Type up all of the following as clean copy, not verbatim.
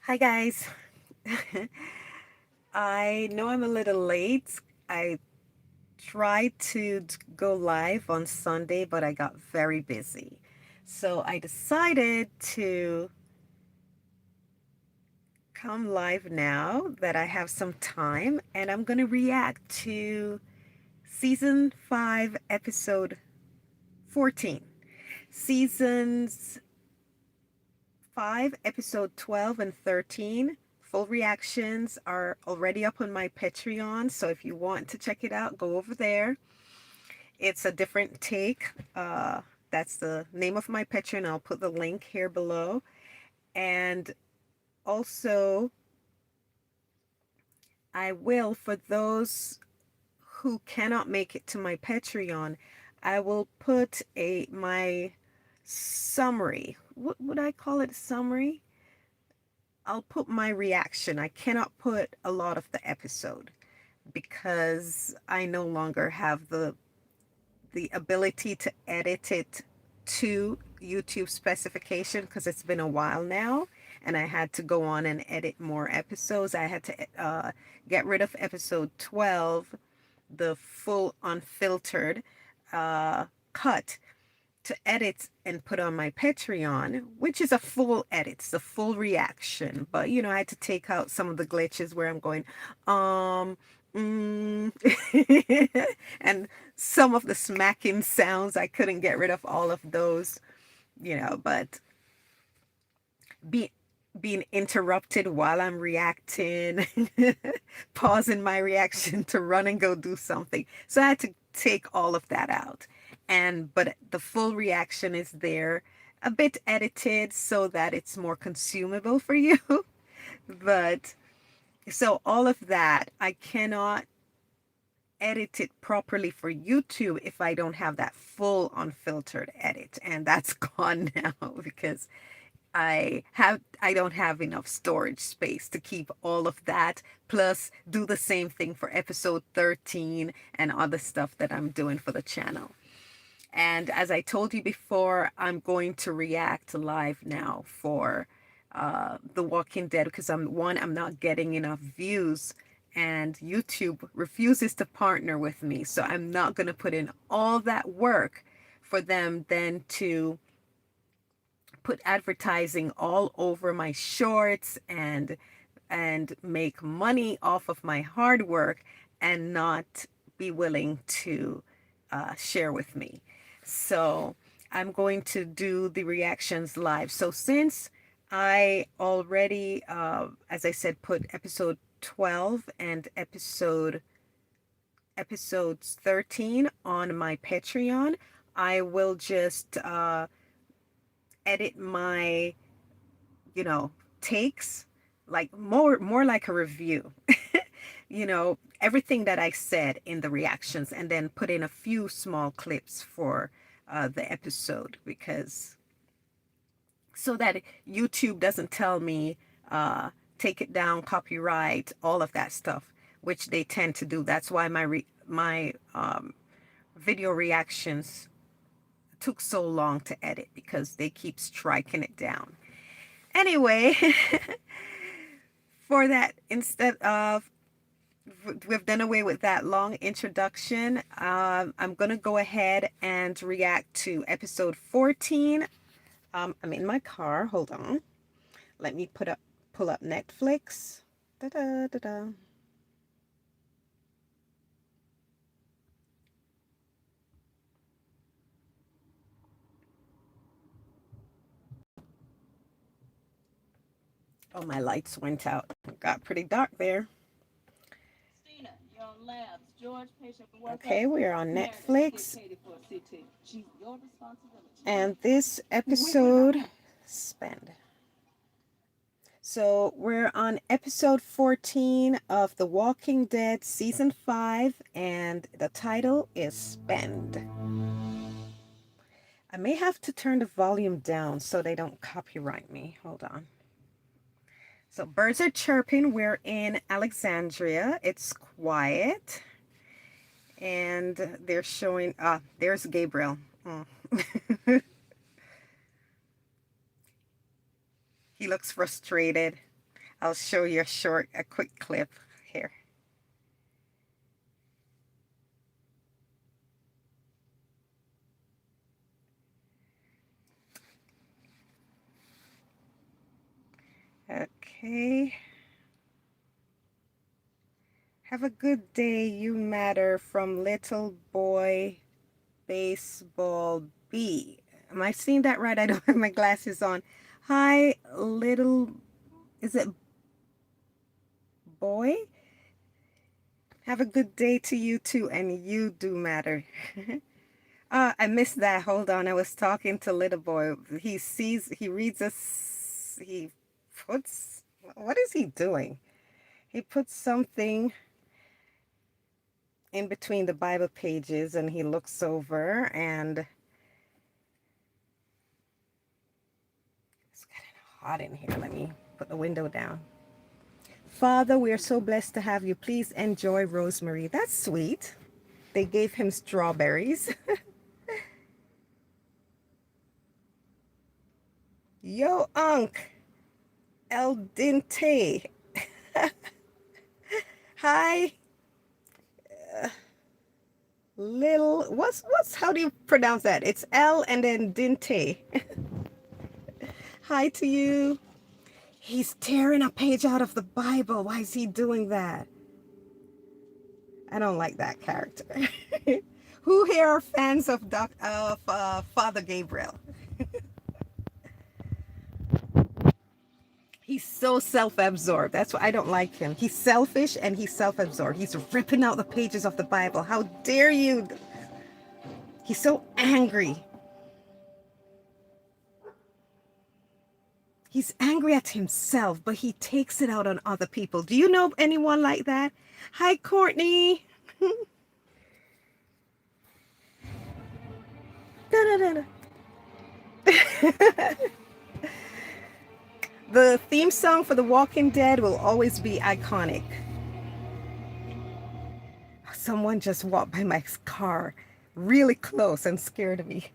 Hi guys. I know I'm a little late. I tried to go live on Sunday, but I got very busy. So I decided to come live now that I have some time, and I'm going to react to season 5, episode 14. Seasons 5, episode 12 and 13. Full reactions are already up on my Patreon, so if you want to check it out, go over there. It's a different take. That's the name of my Patreon. I'll put the link here below. And also, I will, for those who cannot make it to my Patreon, I will put my summary. What would I call it? Summary? I'll put my reaction. I cannot put a lot of the episode because I no longer have the ability to edit it to YouTube specification because it's been a while now and I had to go on and edit more episodes. I had to get rid of episode 12, the full unfiltered cut, to edit and put on my Patreon, which is a full edit, it's a full reaction. But I had to take out some of the glitches where I'm going, um, mm, and some of the smacking sounds. I couldn't get rid of all of those, but be being interrupted while I'm reacting, pausing my reaction to run and go do something. So I had to take all of that out. But the full reaction is there, a bit edited so that it's more consumable for you. But so all of that, I cannot edit it properly for YouTube if I don't have that full unfiltered edit. And that's gone now because I don't have enough storage space to keep all of that, plus do the same thing for episode 13 and other stuff that I'm doing for the channel. And as I told you before, I'm going to react live now for The Walking Dead because I'm not getting enough views and YouTube refuses to partner with me. So I'm not going to put in all that work for them then to put advertising all over my shorts and make money off of my hard work and not be willing to share with me. So I'm going to do the reactions live. So since I already, as I said, put episode 12 and episodes 13 on my Patreon, I will just edit my takes like more like a review. Everything that I said in the reactions, and then put in a few small clips for the episode, because so that YouTube doesn't tell me take it down, copyright, all of that stuff, which they tend to do. That's why my video reactions took so long to edit, because they keep striking it down. Anyway, for that, instead of we've done away with that long introduction, I'm gonna go ahead and react to episode 14. I'm in my car. Hold on. Let me pull up Netflix. Da da da da. Oh, my lights went out. It got pretty dark there. Okay, we're on Netflix. And this episode, spend. So we're on episode 14 of The Walking Dead season 5, and the title is Spend. I may have to turn the volume down so they don't copyright me. Hold on. So birds are chirping. We're in Alexandria. It's quiet. And they're showing, there's Gabriel. He looks frustrated. I'll show you a quick clip here. Okay. Have a good day, you matter, from Little Boy Baseball B. Am I seeing that right? I don't have my glasses on. Hi, little, is it boy? Have a good day to you too, and you do matter. I missed that. Hold on. I was talking to little boy. He reads us, puts, what is he doing? He puts something in between the Bible pages and he looks over and it's getting hot in here. Let me put the window down. Father, we are so blessed to have you. Please enjoy Rosemary. That's sweet. They gave him strawberries. Yo, Unc. El Dente. Hi. How do you pronounce that? It's L and then Dente. Hi to you. He's tearing a page out of the Bible. Why is he doing that? I don't like that character. Who here are fans of Father Gabriel? He's so self-absorbed. That's why I don't like him. He's selfish and he's self-absorbed. He's ripping out the pages of the Bible. How dare you? He's so angry. He's angry at himself, but he takes it out on other people. Do you know anyone like that? Hi, Courtney. The theme song for The Walking Dead will always be iconic. Someone just walked by my car really close and scared me.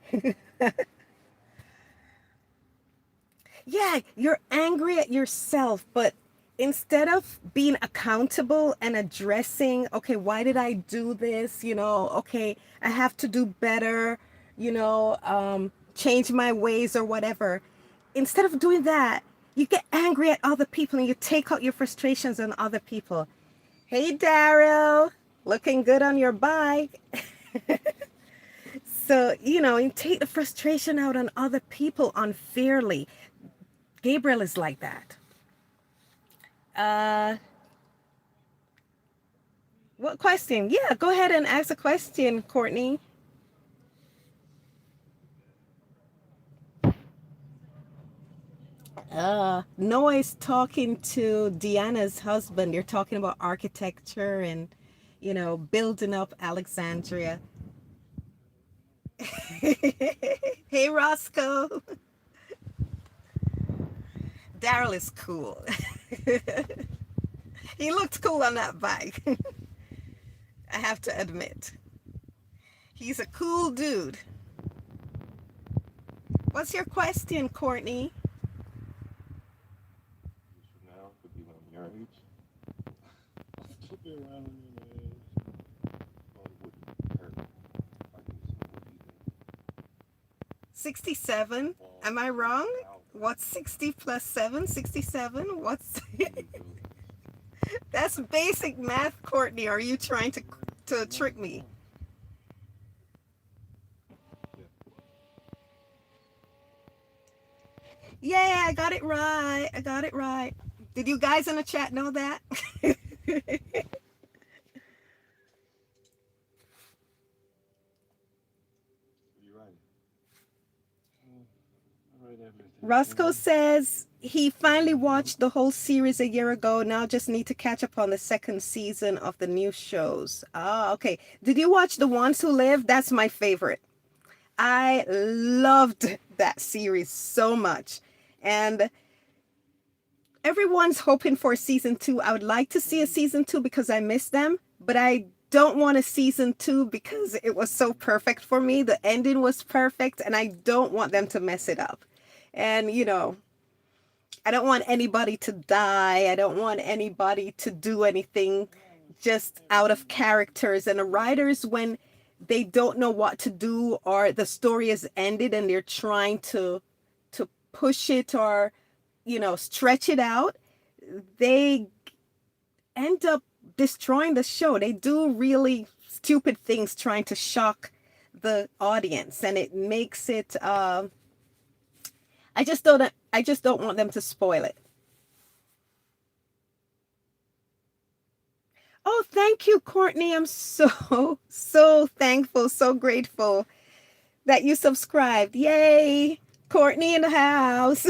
Yeah, you're angry at yourself, but instead of being accountable and addressing, okay, why did I do this? Okay, I have to do better, change my ways or whatever. Instead of doing that, you get angry at other people and you take out your frustrations on other people. Hey, Daryl, looking good on your bike. So, you take the frustration out on other people unfairly. Gabriel is like that. What question? Yeah, go ahead and ask a question, Courtney. Noah is talking to Deanna's husband. You're talking about architecture and, building up Alexandria. Hey, Roscoe. Daryl is cool. He looked cool on that bike. I have to admit. He's a cool dude. What's your question, Courtney? Now could be around your age. Could be around your age. Well, it wouldn't hurt. I can see what you think. 67. Am I wrong? What's 60 plus 7? 67? What's... That's basic math, Courtney. Are you trying to trick me? Yeah, I got it right. I got it right. Did you guys in the chat know that? Roscoe says he finally watched the whole series a year ago. Now just need to catch up on the second season of the new shows. Ah, okay. Did you watch The Ones Who Live? That's my favorite. I loved that series so much. And everyone's hoping for a season 2. I would like to see a season 2 because I miss them, but I don't want a season 2 because it was so perfect for me. The ending was perfect and I don't want them to mess it up. And, I don't want anybody to die. I don't want anybody to do anything just out of characters. And the writers, when they don't know what to do or the story is ended and they're trying to push it or stretch it out, they end up destroying the show. They do really stupid things trying to shock the audience, and it makes it. I just don't want them to spoil it. Oh, thank you, Courtney. I'm so so thankful, so grateful that you subscribed. Yay, Courtney in the house.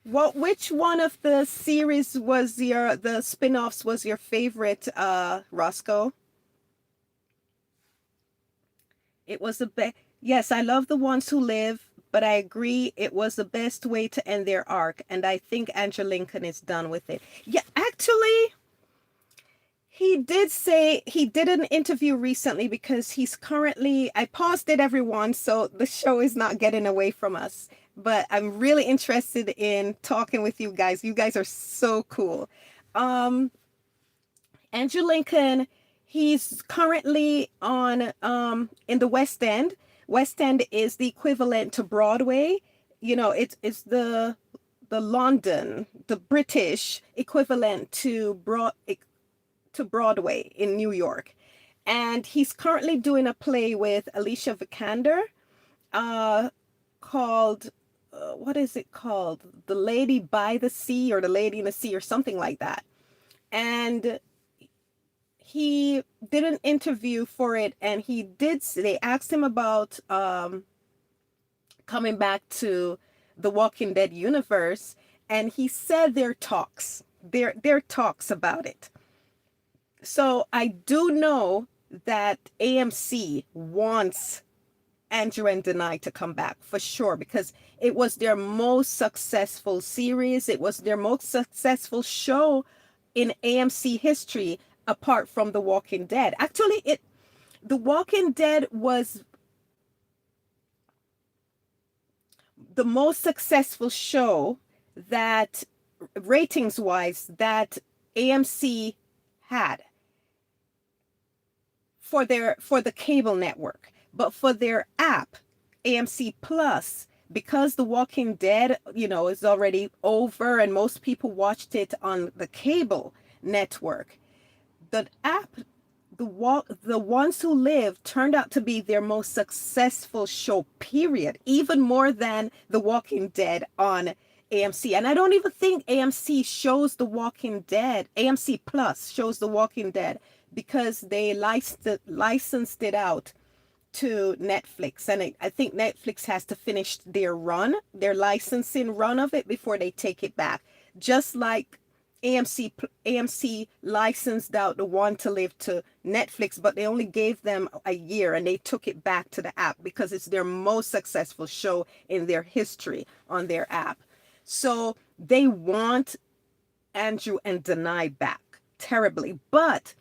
Which one of the series was the spin-offs was your favorite, Roscoe? It was the best. Yes, I love the ones who live, but I agree it was the best way to end their arc, and I think Andrew Lincoln is done with it. Yeah, actually, he did an interview recently because he's currently, I paused it everyone, so the show is not getting away from us. But I'm really interested in talking with you guys. You guys are so cool. Um, Andrew Lincoln, he's currently on in the West End. West End is the equivalent to Broadway. It's the London, the British equivalent to Broadway in New York. And he's currently doing a play with Alicia Vikander, uh, called, what is it called? The Lady by the Sea, or The Lady in the Sea, or something like that. And he did an interview for it, and they asked him about coming back to the Walking Dead universe, and he said there are talks about it. So I do know that AMC wants Andrew and Denai to come back for sure, because it was their most successful series. It was their most successful show in AMC history, apart from The Walking Dead. Actually, The Walking Dead was the most successful show that, ratings wise, that AMC had for the cable network. But for their app, AMC Plus, because The Walking Dead, is already over and most people watched it on the cable network, the app, the ones who live turned out to be their most successful show, period, even more than The Walking Dead on AMC. And I don't even think AMC shows The Walking Dead, AMC Plus shows The Walking Dead, because they licensed it out to Netflix. And I think Netflix has to finish their licensing run of it before they take it back. Just like AMC licensed out the Want to Live to Netflix, but they only gave them a year and they took it back to the app because it's their most successful show in their history on their app. So they want Andrew and Denai back terribly. But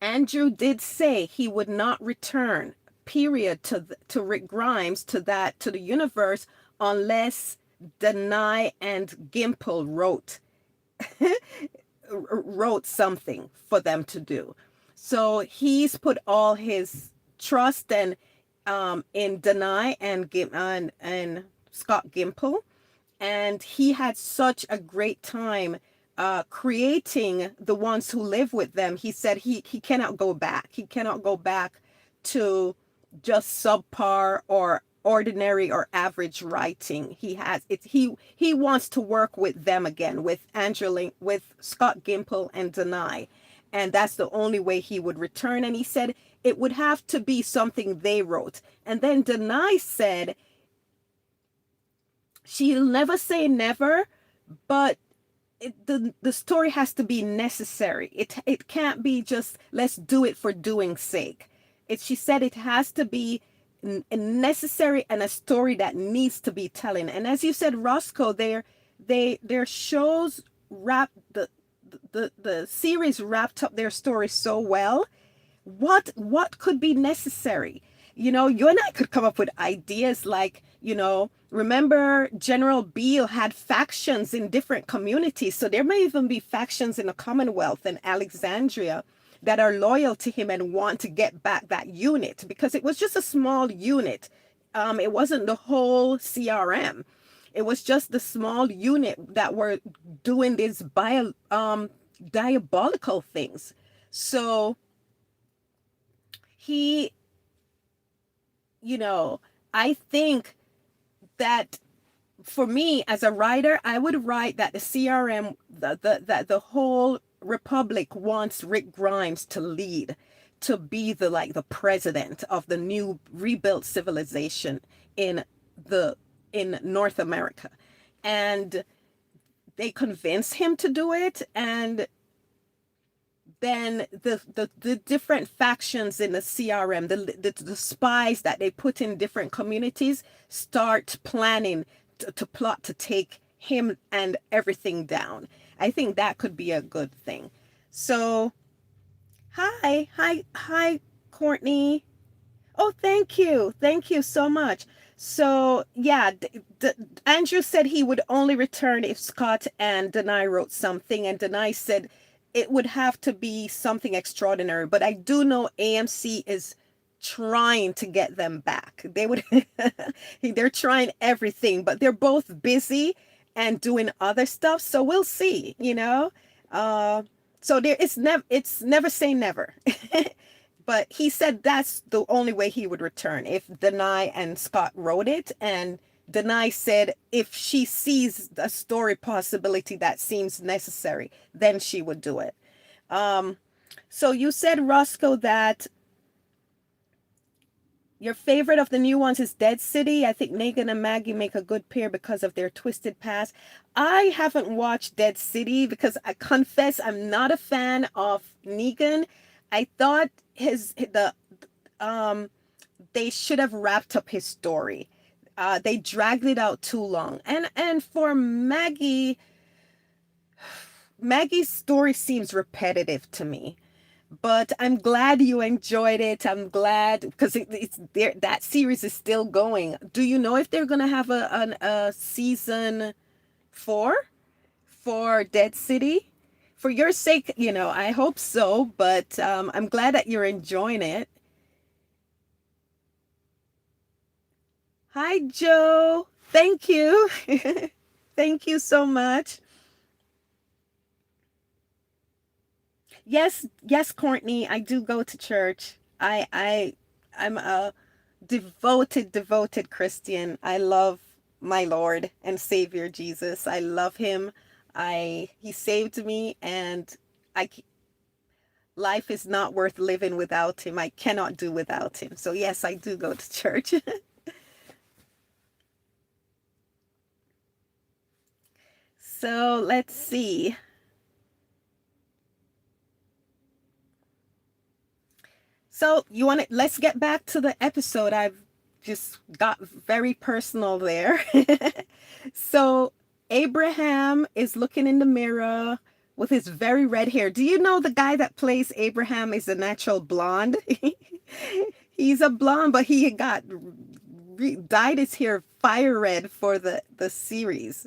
Andrew did say he would not return, period, to Rick Grimes, to the universe, unless Denai and Gimple wrote something for them to do. So he's put all his trust in Denai and Scott Gimple, and he had such a great time creating the ones who live with them. He said he cannot go back. He cannot go back to just subpar or ordinary or average writing. He wants to work with them again, with with Scott Gimple and Denai, and that's the only way he would return. And he said it would have to be something they wrote. And then Denai said she'll never say never, but the story has to be necessary. It can't be just let's do it for doing sake. She said it has to be necessary and a story that needs to be telling. And as you said, Roscoe, their shows the series wrapped up their story so well. What could be necessary? You and I could come up with ideas like, Remember General Beale had factions in different communities. So there may even be factions in the Commonwealth and Alexandria that are loyal to him and want to get back that unit because it was just a small unit. It wasn't the whole CRM. It was just the small unit that were doing these diabolical things. So he, you know, I think that for me as a writer, I would write that the CRM, that the whole republic wants Rick Grimes to lead, to be the president of the new rebuilt civilization in the in North America, and they convince him to do it, and then the different factions in the CRM, the spies that they put in different communities, start planning to plot to take him and everything down. I think that could be a good thing. So, hi, Courtney. Oh, thank you so much. So, yeah, Andrew said he would only return if Scott and Denai wrote something, and Denai said it would have to be something extraordinary. But I do know AMC is trying to get them back. They would, they're trying everything, but they're both busy and doing other stuff. So we'll see. Uh, so it's never say never. But he said that's the only way he would return if Denai and Scott wrote it. And Denai said if she sees a story possibility that seems necessary, then she would do it. Um, so you said, Roscoe, that your favorite of the new ones is Dead City. I think Negan and Maggie make a good pair because of their twisted past. I haven't watched Dead City because I confess I'm not a fan of Negan. I thought um they should have wrapped up his story. They dragged it out too long. And for Maggie's story seems repetitive to me. But I'm glad you enjoyed it. I'm glad because it's there. That series is still going. Do you know if they're gonna have a season 4 for Dead City? For your sake, I hope so. But I'm glad that you're enjoying it. Hi, Joe. Thank you. Thank you so much. Yes, Courtney, I do go to church. I'm a devoted Christian. I love my Lord and Savior Jesus. I love him. He saved me, and I life is not worth living without him. I cannot do without him. So yes, I do go to church. So let's see. So let's get back to the episode. I've just got very personal there. So Abraham is looking in the mirror with his very red hair. Do you know the guy that plays Abraham is a natural blonde? He's a blonde, but he got dyed his hair fire red for the series.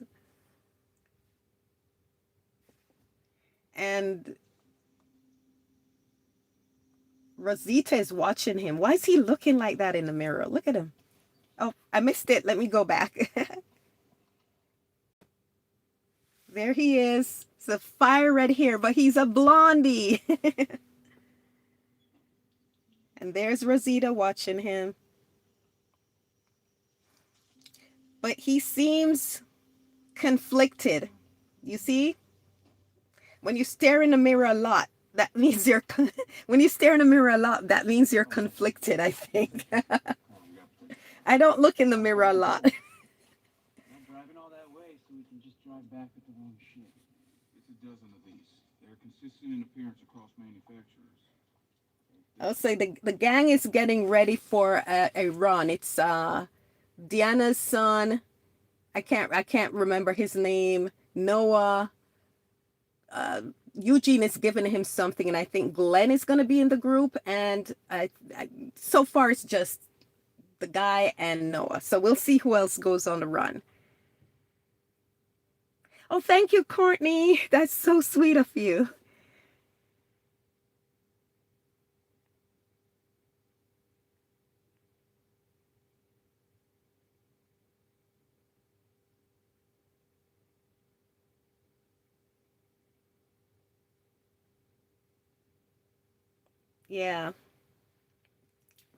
And Rosita is watching him. Why is he looking like that in the mirror? Look at him. Oh, I missed it. Let me go back. There he is. It's a fire red hair, but he's a blondie. And there's Rosita watching him. But he seems conflicted. You see? When you stare in the mirror a lot, that means when you stare in the mirror a lot, that means you're conflicted, I think. I don't look in the mirror a lot. I'm driving all that way so we can just drive back with the wrong shit. It's a dozen of these. They're consistent in appearance across manufacturers. I'll say the gang is getting ready for a run. It's Deanna's son. I can't remember his name. Noah. Eugene is giving him something, and I think Glenn is going to be in the group. And so far, it's just the guy and Noah. So we'll see who else goes on the run. Oh, thank you, Courtney. That's so sweet of you. Yeah.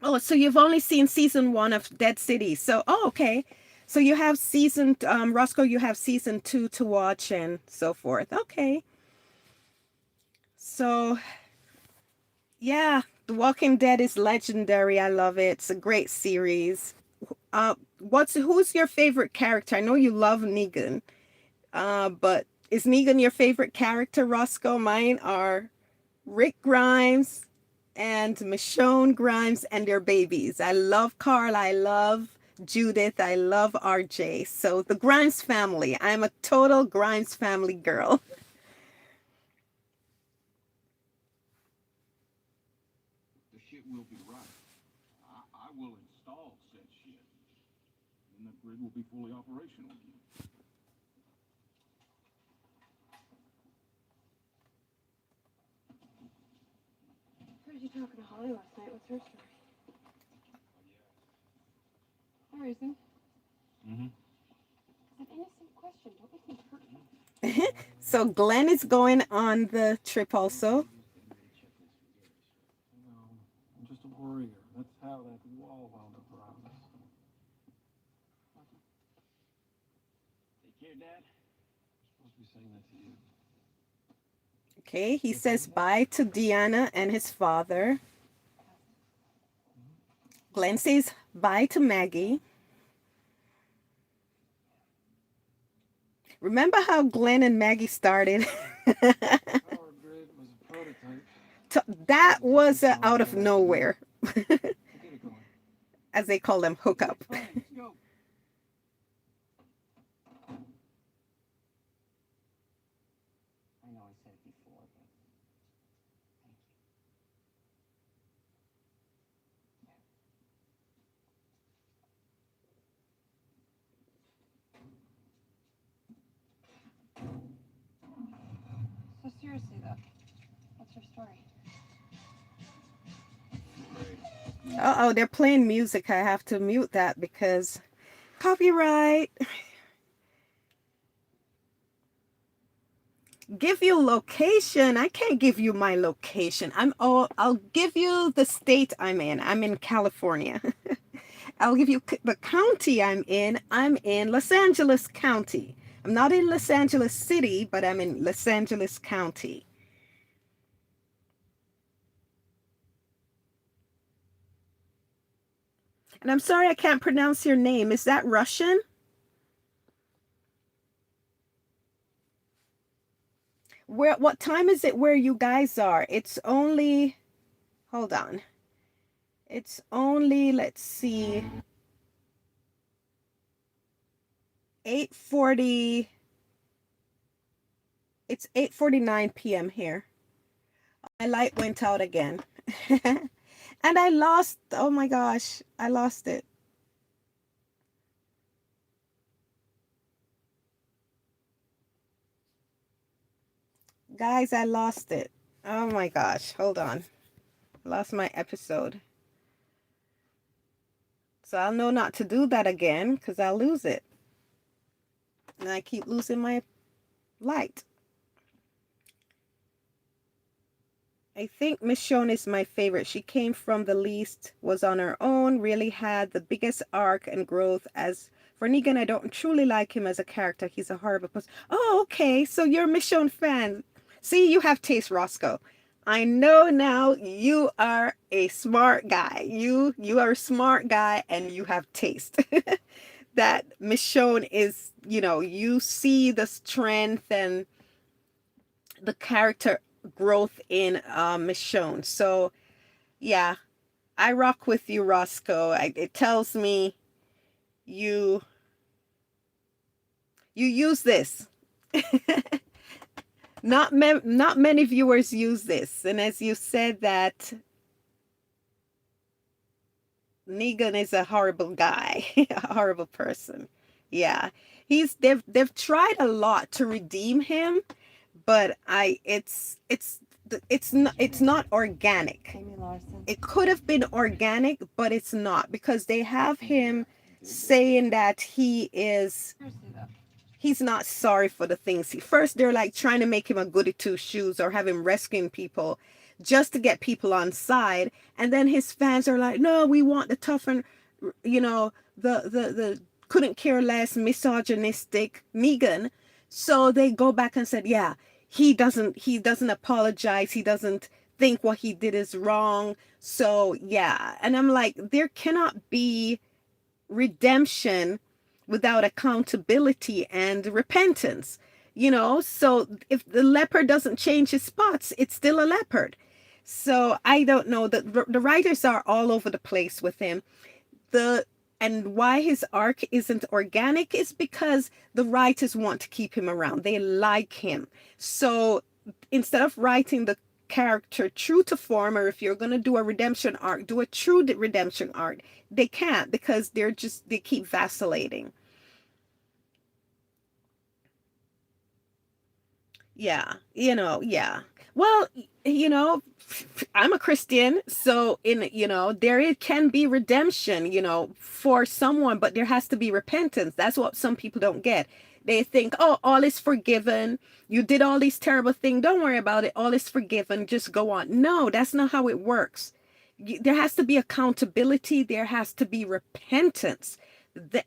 Oh, so you've only seen season one of Dead City. So, oh, okay. So you have Roscoe, you have season two to watch and so forth. Okay. So, yeah, The Walking Dead is legendary. I love it. It's a great series. Who's your favorite character? I know you love Negan. But is Negan your favorite character, Roscoe? Mine are Rick Grimes and Michonne Grimes and their babies. I love Carl. I love Judith. I love RJ. So the Grimes family. I'm a total Grimes family girl. The shit will be right. I will install said shit. And the grid will be fully operational again. Heard you talking to Holly last night. What's her story? No reason. Mm-hmm. It's an innocent question. Don't make me hurt you. So Glenn is going on the trip also. No, I'm just a warrior. That's how that wall wound up around us. Take care, Dad. I'm supposed to be saying that to you. Okay, he says bye to Deanna and his father. Glenn says bye to Maggie. Remember how Glenn and Maggie started? Power grid was a prototype. That was out of nowhere, We'll get it going. as they call them, hookup. Fine, let's go. I know I said it before, but thank you. So seriously, though, what's her story? Uh-oh, they're playing music. I have to mute that because copyright. Give you location. I can't give you my location. I'll give you the state I'm in. I'm in California. I'll give you the county I'm in. I'm in Los Angeles County. I'm not in Los Angeles City, but I'm in Los Angeles County. And I'm sorry I can't pronounce your name. Is that Russian? What time is it where you guys are? It's only, hold on. It's only, let's see, 8:40. It's 8:49 p.m. here. My light went out again. And I lost, oh my gosh, I lost it. Guys, I lost it. Oh my gosh, hold on. Lost my episode. So I'll know not to do that again because I'll lose it. And I keep losing my light. I think Michonne is my favorite. She came from the least, was on her own, really had the biggest arc and growth. As for Negan, I don't truly like him as a character. He's a horrible person. Oh, okay. So you're a Michonne fan. See, you have taste, Roscoe. I know now you are a smart guy. You are a smart guy and you have taste. That Michonne is, you see the strength and the character growth in Michonne. So yeah, I rock with you, Roscoe. It tells me you use this. Not many viewers use this, and as you said that Negan is a horrible guy, a horrible person. Yeah. They've tried a lot to redeem him, but I it's not organic. Amy Larson. It could have been organic, but it's not because they have him saying that Seriously though. he's not sorry for the things he first they're like trying to make him a goody two shoes or have him rescuing people just to get people on side, and then his fans are like, no, we want the tough and the couldn't care less misogynistic Negan. So they go back and said, yeah, he doesn't apologize, he doesn't think what he did is wrong. So yeah, and I'm like, there cannot be redemption without accountability and repentance. So if the leopard doesn't change his spots, it's still a leopard. So I don't know, the writers are all over the place with him. The and why his arc isn't organic is because the writers want to keep him around, they like him. So instead of writing the character true to form, or if you're going to do a redemption arc, do a true redemption arc, they can't because they keep vacillating. Yeah, yeah. Well, you know, I'm a Christian, so there it can be redemption, for someone, but there has to be repentance. That's what some people don't get. They think, oh, all is forgiven. You did all these terrible things. Don't worry about it. All is forgiven. Just go on. No, that's not how it works. There has to be accountability. There has to be repentance. That,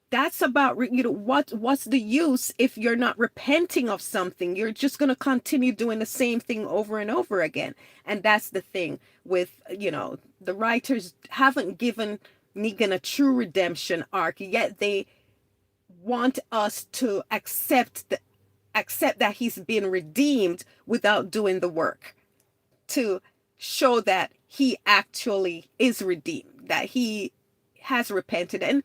that's about what's the use if you're not repenting of something? You're just going to continue doing the same thing over and over again. And that's the thing with the writers haven't given Negan a true redemption arc, yet they want us to accept that he's been redeemed without doing the work to show that he actually is redeemed, that he has repented. And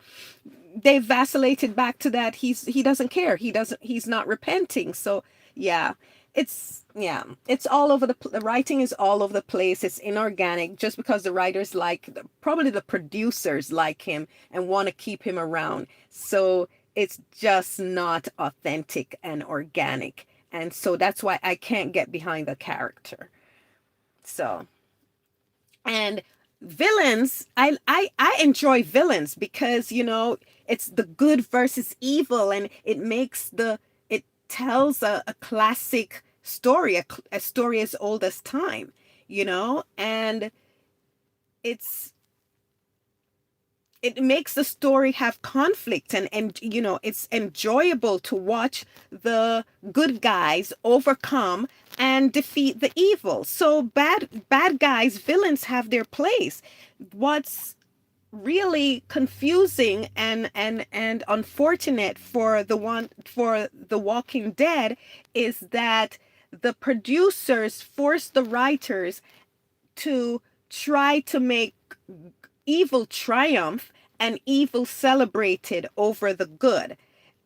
they vacillated back to that he doesn't care, he's not repenting. So yeah, it's all over the writing is all over the place. It's inorganic just because the writers probably the producers like him and want to keep him around. So it's just not authentic and organic, and so that's why I can't get behind the character. So, and villains, I enjoy villains because it's the good versus evil, and it tells a classic story, a story as old as time, and it's it makes the story have conflict, and it's enjoyable to watch the good guys overcome and defeat the evil. So bad guys, villains have their place. What's really confusing and unfortunate for the Walking Dead is that the producers force the writers to try to make evil triumph and evil celebrated over the good.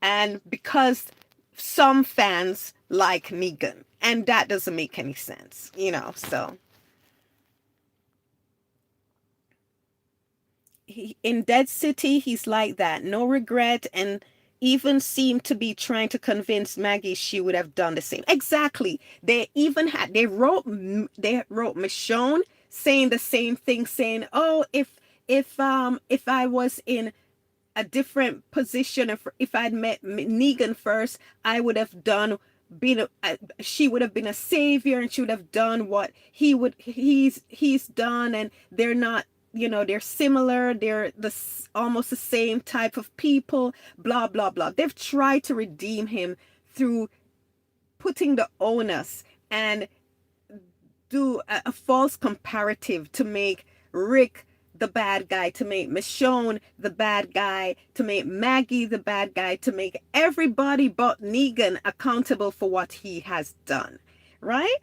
And because some fans like Negan, and that doesn't make any sense, so in Dead City, he's like that, no regret, and even seemed to be trying to convince Maggie she would have done the same. Exactly. They wrote Michonne saying the same thing, saying, "Oh, if I was in a different position, if I'd met Negan first, I would have done she would have been a savior, and she would have done what he's done, and they're not, they're similar, they're almost the same type of people, blah blah blah." They've tried to redeem him through putting the onus and do a false comparative to make Rick the bad guy, to make Michonne the bad guy, to make Maggie the bad guy, to make everybody but Negan accountable for what he has done, right?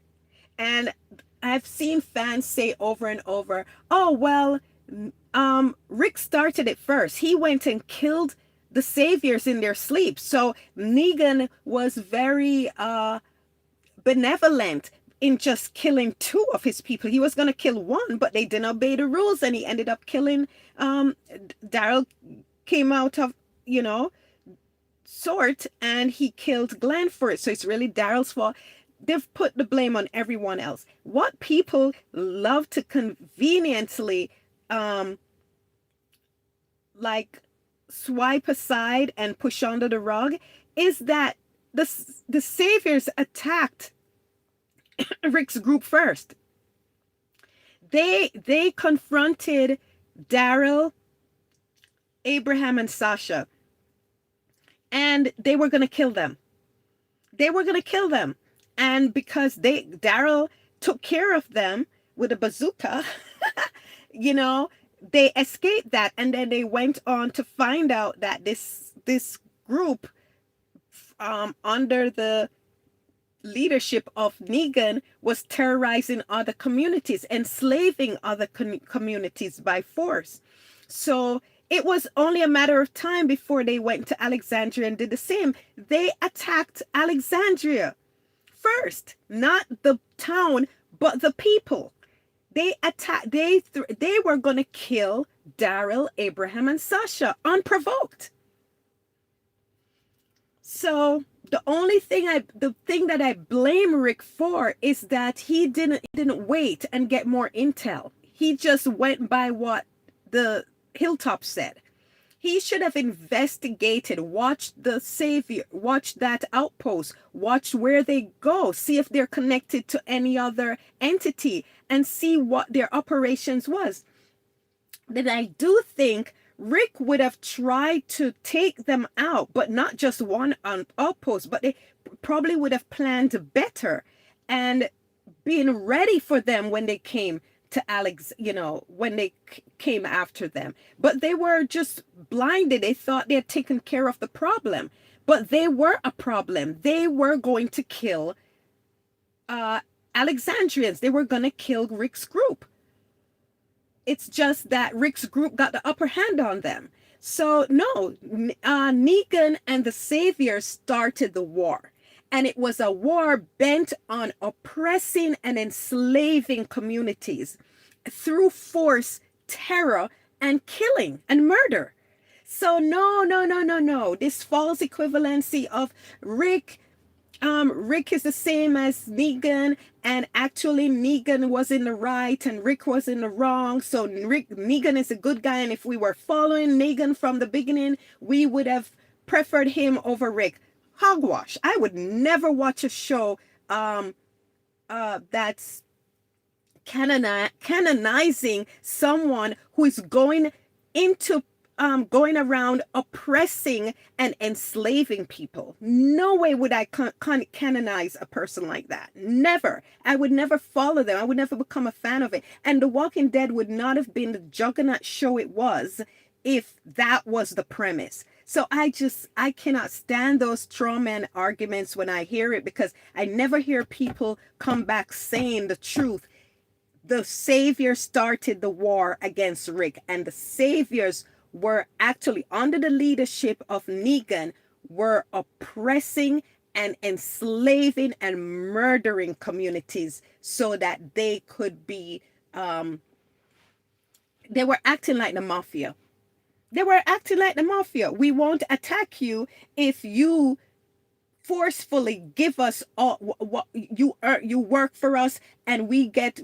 And I've seen fans say over and over, "Oh well, Rick started it first. He went and killed the saviors in their sleep. So Negan was very benevolent in just killing two of his people. He was going to kill one, but they didn't obey the rules, and he ended up killing. Daryl came out of, you know, sort, and he killed Glenn for it. So it's really Daryl's fault. They've put the blame on everyone else. What people love to conveniently like swipe aside and push under the rug is that the saviors attacked Rick's group first. They confronted Daryl, Abraham, and Sasha, and they were going to kill them. They were going to kill them. And because Daryl took care of them with a bazooka, you know, they escaped that. And then they went on to find out that this group, under the leadership of Negan, was terrorizing other communities, enslaving other communities by force. So it was only a matter of time before they went to Alexandria and did the same. They attacked Alexandria first, not the town, but the people. They attacked. They were going to kill Daryl, Abraham, and Sasha unprovoked. So the thing that I blame Rick for is that he didn't wait and get more intel. He just went by what the Hilltop said. He should have investigated, watched the savior, watched that outpost, watched where they go, see if they're connected to any other entity, and see what their operations was. Then I do think Rick would have tried to take them out, but not just one outpost, but they probably would have planned better and been ready for them when they came to Alex, you know, when they came after them. But they were just blinded. They thought they had taken care of the problem, but they were a problem. They were going to kill Alexandrians. They were going to kill Rick's group. It's just that Rick's group got the upper hand on them. So no, Negan and the Saviors started the war. And it was a war bent on oppressing and enslaving communities through force, terror, and killing and murder. So no. This false equivalency of Rick is the same as Negan, and actually Negan was in the right and Rick was in the wrong. So Negan is a good guy, and if we were following Negan from the beginning, we would have preferred him over Rick. Hogwash. I would never watch a show that's canonizing someone who is going going around oppressing and enslaving people. No way would I canonize a person like that. Never. I would never follow them. I would never become a fan of it. And The Walking Dead would not have been the juggernaut show it was if that was the premise. So I cannot stand those straw man arguments when I hear it, because I never hear people come back saying the truth. The Savior started the war against Rick, and the Saviors were actually under the leadership of Negan, were oppressing and enslaving and murdering communities so that they could be, they were acting like the mafia. They were acting like the mafia. We won't attack you if you forcefully give us all what you work for us, and we get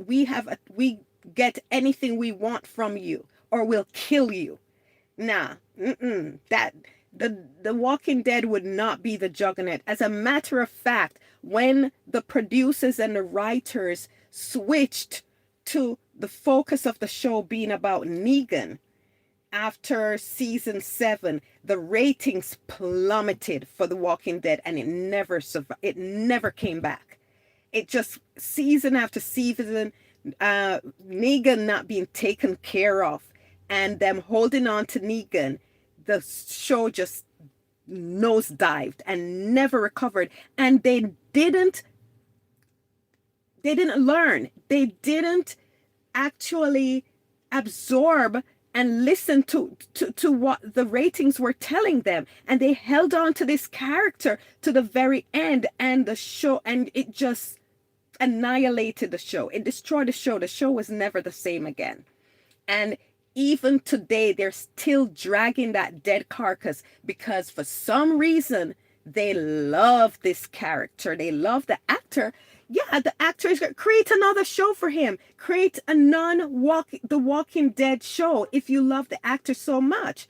anything we want from you, or we'll kill you. Nah, that the Walking Dead would not be the juggernaut. As a matter of fact, when the producers and the writers switched to the focus of the show being about Negan, after season 7, the ratings plummeted for The Walking Dead, and it never survived. It never came back. It just, season after season, Negan not being taken care of and them holding on to Negan, the show just nosedived and never recovered. And they didn't learn. They didn't actually absorb and listen to what the ratings were telling them, and they held on to this character to the very end, and the show, and it just annihilated the show. It destroyed the show. The show was never the same again. And even today, they're still dragging that dead carcass because for some reason, they love this character. They love the actor. Yeah, the actor is going to create another show for him. Create a The Walking Dead show if you love the actor so much.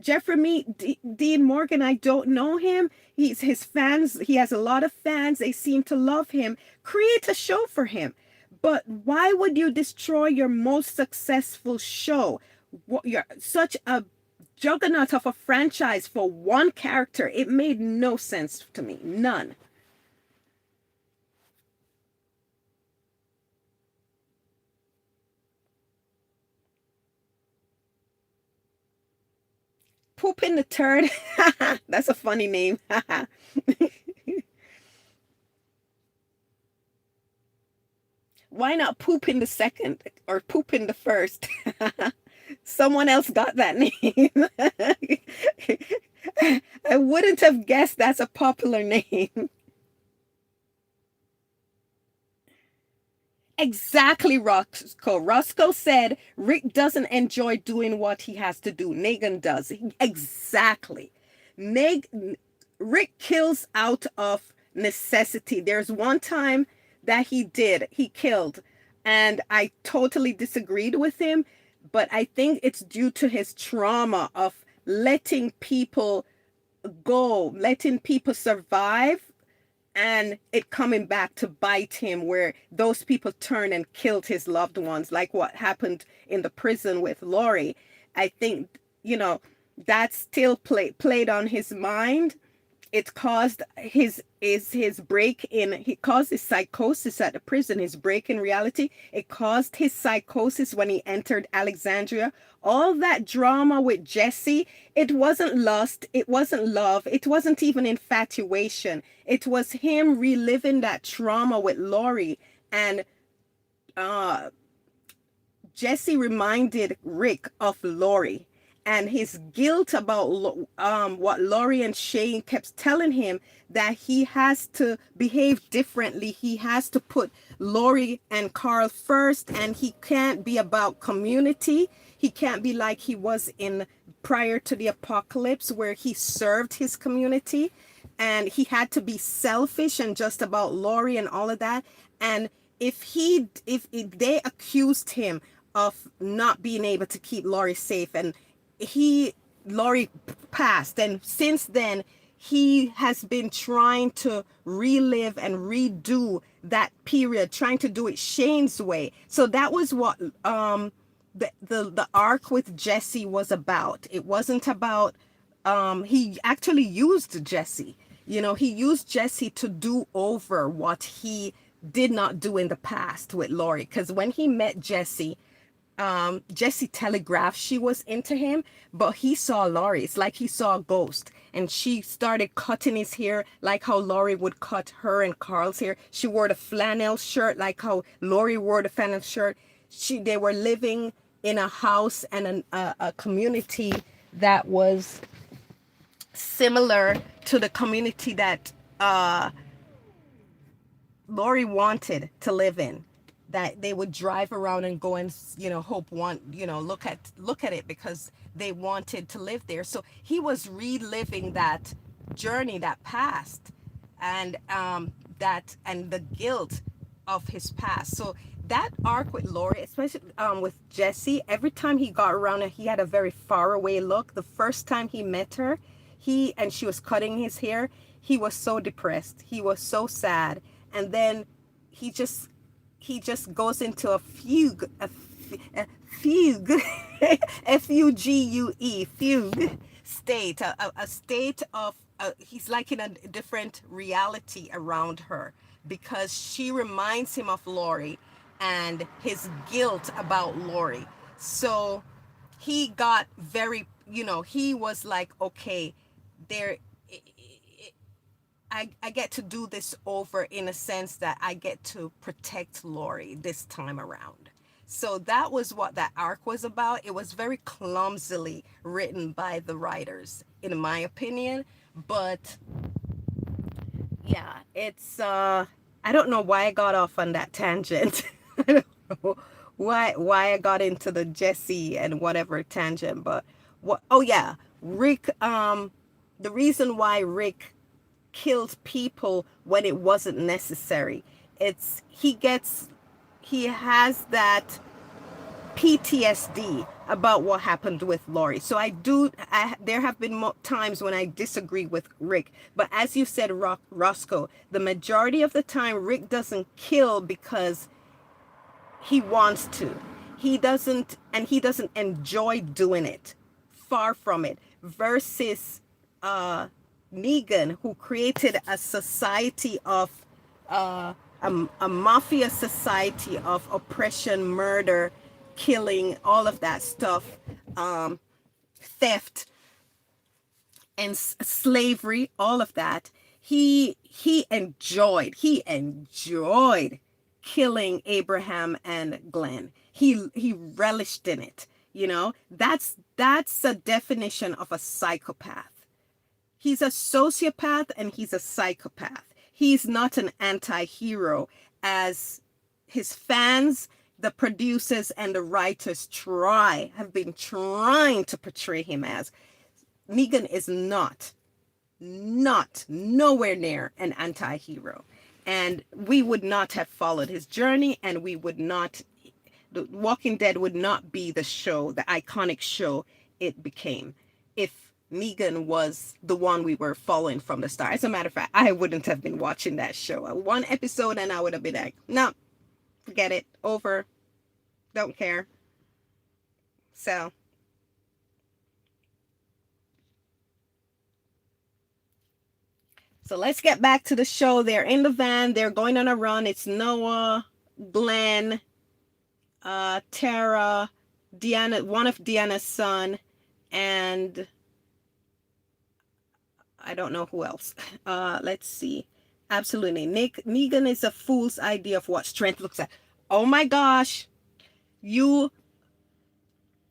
Dean Morgan, I don't know him. He's his fans. He has a lot of fans. They seem to love him. Create a show for him. But why would you destroy your most successful show? You're such a juggernaut of a franchise for one character. It made no sense to me. None. Poop in the Turd. That's a funny name. Why not Poop in the Second or Poop in the First? Someone else got that name. I wouldn't have guessed that's a popular name. Exactly, Roscoe. Roscoe said Rick doesn't enjoy doing what he has to do. Negan does. Exactly. Neg Rick kills out of necessity. There's one time that he killed, and I totally disagreed with him, but I think it's due to his trauma of letting people go, letting people survive, and it coming back to bite him, where those people turned and killed his loved ones, like what happened in the prison with Lori. I think, that still played on his mind. It caused his break in. He caused his psychosis at the prison, his break in reality. It caused his psychosis when he entered Alexandria. All that drama with Jesse, it wasn't lust, it wasn't love, it wasn't even infatuation. It was him reliving that trauma with Lori. And uh Jesse reminded Rick of Lori and his guilt about what Lori and Shane kept telling him, that he has to behave differently. He has to put Lori and Carl first, and he can't be about community. He can't be like he was in prior to the apocalypse, where he served his community, and he had to be selfish and just about Lori and all of that. And if they accused him of not being able to keep Lori safe, and Lori passed, and since then he has been trying to relive and redo that period, trying to do it Shane's way. So that was what the arc with Jesse was about. It wasn't about he actually used Jesse. He used Jesse to do over what he did not do in the past with Lori. Because when he met Jesse, Jesse telegraphed she was into him, but he saw Lori. It's like he saw a ghost, and she started cutting his hair like how Lori would cut her and Carl's hair. She wore the flannel shirt like how Lori wore the flannel shirt. They were living in a house and a community that was similar to the community that Lori wanted to live in, that they would drive around and go and look at it because they wanted to live there. So he was reliving that journey, that past, and the guilt of his past. So that arc with Lori, especially with Jesse, every time he got around her, he had a very far away look. The first time he met her, and she was cutting his hair, he was so depressed, he was so sad. And then he just goes into a fugue, F-U-G-U-E, fugue state, a state of, he's like in a different reality around her, because she reminds him of Lori and his guilt about Lori. So he got very, he was like, okay, there, I get to do this over, in a sense that I get to protect Lori this time around. So that was what that arc was about. It was very clumsily written by the writers, in my opinion. But yeah, it's I don't know why I got off on that tangent. I don't know why I got into the Jesse and whatever tangent, but what? Oh yeah, Rick. The reason why Rick killed people when it wasn't necessary. It's he has that PTSD about what happened with Laurie. So there have been times when I disagree with Rick. But as you said, Roscoe, the majority of the time, Rick doesn't kill because he wants to. He doesn't enjoy doing it. Far from it. Versus uh, Negan, who created a society of a mafia society of oppression, murder, killing, all of that stuff, theft, and slavery, all of that. He enjoyed killing Abraham and Glenn. He relished in it. You know, that's a definition of a psychopath. He's a sociopath and he's a psychopath. He's not an anti-hero as his fans, the producers and the writers have been trying to portray him as. Negan is not nowhere near an anti-hero. And we would not have followed his journey, and we would not, the Walking Dead would not be the show, the iconic show it became, if Negan was the one we were following from the start. As a matter of fact, I wouldn't have been watching that show. One episode and I would have been like, no, forget it, over, don't care. So let's get back to the show. They're in the van. They're going on a run. It's Noah, Glenn, Tara, Deanna, one of Deanna's son, and I don't know who else. Let's see. Absolutely. Negan is a fool's idea of what strength looks like. Oh my gosh. You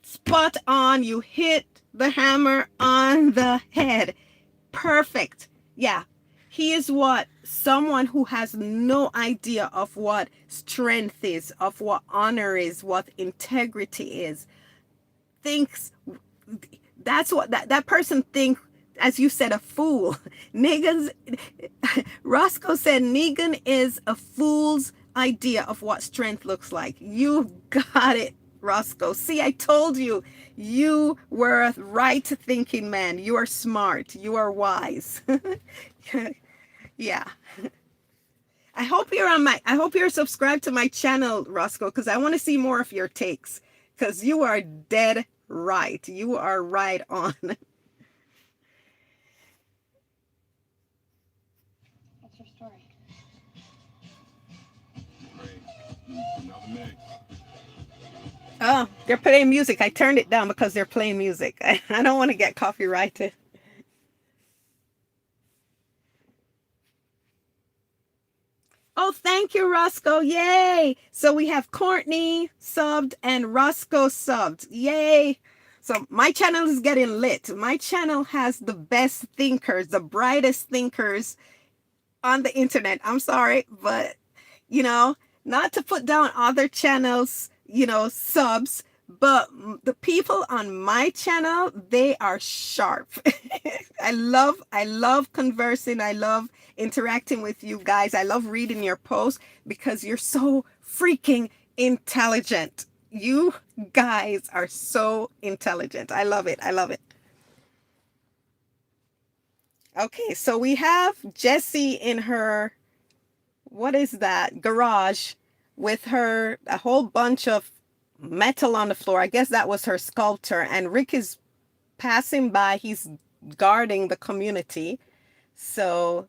spot on. You hit the hammer on the head. Perfect. Yeah. He is what someone who has no idea of what strength is, of what honor is, what integrity is, thinks that's what that person thinks, as you said, a fool. Negan's Roscoe said Negan is a fool's idea of what strength looks like. You got it, Roscoe. See, I told you, you were a right thinking man. You are smart. You are wise. Yeah. I hope you're subscribed to my channel, Roscoe, because I want to see more of your takes. Because you are dead right. You are right on. What's your story? Great. Another mix. Oh, they're playing music. I turned it down because they're playing music. I don't want to get copyrighted. Oh, thank you, Roscoe. Yay. So we have Courtney subbed and Roscoe subbed. Yay. So my channel is getting lit. My channel has the best thinkers, the brightest thinkers on the internet. I'm sorry, but you know, not to put down other channels, subs, but the people on my channel, they are sharp. I love conversing. I love interacting with you guys. I love reading your posts because you're so freaking intelligent. You guys are so intelligent. I love it. I love it. Okay, so we have Jessie in her, what is that, garage with a whole bunch of metal on the floor. I guess that was her sculptor. And Rick is passing by. He's guarding the community. So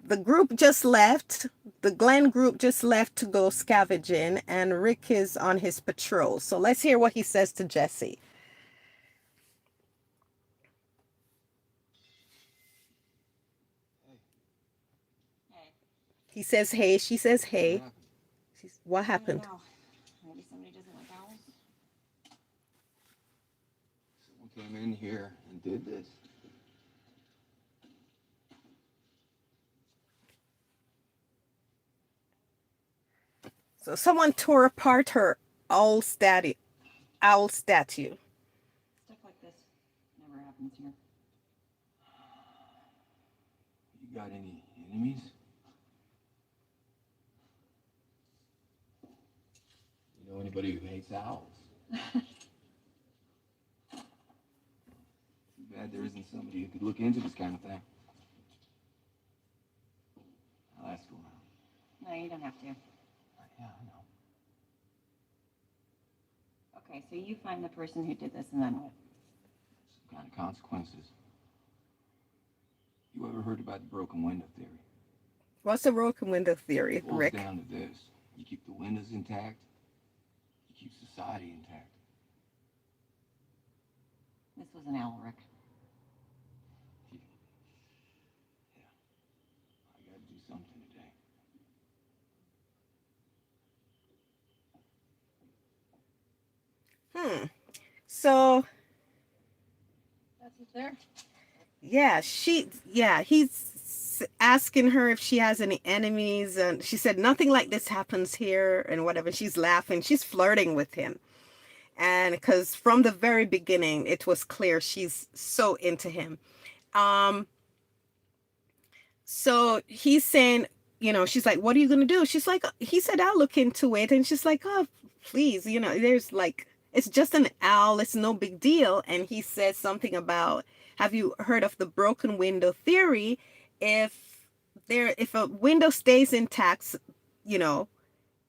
the group just left. The Glenn group just left to go scavenging. And Rick is on his patrol. So let's hear what he says to Jessie. He says, hey. She says, hey. What happened? I don't know. Maybe somebody doesn't like owls. Someone came in here and did this. So someone tore apart her owl statue. Owl statue. Stuff like this never happens here. You got any enemies? You know anybody who hates owls? Too bad there isn't somebody who could look into this kind of thing. I'll ask around. No, you don't have to. Yeah, I know. Okay, so you find the person who did this, and then what? Some kind of consequences. You ever heard about the broken window theory? What's the broken window theory, It boils Rick? down to this. You keep the windows intact, you keep society intact. This was an owl, Rick. Yeah. I gotta do something today. So That's what's there. he's asking her if she has any enemies, and she said nothing like this happens here and whatever. She's laughing, she's flirting with him, and because from the very beginning it was clear she's so into him. um so he's saying, she's like, what are you gonna do? She's like, he said, I'll look into it. And she's like, oh, please, there's like, it's just an owl, it's no big deal. And he says something about, have you heard of the broken window theory? If a window stays intact, you know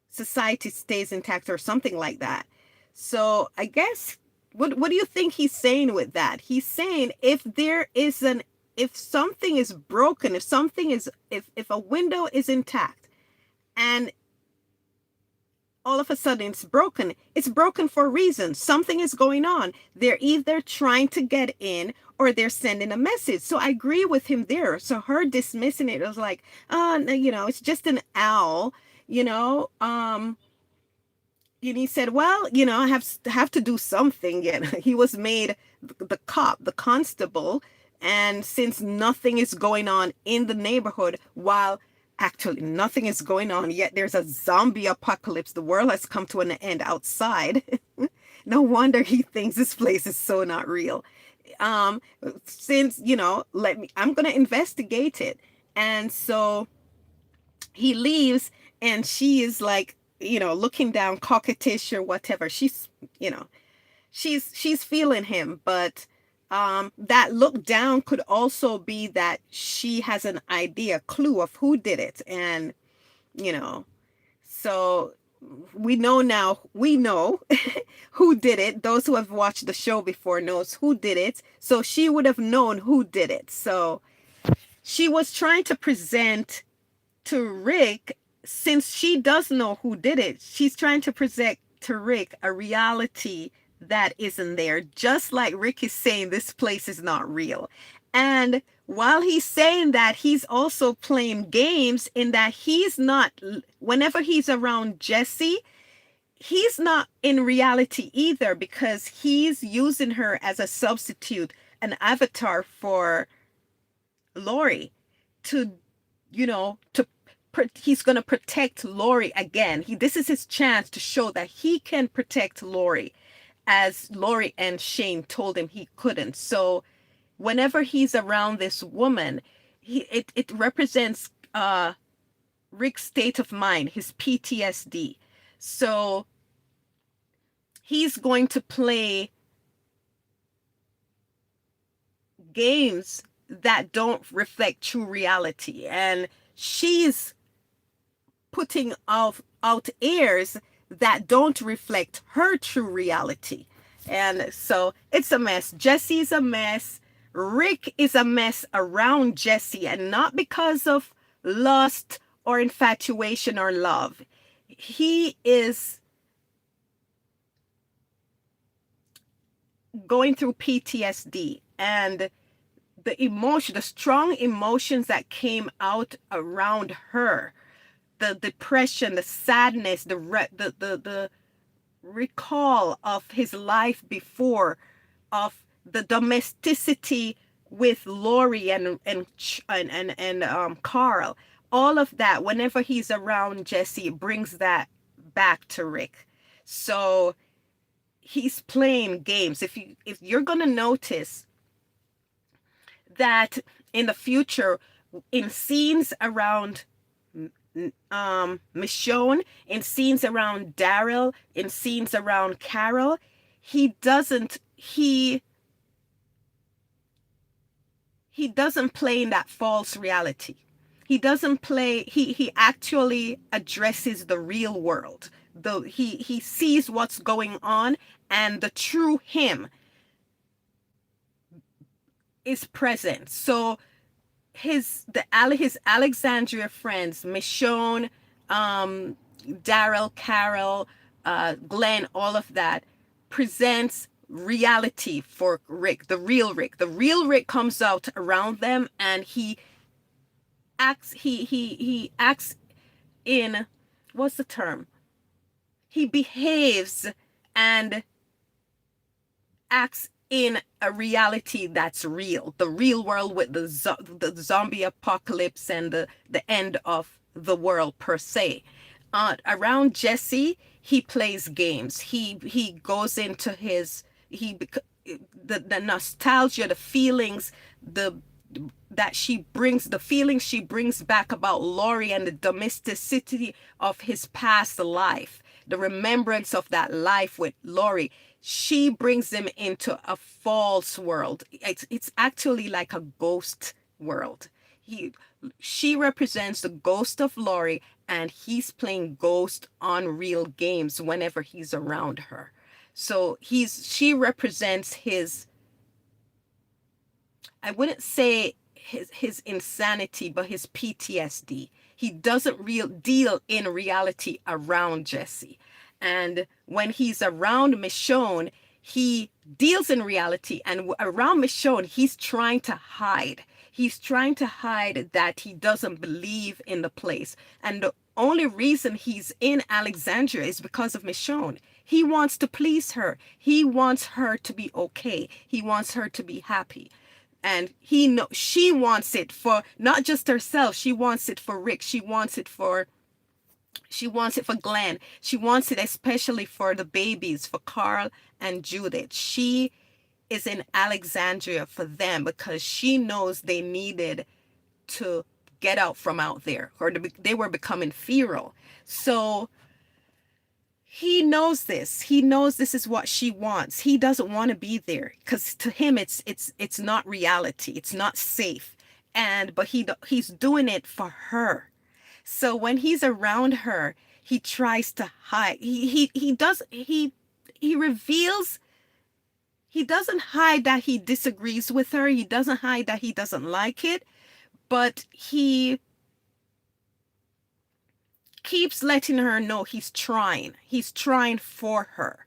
society stays intact, or something like that. So I guess, what do you think he's saying with that? He's saying, if something is broken, if a window is intact and all of a sudden it's broken for a reason. Something is going on. They're either trying to get in or they're sending a message. So I agree with him there. So her dismissing it was like, oh, no, it's just an owl, you know. And he said, well, I have to do something. He was made the cop, the constable, and since nothing is going on in the neighborhood, while actually nothing is going on, yet there's a zombie apocalypse, the world has come to an end outside. No wonder he thinks this place is so not real. um since, I'm gonna investigate it. And so he leaves, and she is like, looking down, coquettish or whatever. You know she's feeling him, but that look down could also be that she has an idea, clue of who did it. And you know so we know who did it. Those who have watched the show before knows who did it, so she would have known who did it. So she was trying to present to Rick, since she does know who did it, she's trying to present to Rick a reality that isn't there. Just like Rick is saying, this place is not real. And while he's saying that, he's also playing games in that he's not, whenever he's around Jesse, he's not in reality either, because he's using her as a substitute, an avatar for Lori, to, he's going to protect Lori again. This is his chance to show that he can protect Lori, as Lori and Shane told him he couldn't. So whenever he's around this woman, it represents Rick's state of mind, his PTSD. So he's going to play games that don't reflect true reality, and she's putting out airs that don't reflect her true reality. And so it's a mess. Jesse's a mess. Rick is a mess around Jesse, and not because of lust or infatuation or love. He is going through PTSD, and the strong emotions that came out around her, the depression, the sadness, the recall of his life before, of the domesticity with Lori and Carl. All of that, whenever he's around Jesse, brings that back to Rick. So he's playing games. If you're gonna notice that in the future, in scenes around Michonne, in scenes around Daryl, in scenes around Carol, he doesn't he doesn't play in that false reality. He doesn't play, he actually addresses the real world. He sees what's going on, and the true him is present. So his Alexandria friends, Michonne, Daryl, Carol, Glenn, all of that presents reality for Rick, the real Rick. The real Rick comes out around them, and he acts in, what's the term? He behaves and acts in a reality that's real, the real world, with the zombie apocalypse and the end of the world per se. Around Jesse, he plays games. He goes into his he the nostalgia, the feelings, the feelings she brings back about Laurie, and the domesticity of his past life, the remembrance of that life with Laurie. She brings him into a false world. It's actually like a ghost world. She represents the ghost of Laurie, and he's playing ghost on real games whenever he's around her. So she represents his, I wouldn't say his insanity, but his PTSD. He doesn't deal in reality around Jesse. And when he's around Michonne, he deals in reality. And around Michonne, he's trying to hide. He's trying to hide that he doesn't believe in the place. And the only reason he's in Alexandria is because of Michonne. He wants to please her. He wants her to be okay. He wants her to be happy. And she wants it for not just herself. She wants it for Rick. She wants it for Glenn. She wants it especially for the babies, for Carl and Judith. She is in Alexandria for them because she knows they needed to get out from out there, or they were becoming feral. So he knows this. He knows this is what she wants. He doesn't want to be there because to him it's not reality. It's not safe. But he's doing it for her. So when he's around her, he tries to hide. He reveals. He doesn't hide that he disagrees with her. He doesn't hide that he doesn't like it, but he keeps letting her know he's trying. He's trying for her.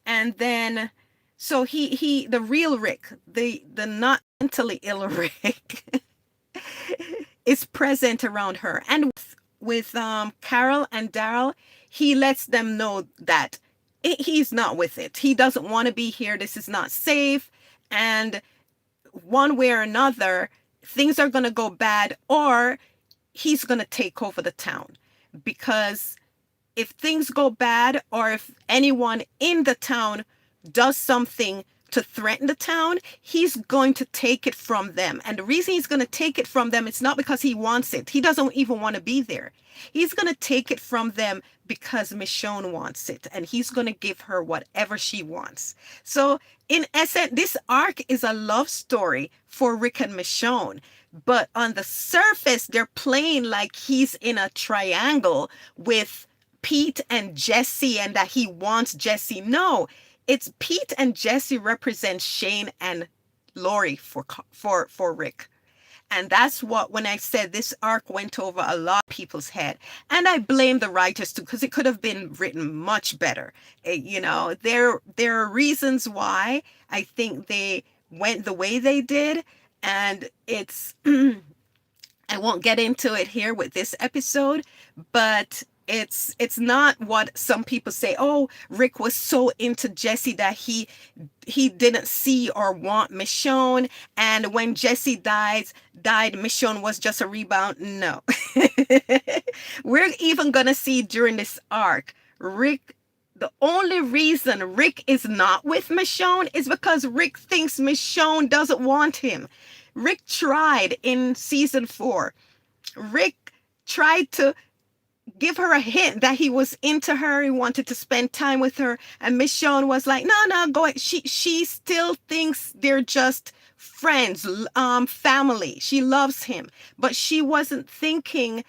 And then, so the real Rick, the not mentally ill Rick, is present around her. And with Carol and Daryl, he lets them know that he's not with it. He doesn't want to be here. This is not safe. And one way or another, things are going to go bad, or he's going to take over the town. Because if things go bad, or if anyone in the town does something to threaten the town, he's going to take it from them. And the reason he's going to take it from them, it's not because he wants it. He doesn't even want to be there. He's going to take it from them because Michonne wants it, and he's going to give her whatever she wants. So in essence, this arc is a love story for Rick and Michonne. But on the surface, they're playing like he's in a triangle with Pete and Jesse, and that he wants Jesse. No, it's Pete and Jesse represent Shane and Laurie for Rick. And that's what, when I said this arc went over a lot of people's head. And I blame the writers too, because it could have been written much better. There are reasons why I think they went the way they did. And it's, I won't get into it here with this episode, but it's not what some people say. Oh, Rick was so into Jesse that he didn't see or want Michonne, and when Jesse died, Michonne was just a rebound. No. We're even gonna see during this arc Rick, the only reason Rick is not with Michonne is because Rick thinks Michonne doesn't want him. Rick tried in season 4. Rick tried to give her a hint that he was into her. He wanted to spend time with her, and Michonne was like, "No, no, go ahead." She still thinks they're just friends, family. She loves him, but she wasn't thinking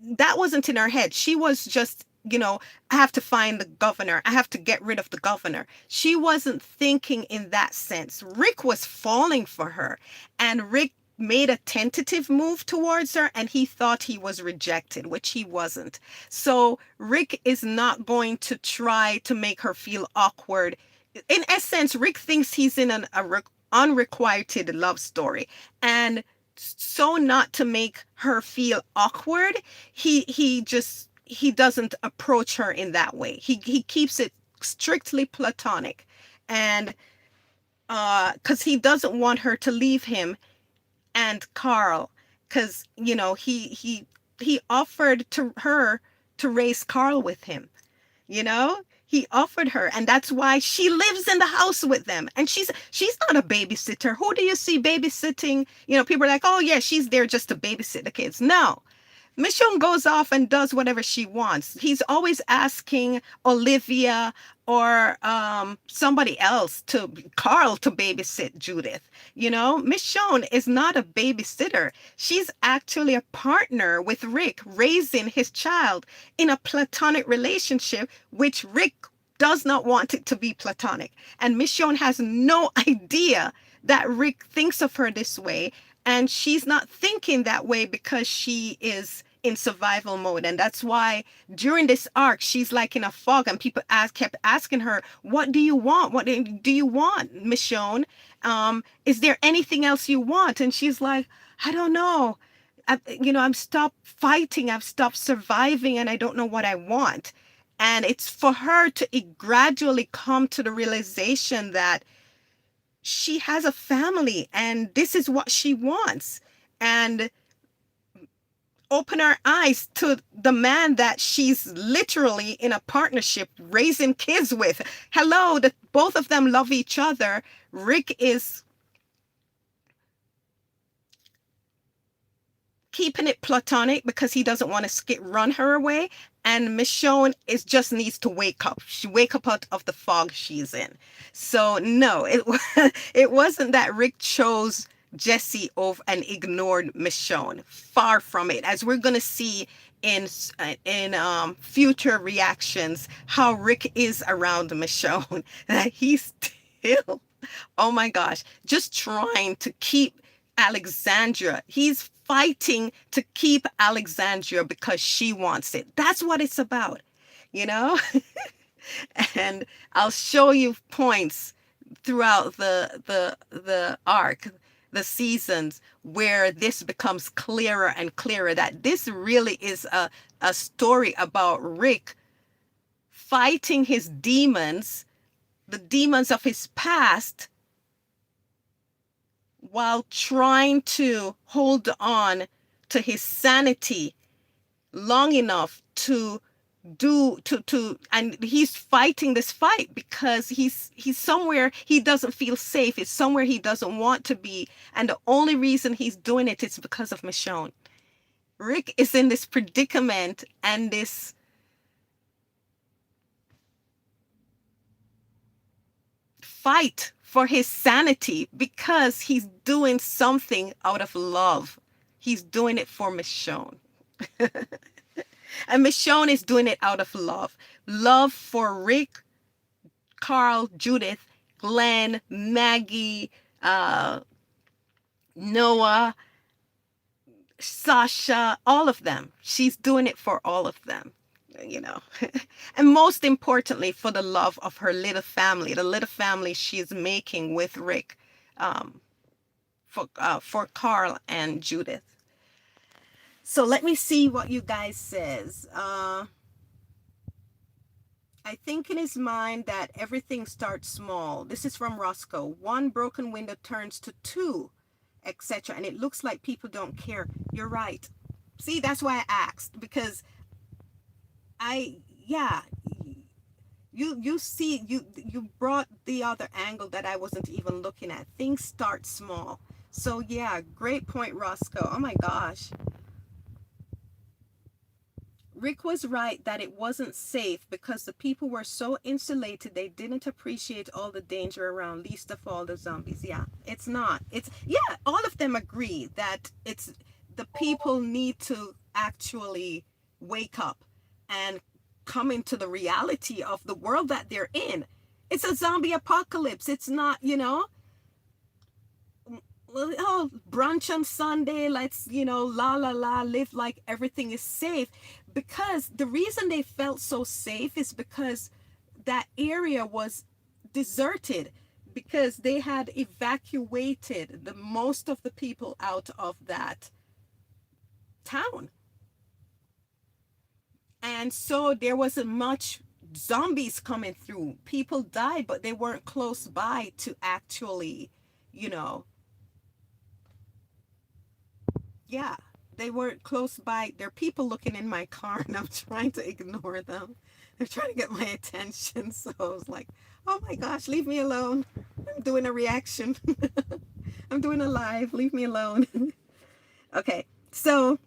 that wasn't in her head. She was just, I have to find the governor. I have to get rid of the governor. She wasn't thinking in that sense. Rick was falling for her, and Rick made a tentative move towards her, and he thought he was rejected, which he wasn't. So Rick is not going to try to make her feel awkward. In essence, Rick thinks he's in unrequited love story, and so not to make her feel awkward, he doesn't approach her in that way. He keeps it strictly platonic, and because he doesn't want her to leave him and Carl, because he offered to her to raise Carl with him. He offered her, and that's why she lives in the house with them. And she's not a babysitter. Who do you see babysitting? People are like, oh yeah, she's there just to babysit the kids. No, Michonne goes off and does whatever she wants. He's always asking Olivia or somebody else, Carl, to babysit Judith. Michonne is not a babysitter. She's actually a partner with Rick, raising his child in a platonic relationship, which Rick does not want it to be platonic. And Michonne has no idea that Rick thinks of her this way, and she's not thinking that way because she is in survival mode. And that's why during this arc, she's like in a fog, and people kept asking her, what do you want? What do you want, Michonne? Is there anything else you want? And she's like, I don't know. I've stopped fighting. I've stopped surviving, and I don't know what I want. And it's for her to gradually come to the realization that she has a family and this is what she wants, and open her eyes to the man that she's literally in a partnership raising kids with. Hello, both of them love each other. Rick is keeping it platonic because he doesn't want to run her away, and Michonne just needs to wake up. She wake up out of the fog she's in. So no, it wasn't that Rick chose Jesse over and ignored Michonne. Far from it. As we're gonna see in future reactions, how Rick is around Michonne, that he's still, oh my gosh, just trying to keep Alexandria. He's fighting to keep Alexandria because she wants it. That's what it's about, you know? And I'll show you points throughout the arc, the seasons, where this becomes clearer and clearer, that this really is a story about Rick fighting his demons, the demons of his past, while trying to hold on to his sanity long enough and he's fighting this fight because he's somewhere he doesn't feel safe. It's somewhere he doesn't want to be, and the only reason he's doing it is because of Michonne. Rick is in this predicament and this fight for his sanity because he's doing something out of love. He's doing it for Michonne. And Michonne is doing it out of love. Love for Rick, Carl, Judith, Glenn, Maggie, Noah, Sasha, all of them. She's doing it for all of them, and most importantly, for the love of her little family, the little family she's making with Rick, for Carl and Judith. So let me see what you guys says. I think in his mind that everything starts small. This is from Roscoe. One broken window turns to two, etc. And it looks like people don't care. You're right. See, that's why I asked, because You see, you brought the other angle that I wasn't even looking at. Things start small. So yeah, great point, Roscoe. Oh my gosh. Rick was right that it wasn't safe because the people were so insulated they didn't appreciate all the danger around, least of all the zombies. Yeah, it's not. It's, yeah, all of them agree that it's, the people need to actually wake up and come into the reality of the world that they're in. It's a zombie apocalypse. It's not, well, oh, brunch on Sunday, let's, la la la, live like everything is safe. Because the reason they felt so safe is because that area was deserted, because they had evacuated the most of the people out of that town. And so there wasn't much zombies coming through. People died, but they weren't close by to actually, you know, yeah, they weren't close by. There are people looking in my car and I'm trying to ignore them. They're trying to get my attention. So I was like, oh my gosh, leave me alone. I'm doing a reaction. I'm doing a live. Leave me alone. Okay, so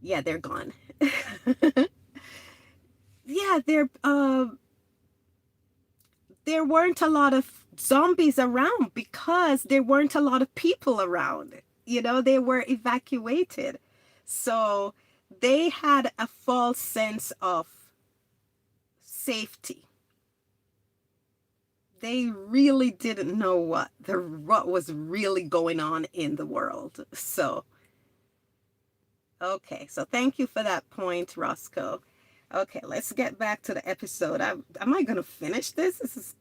yeah, they're gone. Yeah, there weren't a lot of zombies around because there weren't a lot of people around. They were evacuated. So they had a false sense of safety. They really didn't know what was really going on in the world. So, okay. So thank you for that point, Roscoe. Okay, let's get back to the episode. Am I going to finish this? This is,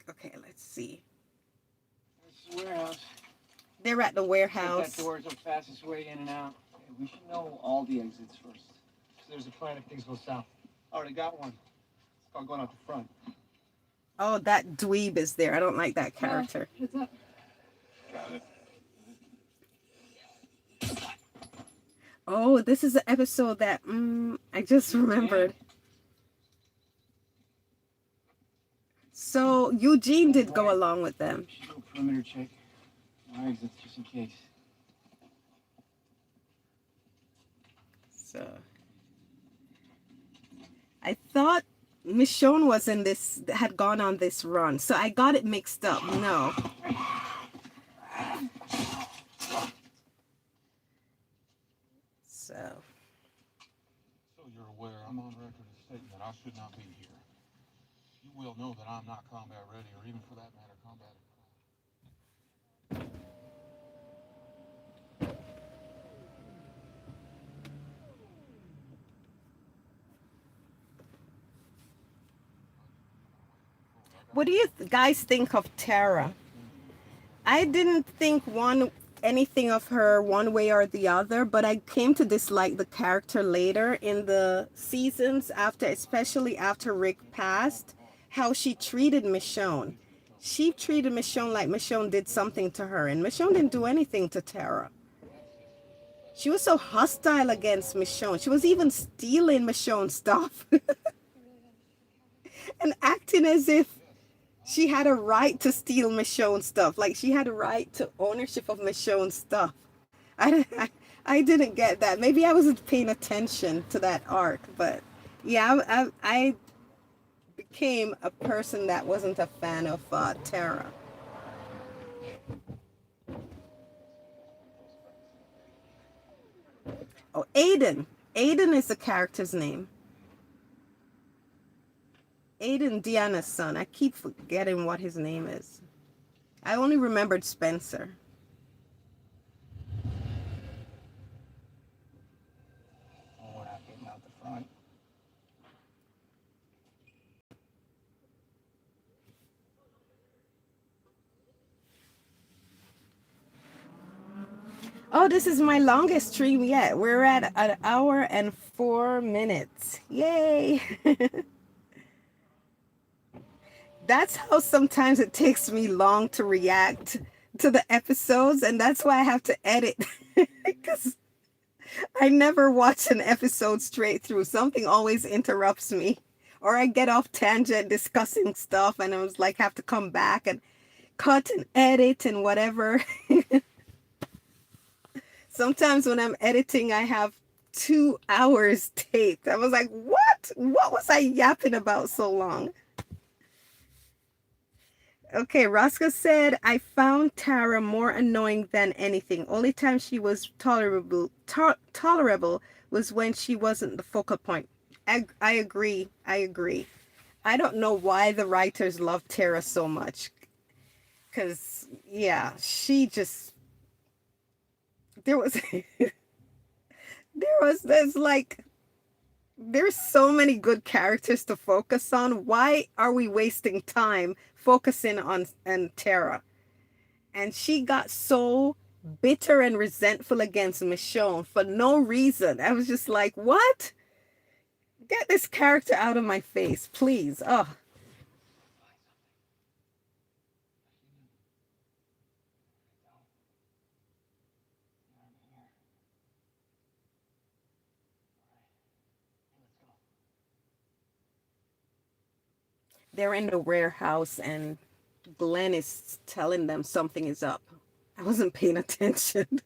okay, let's see. It's the warehouse. They're at the warehouse. That door's the fastest way in and out. Okay, we should know all the exits first. So there's a plan if things go south. Already got one. It's called going out the front. Oh, that dweeb is there. I don't like that character. What's up? Got it. Oh, this is the episode that I just remembered. So Eugene did go along with them. We should do a perimeter check. Our exits just in case. So I thought Michonne was in this, had gone on this run. So I got it mixed up. No. So You're aware I'm on record as stating that I should not be here. You will know that I'm not combat ready, or even for that matter, combat equipped. what do you guys think of Tara? I didn't think anything of her one way or the other, but I came to dislike the character later in the seasons after, especially after Rick passed, how she treated Michonne. She treated Michonne like Michonne did something to her, and Michonne didn't do anything to Tara. She was so hostile against Michonne. She was even stealing Michonne's stuff and acting as if she had a right to steal Michonne's stuff. Like she had a right to ownership of Michonne's stuff. I didn't get that. Maybe I wasn't paying attention to that arc, but yeah, I became a person that wasn't a fan of Tara. Oh, Aiden. Aiden is the character's name. Aiden, Deanna's son. I keep forgetting what his name is. I only remembered Spencer. Oh, we're not getting out the front. Oh, this is my longest stream yet. We're at 1 hour and 4 minutes. Yay! That's how sometimes it takes me long to react to the episodes, and that's why I have to edit. Because I never watch an episode straight through. Something always interrupts me. Or I get off tangent discussing stuff and I was like have to come back and cut and edit and whatever. Sometimes when I'm editing, I have 2 hours taped. I was like, what? What was I yapping about so long? Okay, Roscoe said, I found Tara more annoying than anything. Only time she was tolerable was when she wasn't the focal point. I agree. I agree. I don't know why the writers love Tara so much. Because, yeah, she just, there was, there's like, there's so many good characters to focus on. Why are we wasting time focusing on Tara? And she got so bitter and resentful against Michonne for no reason. I was just like, what? Get this character out of my face, please. Oh, they're in the warehouse and Glenn is telling them something is up. I wasn't paying attention.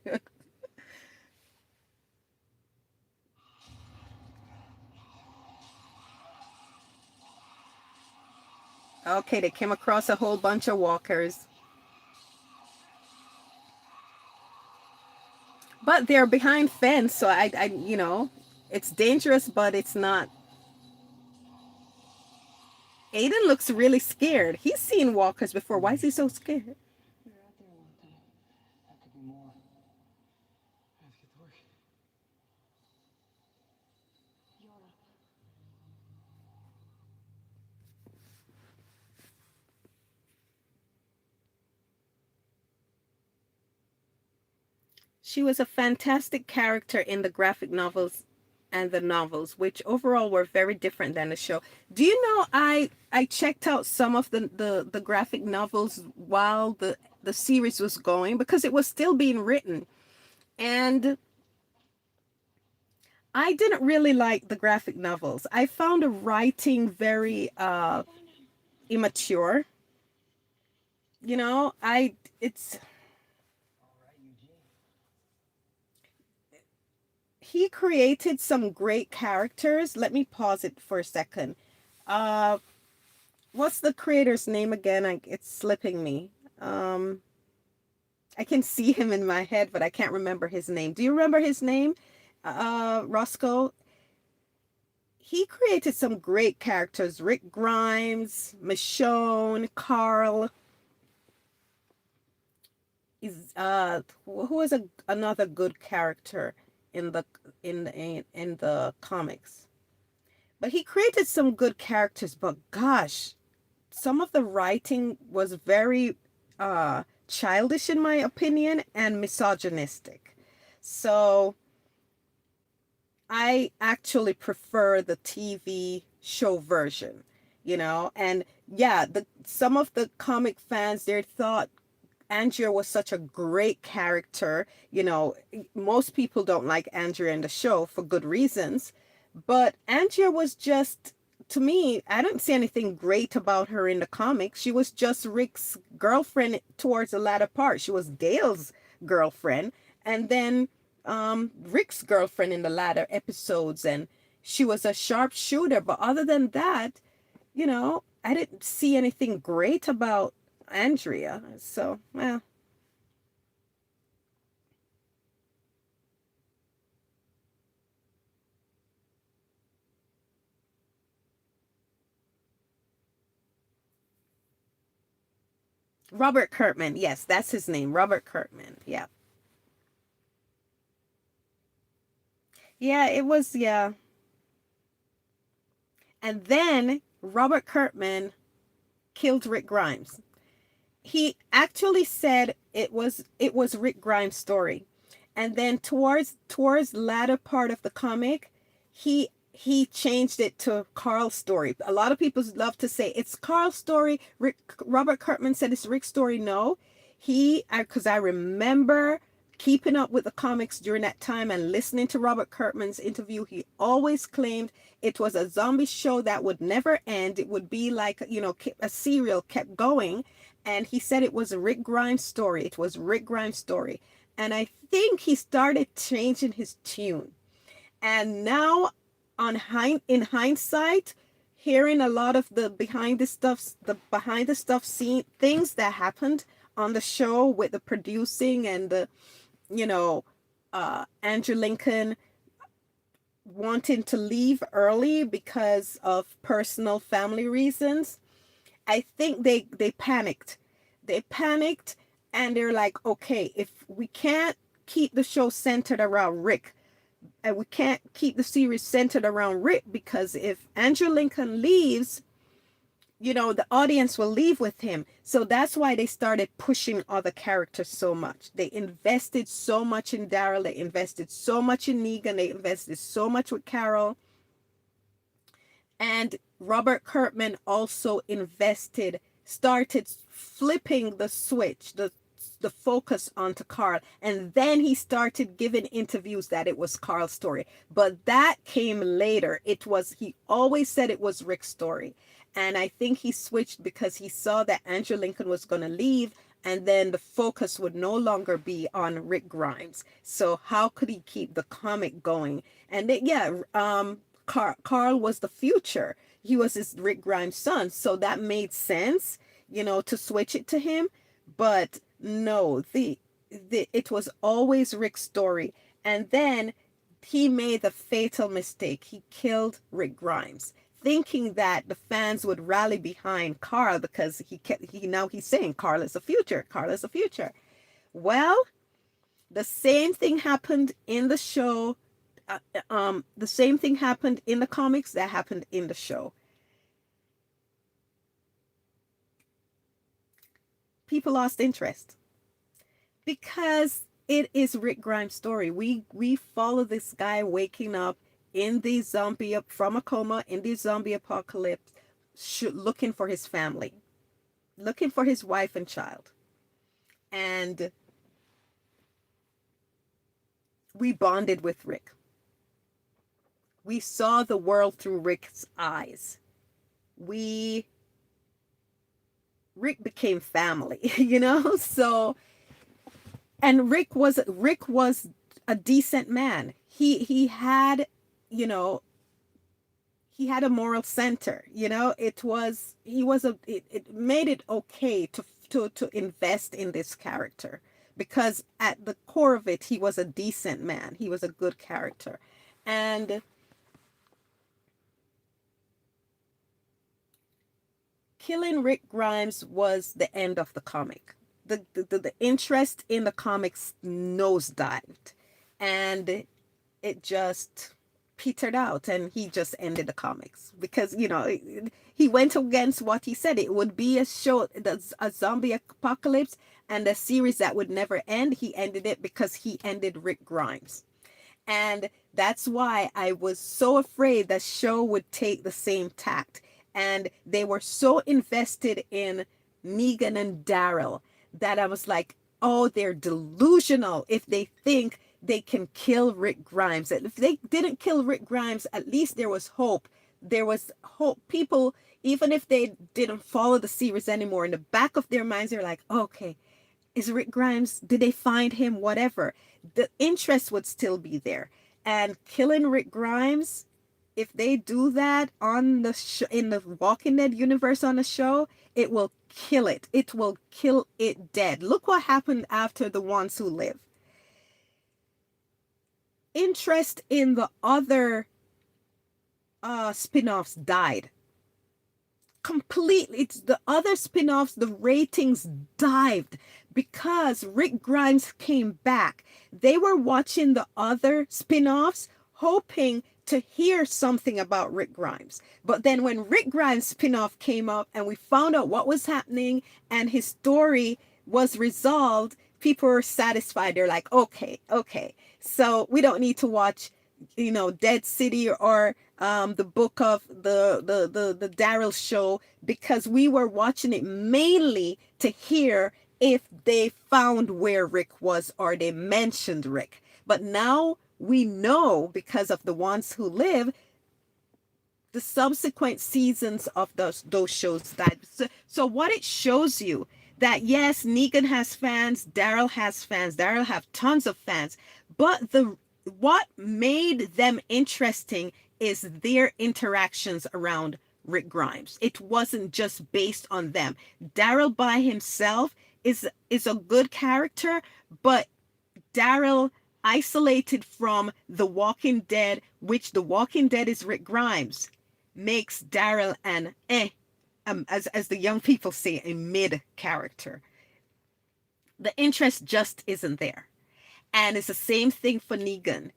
Okay, they came across a whole bunch of walkers. But they're behind fence, so it's dangerous, but it's not. Aiden looks really scared. He's seen walkers before. Why is he so scared? We were out there a long time. That could be more. Let's get to work. Yola. She was a fantastic character in the graphic novels and the novels, which overall were very different than the show. Do you know I checked out some of the graphic novels while the series was going because it was still being written. And I didn't really like the graphic novels. I found the writing very immature. I it's All right, Eugene. he created some great characters. Let me pause it for a second. Uh what's the creator's name again? It's slipping me. Um I can see him in my head, but I can't remember his name. Do you remember his name? Roscoe. He created some great characters. Rick Grimes, Michonne, Carl. Is who is another good character in the comics? But he created some good characters, but gosh, some of the writing was very childish in my opinion and misogynistic. So I actually prefer the TV show version, and yeah, the some of the comic fans they thought Andrea was such a great character. Most people don't like Andrea in the show for good reasons, but Andrea was just, to me, I don't see anything great about her in the comics. She was just Rick's girlfriend towards the latter part. She was Dale's girlfriend, and then Rick's girlfriend in the latter episodes, and she was a sharpshooter. But other than that, I didn't see anything great about Andrea. So, well, Robert Kurtman. Yes, that's his name. Robert Kurtman. Yeah. Yeah, it was, yeah. And then Robert Kurtman killed Rick Grimes. He actually said it was Rick Grimes' story. And then towards latter part of the comic, he changed it to Carl's story. A lot of people love to say it's Carl's story. Robert Kurtman said it's Rick's story. No, because I remember keeping up with the comics during that time and listening to Robert Kirkman's interview, he always claimed it was a zombie show that would never end. It would be like, a serial kept going. And he said it was a Rick Grimes story. It was Rick Grimes' story. And I think he started changing his tune. And now, in hindsight, hearing a lot of the behind the stuff scene things that happened on the show with the producing and the you know Andrew Lincoln wanting to leave early because of personal family reasons. I think they panicked. They panicked and they're like, okay, if we can't keep the show centered around Rick, and we can't keep the series centered around Rick, because if Andrew Lincoln leaves, the audience will leave with him. So that's why they started pushing other characters so much. They invested so much in Daryl, they invested so much in Negan, they invested so much with Carol. And Robert Kirkman also started flipping the switch, the focus onto Carl. And then he started giving interviews that it was Carl's story. But that came later. He always said it was Rick's story. And I think he switched because he saw that Andrew Lincoln was going to leave, and then the focus would no longer be on Rick Grimes. So how could he keep the comic going? And Carl was the future. He was his Rick Grimes' son. So that made sense, to switch it to him. But no, it was always Rick's story. And then he made the fatal mistake. He killed Rick Grimes, thinking that the fans would rally behind Carl because he's saying Carl is the future. Carl is the future. Well, the same thing happened in the show. The same thing happened in the comics that happened in the show. People lost interest because it is Rick Grimes' story. We follow this guy waking up from a coma in the zombie apocalypse, looking for his family, looking for his wife and child. And we bonded with Rick. We saw the world through Rick's eyes. Rick became family, So, and Rick was a decent man. He had, he had a moral center. It made it okay to invest in this character, because at the core of it, he was a decent man. He was a good character. And killing Rick Grimes was the end of the comic. The interest in the comics nosedived, and it just petered out, and he just ended the comics because he went against what he said. It would be a zombie apocalypse and a series that would never end. He ended it because he ended Rick Grimes. And that's why I was so afraid that show would take the same tact. And they were so invested in Negan and Daryl that I was like, oh, they're delusional if they think they can kill Rick Grimes. And if they didn't kill Rick Grimes, at least there was hope. There was hope. People, even if they didn't follow the series anymore, in the back of their minds, they're like, okay, is Rick Grimes, did they find him? Whatever. The interest would still be there. And killing Rick Grimes, if they do that on the in the Walking Dead universe on the show, it will kill it. It will kill it dead. Look what happened after The Ones Who Live. Interest in the other spin-offs died completely. It's the other spin-offs, the ratings dived because Rick Grimes came back. They were watching the other spin-offs hoping to hear something about Rick Grimes. But then when Rick Grimes spin-off came up and we found out what was happening and his story was resolved, people were satisfied. They're like, okay. So we don't need to watch, Dead City or the book of the Daryl show, because we were watching it mainly to hear if they found where Rick was or they mentioned Rick. But now we know because of the ones who live, the subsequent seasons of those shows that so what it shows you that yes, Negan has fans, Daryl has fans, Daryl have tons of fans, but the what made them interesting is their interactions around Rick Grimes. It wasn't just based on them. Daryl by himself is a good character, but Daryl isolated from The Walking Dead, which The Walking Dead is Rick Grimes, makes Daryl an as the young people say, a mid character. The interest just isn't there. And it's the same thing for Negan.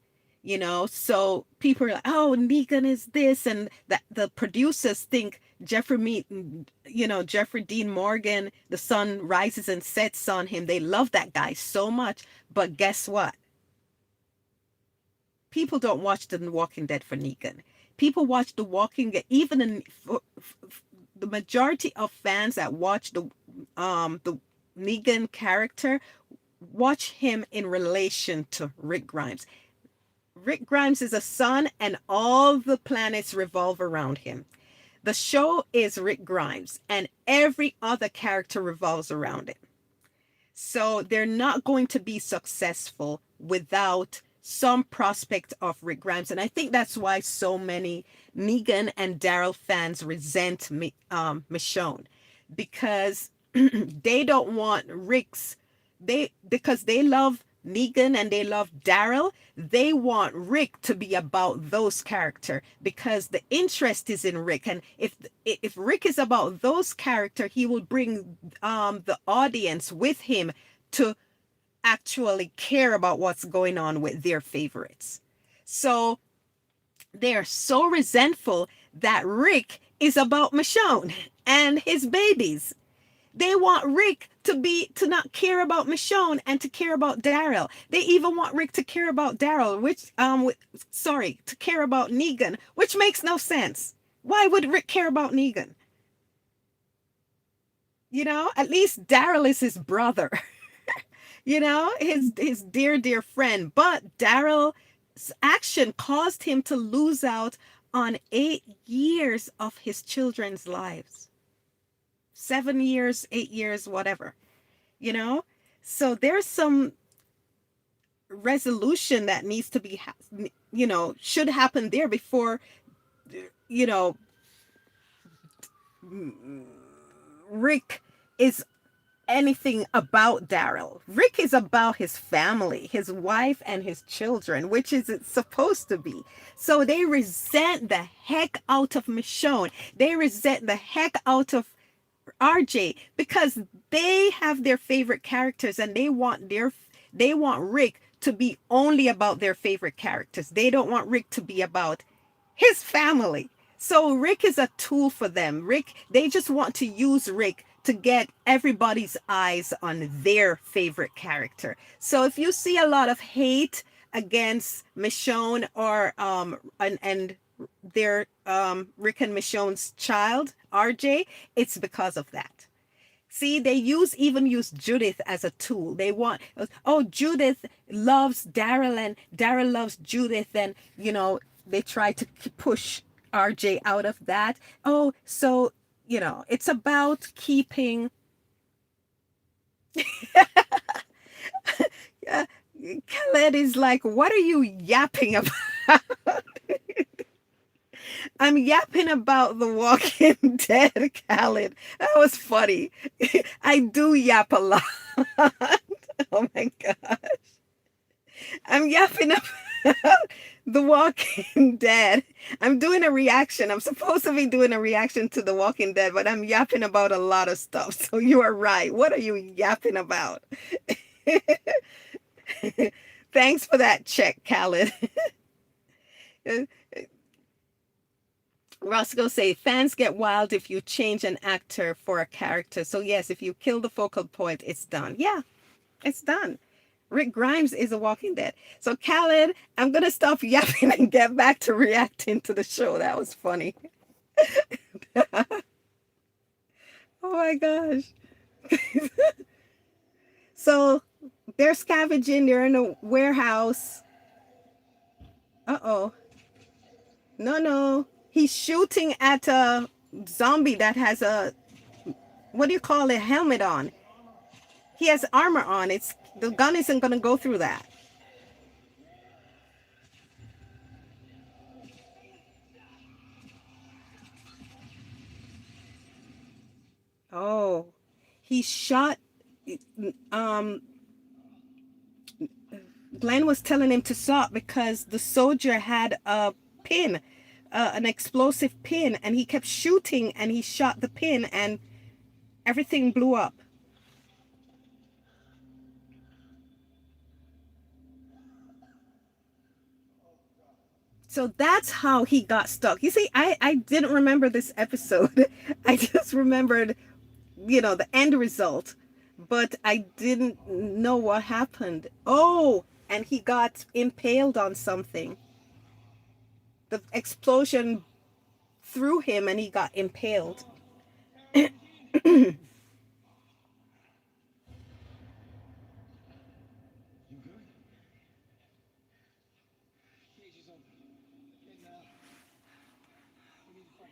So people are like, oh, Negan is this, and that the producers think Jeffrey Dean Morgan, the sun rises and sets on him. They love that guy so much. But guess what? People don't watch The Walking Dead for Negan. People watch The Walking Dead, even the majority of fans that watch the Negan character watch him in relation to Rick Grimes. Rick Grimes is a sun and all the planets revolve around him. The show is Rick Grimes and every other character revolves around it. So they're not going to be successful without some prospect of Rick Grimes. And I think that's why so many Negan and Daryl fans resent Michonne, because they don't want because they love Negan and they love Daryl. They want Rick to be about those characters because the interest is in Rick. And if Rick is about those characters, he will bring the audience with him to actually care about what's going on with their favorites. So they're so resentful that Rick is about Michonne and his babies. They want Rick to not care about Michonne and to care about Daryl. They even want Rick to care about Daryl, to care about Negan, which makes no sense. Why would Rick care about Negan? At least Daryl is his brother. His dear friend. But Daryl's action caused him to lose out on 8 years of his children's lives. 7 years, 8 years, whatever. So there's some resolution that needs to be, should happen there before, Rick is anything about Daryl. Rick is about his family, his wife and his children, which is it's supposed to be. So they resent the heck out of Michonne. They resent the heck out of RJ because they have their favorite characters and they want Rick to be only about their favorite characters. They don't want Rick to be about his family. So Rick is a tool for them. They just want to use Rick to get everybody's eyes on their favorite character. So if you see a lot of hate against Michonne or and their Rick and Michonne's child, RJ, it's because of that. See, they even use Judith as a tool. They want, oh, Judith loves Daryl and Daryl loves Judith, and they try to push RJ out of that. Oh, so it's about keeping Khaled is like, what are you yapping about? I'm yapping about The Walking Dead, Khaled. That was funny. I do yap a lot. Oh my gosh. I'm yapping about The Walking Dead. I'm doing a reaction. I'm supposed to be doing a reaction to The Walking Dead, but I'm yapping about a lot of stuff. So you are right. What are you yapping about? Thanks for that check, Khaled. Roscoe say fans get wild if you change an actor for a character. So yes, if you kill the focal point, it's done. Yeah, it's done. Rick Grimes is a Walking Dead. So Khaled, I'm gonna stop yapping and get back to reacting to the show. That was funny. Oh my gosh. So they're scavenging, they're in a warehouse. Uh-oh. No, no. He's shooting at a zombie that has a, what do you call it, helmet on. He has armor on. It's the gun isn't gonna go through that. Oh, he shot. Um, Glenn was telling him to stop because the soldier had a pin, an explosive pin, and he kept shooting and he shot the pin and everything blew up. So that's how he got stuck. You see, I didn't remember this episode. I just remembered, the end result, but I didn't know what happened. Oh, and he got impaled on something. The explosion threw him and he got impaled. You good? Cage is open. Get now. We need to fight.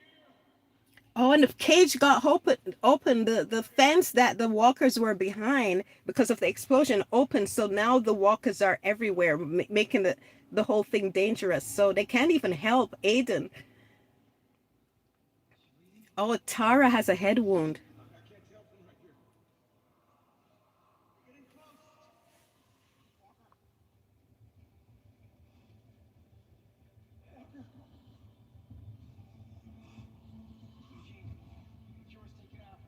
Oh, and the cage got open. The fence that the walkers were behind because of the explosion opened. So now the walkers are everywhere, making the whole thing dangerous. So they can't even help Aiden. Oh, Tara has a head wound. I can't tell from right here. We're getting close. Eugene, it's yours. Take it out.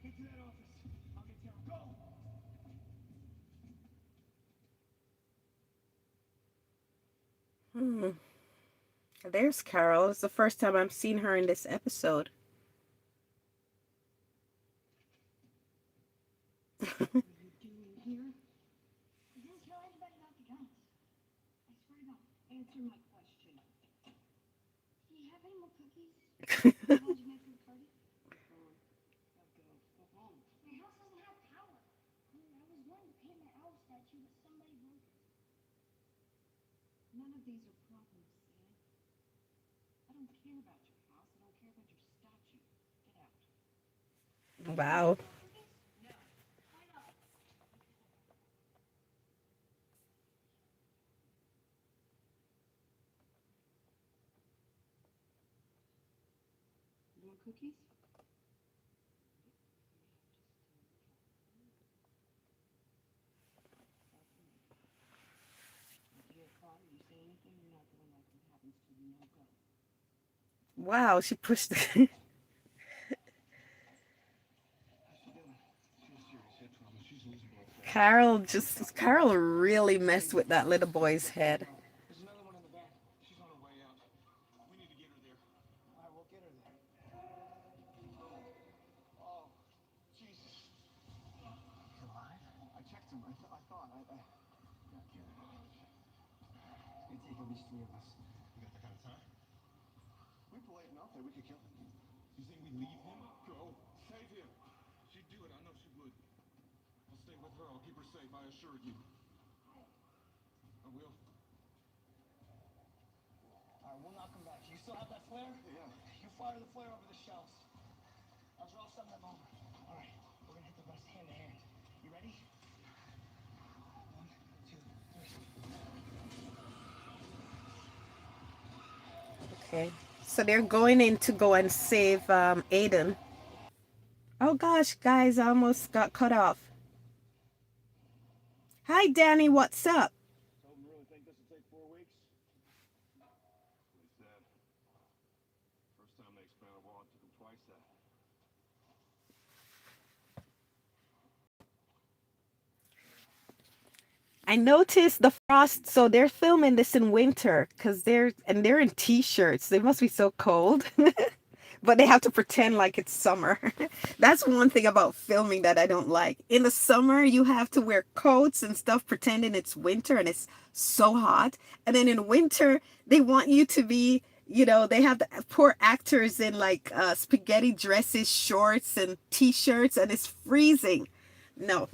Get to that office. I'll get Tara. Go! Hmm. There's Carol. It's the first time I'm seeing her in this episode. What are you doing here? I didn't tell anybody about the guns. I swear to God. Answer my question. Do you have any more cookies? How'd you make for the party? Now go. Go home. My house doesn't have power. I mean, I was going to paint my owl statue, but somebody broke it. None of these are problems, Sam. I don't care about your house. I don't care about your statue. Get out. Wow. No. Why not? You want cookies? If you get caught or you say anything, you're not going like what happens to you. No go. Wow, she pushed the How's she doing? She has serious head trauma. She's losing blood flow. Carol really messed with that little boy's head. There's another one in the back. She's on her way out. We need to get her there. All right, we'll get her there. Oh, Jesus. He's alive? I checked him. I thought. Yeah, get it. It's gonna take at least 3 of us. We got that kind of time. We polite enough that we could kill him. You think we leave him? Go. Save him. She'd do it. I know she would. I'll stay with her. I'll keep her safe. I assure you. I will. All right, we'll knock him back. You still have that flare? Yeah. You fire the flare over the shelves. I'll draw some of them over. All right, we're gonna hit the rest hand to hand. You ready? 1, 2, 3. Okay. So they're going in to go and save Aiden. Oh gosh, guys, I almost got cut off. Hi, Danny, what's up? So you really think this will take 4 weeks? That's what he said. First time they expanded a wall, it took them twice that. I noticed the frost, so they're filming this in winter because they're in t-shirts. They must be so cold. But they have to pretend like it's summer. That's one thing about filming that I don't like. In the summer, you have to wear coats and stuff pretending it's winter and it's so hot. And then in winter, they want you to be, they have the poor actors in like spaghetti dresses, shorts, and t-shirts, and it's freezing. No,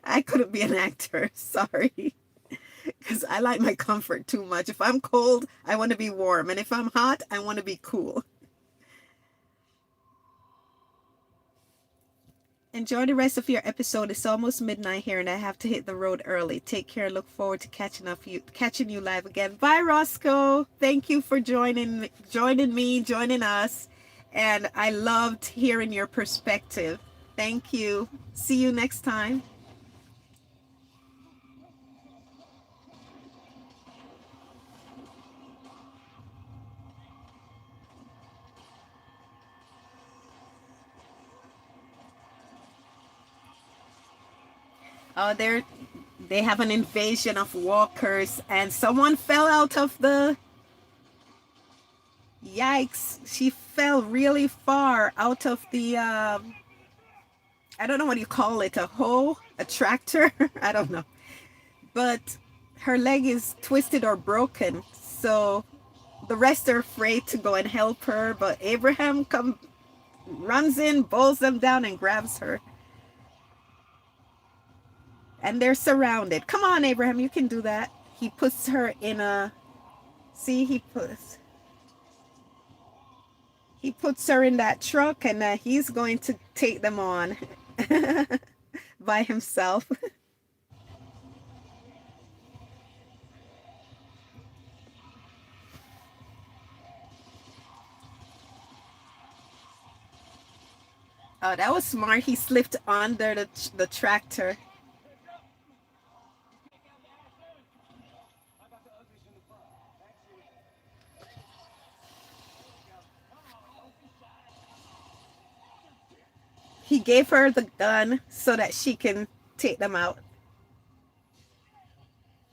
I couldn't be an actor. Sorry. Because I like my comfort too much. If I'm cold, I want to be warm. And if I'm hot, I want to be cool. Enjoy the rest of your episode. It's almost midnight here and I have to hit the road early. Take care. Look forward to catching you live again. Bye, Roscoe. Thank you for joining us. And I loved hearing your perspective. Thank you. See you next time. Oh, they have an invasion of walkers and someone fell out of the yikes, she fell really far out of the I don't know what you call it, a hoe, a tractor. I don't know, but her leg is twisted or broken, so the rest are afraid to go and help her, but Abraham runs in, pulls them down and grabs her, and they're surrounded. Come on, Abraham, you can do that. He puts her in a see he puts her in that truck, and he's going to take them on by himself. Oh, that was smart. He slipped under the tractor. He gave her the gun so that she can take them out.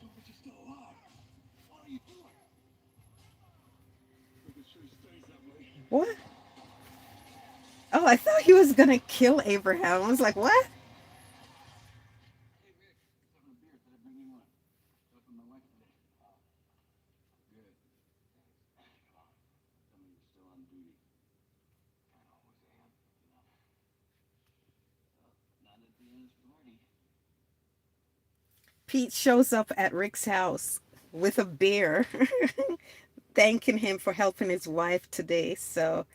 But you're still alive. What are you doing? Making sure he stays that way. What? Oh, I thought he was gonna kill Abraham. I was like, what? Hey, Rick. Having a beer. Did I bring you one? Helping my wife today. Good. Thanks. Tell me you're still on duty. I always am, you know. Well, not at the end of this party. Pete shows up at Rick's house with a beer, thanking him for helping his wife today. So,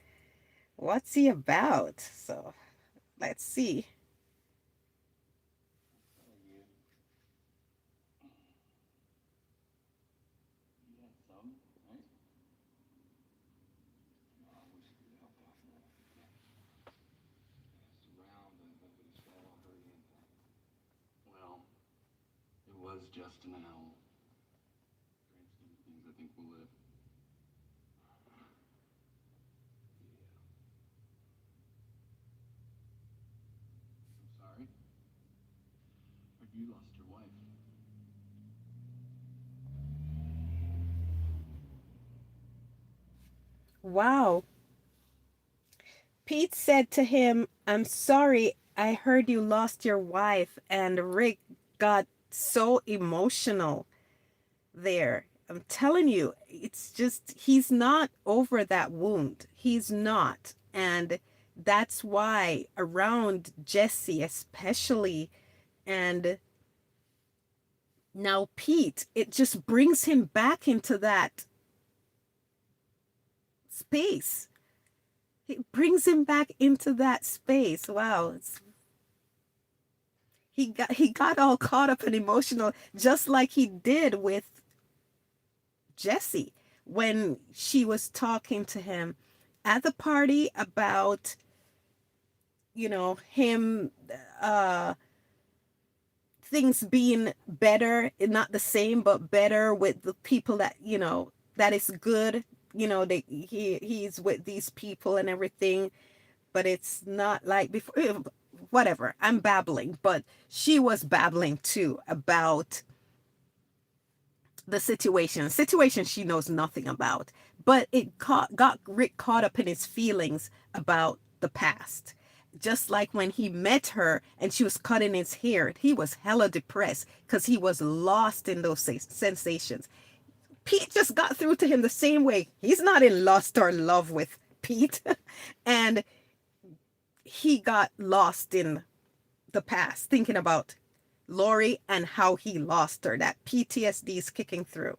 what's he about? So, let's see. Oh, you. You had some, right? No, I wish you could help out more. It's around and nobody's fell or hurt anything. Well, it was just an owl. Grand scheme of things, I think we'll live. Yeah. I'm sorry. Heard you lost your wife. Wow. Pete said to him, I'm sorry, I heard you lost your wife. And Rick got so emotional there. I'm telling you, it's just, he's not over that wound. He's not. And that's why around Jesse, especially, and now Pete, it just brings him back into that space. It brings him back into that space. Wow. He got all caught up and emotional, just like he did with Jessie when she was talking to him at the party about, him, uh things being better, not the same but better with the people that, that is good, he's with these people and everything, but it's not like before. whatever, I'm babbling, but she was babbling too about the situation she knows nothing about, but got Rick caught up in his feelings about the past. Just like when he met her and she was cutting his hair, he was hella depressed because he was lost in those sensations. Pete just got through to him the same way. He's not in lust or love with Pete. And he got lost in the past, thinking about Lori and how he lost her. That PTSD is kicking through.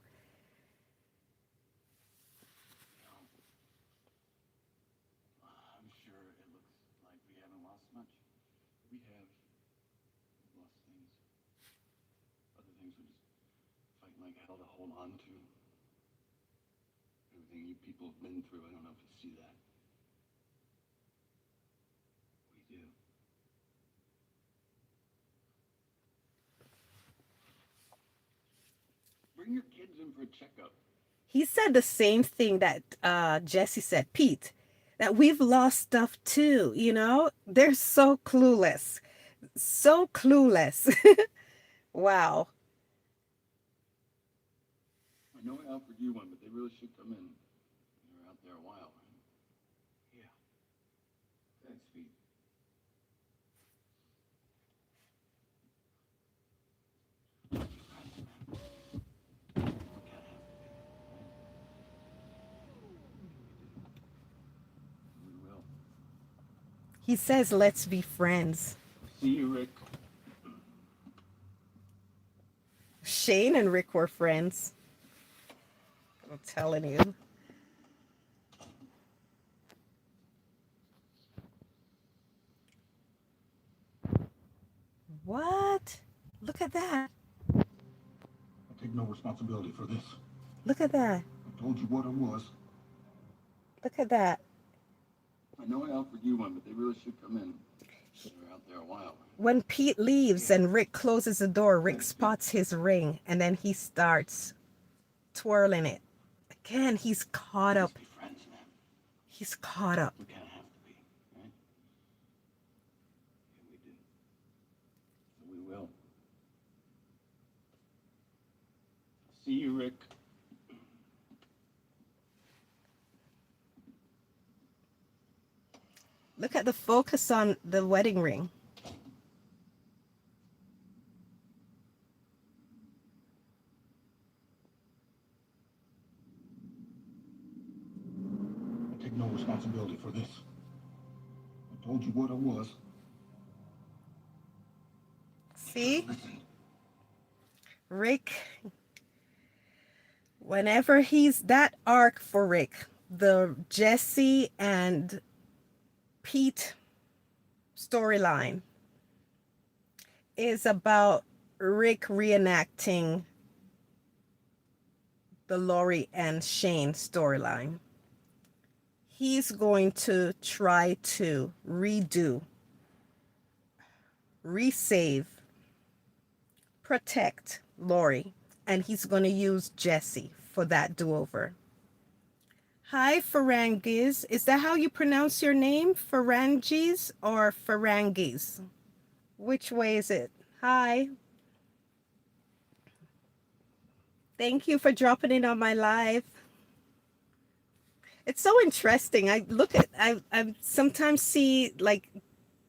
I'm sure it looks like we haven't lost much. We have lost things. Other things we're just fighting like hell to hold on to. Everything you people have been through, I don't know if you see that. We do. Bring your kids in for a checkup. He said the same thing that Jesse said, Pete, that we've lost stuff too, you know? They're so clueless. So clueless. Wow. I know I offered you one, but they really should come in. They were out there a while. Yeah. Thanks, Pete. We will. He says, let's be friends. See you, Rick. Shane and Rick were friends. I'm telling you. What? Look at that. I take no responsibility for this. Look at that. I told you what it was. Look at that. I know I offered you one, but they really should come in. They were out there a while. When Pete leaves and Rick closes the door, Rick spots his ring and then he starts twirling it. Again, he's caught up. Let's be friends, man. He's caught up. We kind of have to be, right? Yeah, we do. So we will. See you, Rick. Look at the focus on the wedding ring. I take no responsibility for this. I told you what it was. See? Rick, whenever he's that arc for Rick, the Jesse and Pete storyline is about Rick reenacting the Lori and Shane storyline. He's going to try to redo, resave, protect Lori, and he's going to use Jesse for that do-over. Hi, Ferangis. Is that how you pronounce your name? Ferangis or Ferangis? Which way is it? Hi. Thank you for dropping in on my live. It's so interesting. I sometimes see like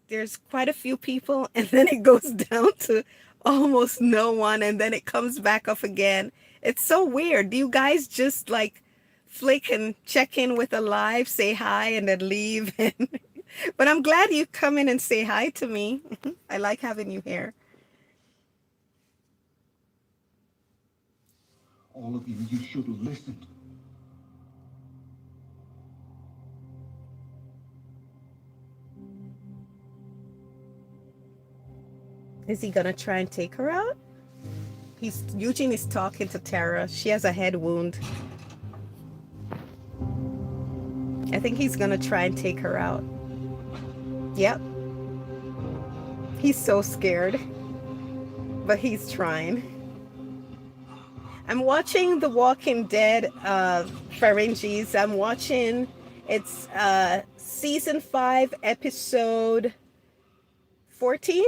there's quite a few people and then it goes down to almost no one and then it comes back up again. It's so weird. Do you guys just like flick and check in with a live, say hi and then leave? But I'm glad you come in and say hi to me. I like having you here. All of you should have listened. Is he gonna try and take her out? Eugene is talking to Tara. She has a head wound. I think he's gonna try and take her out. Yep. He's so scared. But he's trying. I'm watching The Walking Dead, Pharynges. I'm watching, it's season 5, episode 14?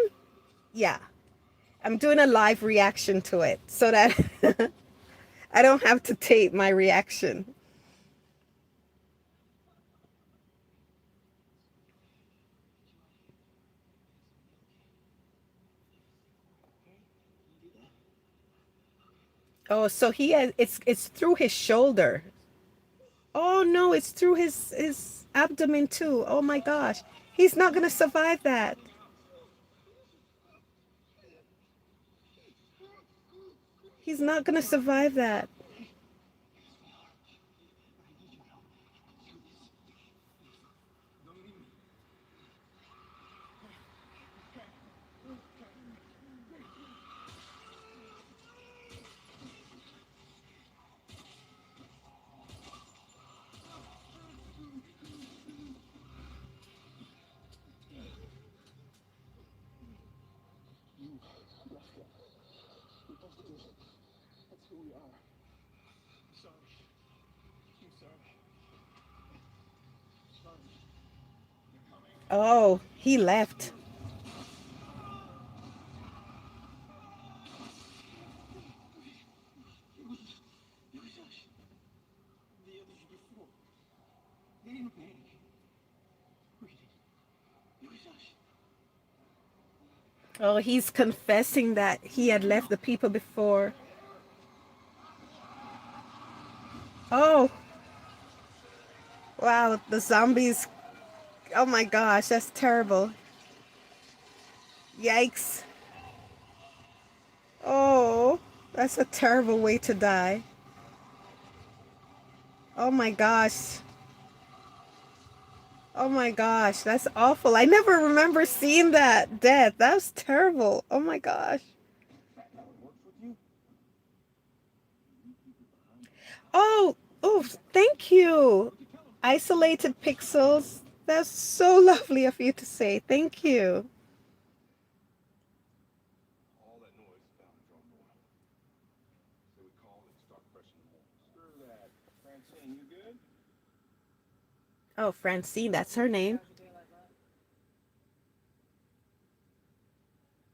Yeah. I'm doing a live reaction to it so that I don't have to tape my reaction. Oh, so he has it's through his shoulder. Oh no, it's through his abdomen too. Oh my gosh. He's not going to survive that. He's not going to survive that. That's who we are. I'm sorry. I'm sorry. Sorry. You're coming. Oh, he left. The others before. They didn't panic. We did. It was us. Oh, he's confessing that he had left the people before. Oh, wow, the zombies. Oh my gosh, that's terrible. Yikes. Oh, that's a terrible way to die. Oh my gosh. Oh my gosh, that's awful. I never remember seeing that death. That was terrible. Oh my gosh. Oh, oh, thank you. Isolated pixels. That's so lovely of you to say. Thank you. All that noise found drum roll. So we call and start pressing the walls. Screw that. Francine, you good? Oh, Francine, that's her name.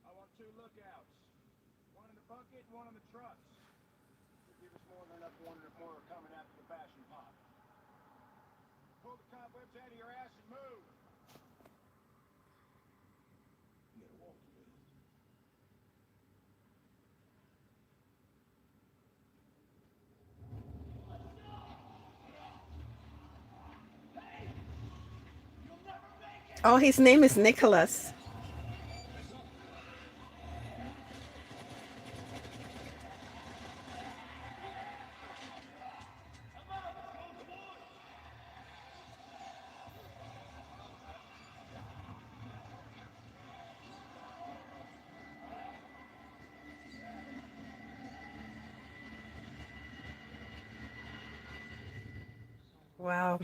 I want 2 lookouts. One in the bucket, one on the trucks. Should give us more than enough warning if more are coming after the fashion pop. Pull the cobwebs out of your ass and move. We gotta walk together. Oh, his name is Nicholas. Wow.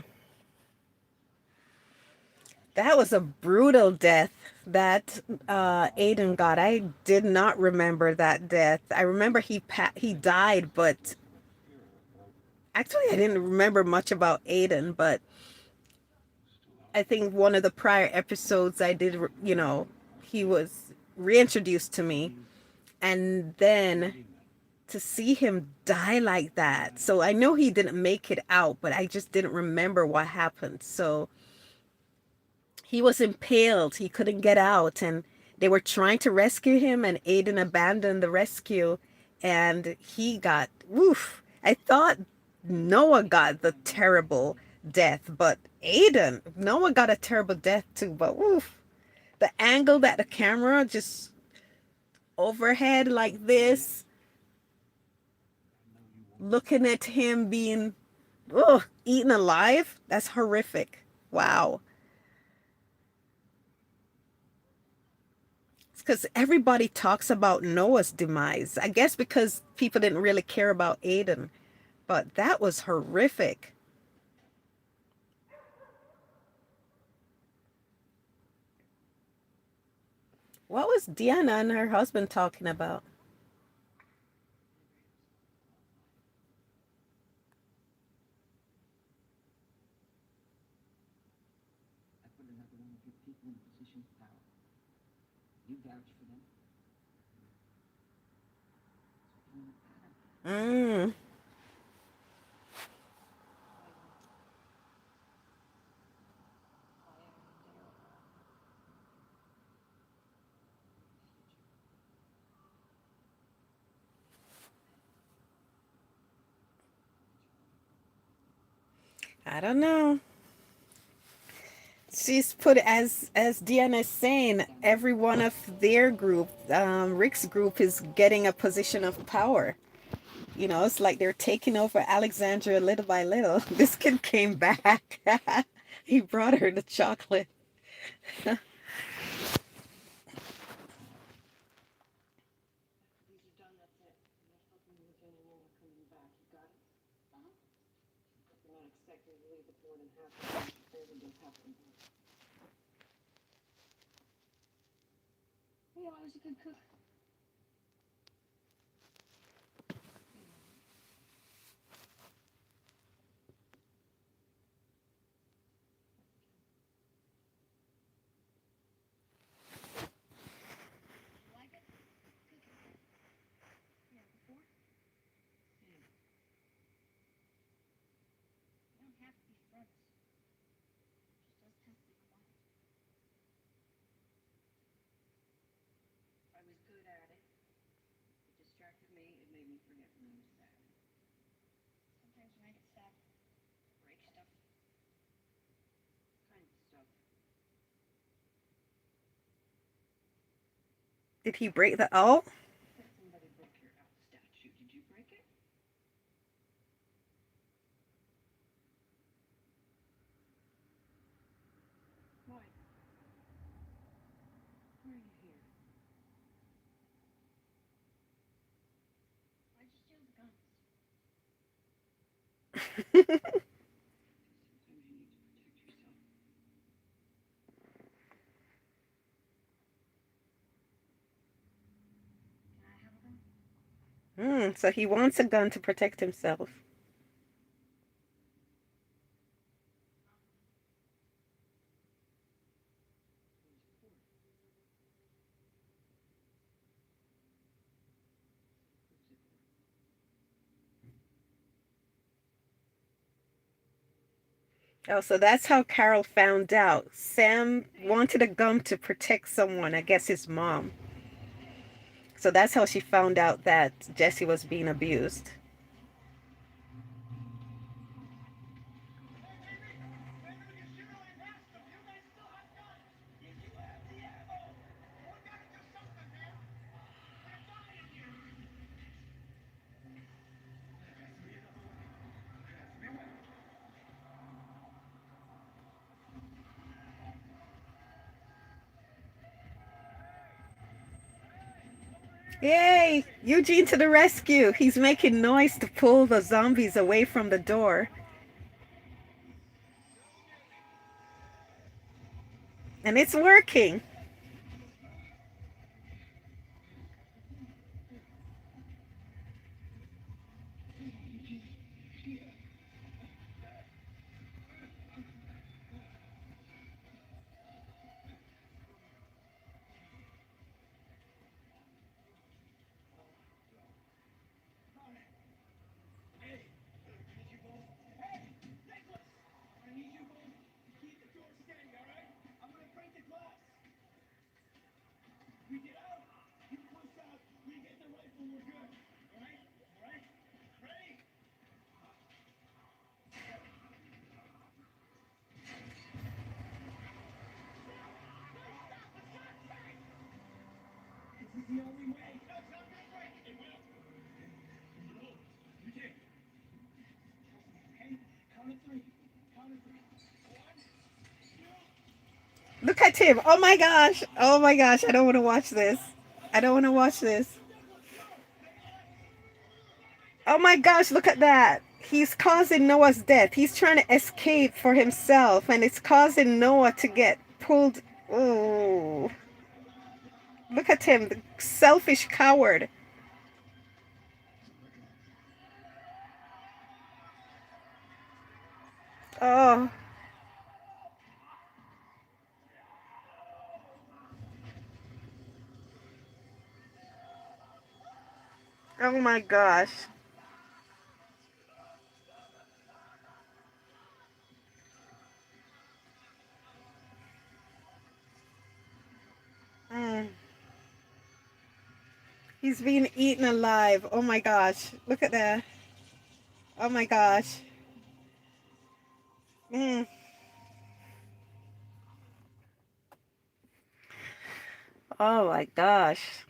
That was a brutal death that Aiden got. I did not remember that death. I remember he died, but actually I didn't remember much about Aiden, but I think one of the prior episodes I did, he was reintroduced to me, and then to see him die like that. So I know he didn't make it out, but I just didn't remember what happened. So he was impaled. He couldn't get out, and they were trying to rescue him, and Aiden abandoned the rescue, and he got woof. I thought Noah got the terrible death, but Aiden, Noah got a terrible death too, but woof. The angle that the camera just overhead like this, looking at him being eaten alive, that's horrific. Wow. Because everybody talks about Noah's demise. I guess because people didn't really care about Aiden. But that was horrific. What was Deanna and her husband talking about? I put another one of your people in a position of power. Mm. I don't know. She's put as Deanna is saying, every one of their group, Rick's group, is getting a position of power. You know, it's like they're taking over Alexandria little by little. This kid came back. He brought her the chocolate. These are done, that's it. I'm not helping you with any more coming back. You got it? You're not expecting to leave with more than half of them. You barely do half of them. Yeah, I was a good cook. You like it? Cooking. Yeah, before? Yeah. You don't have to be friends. Just doesn't have to be quiet. I was good at it. It distracted me. It made me forget when I was sad. Sometimes when I get sad, I break stuff. Kind of stuff. Did he break the Oh? Said somebody broke your out statue. Did you break it? Why? Why are you here? Why'd you steal the guns? Sometimes you need to protect yourself. Can I have a gun? So he wants a gun to protect himself. Oh, so that's how Carol found out. Sam wanted a gun to protect someone, I guess his mom. So that's how she found out that Jesse was being abused. Yay! Eugene to the rescue! He's making noise to pull the zombies away from the door. And it's working. Look at him. Oh my gosh. Oh my gosh. I don't want to watch this. I don't want to watch this. Oh my gosh. Look at that. He's causing Noah's death. He's trying to escape for himself, and it's causing Noah to get pulled. Oh, look at him. The selfish coward. Oh, oh my gosh. He's being eaten alive. Oh my gosh. Look at that. Oh my gosh. Mm. Oh my gosh.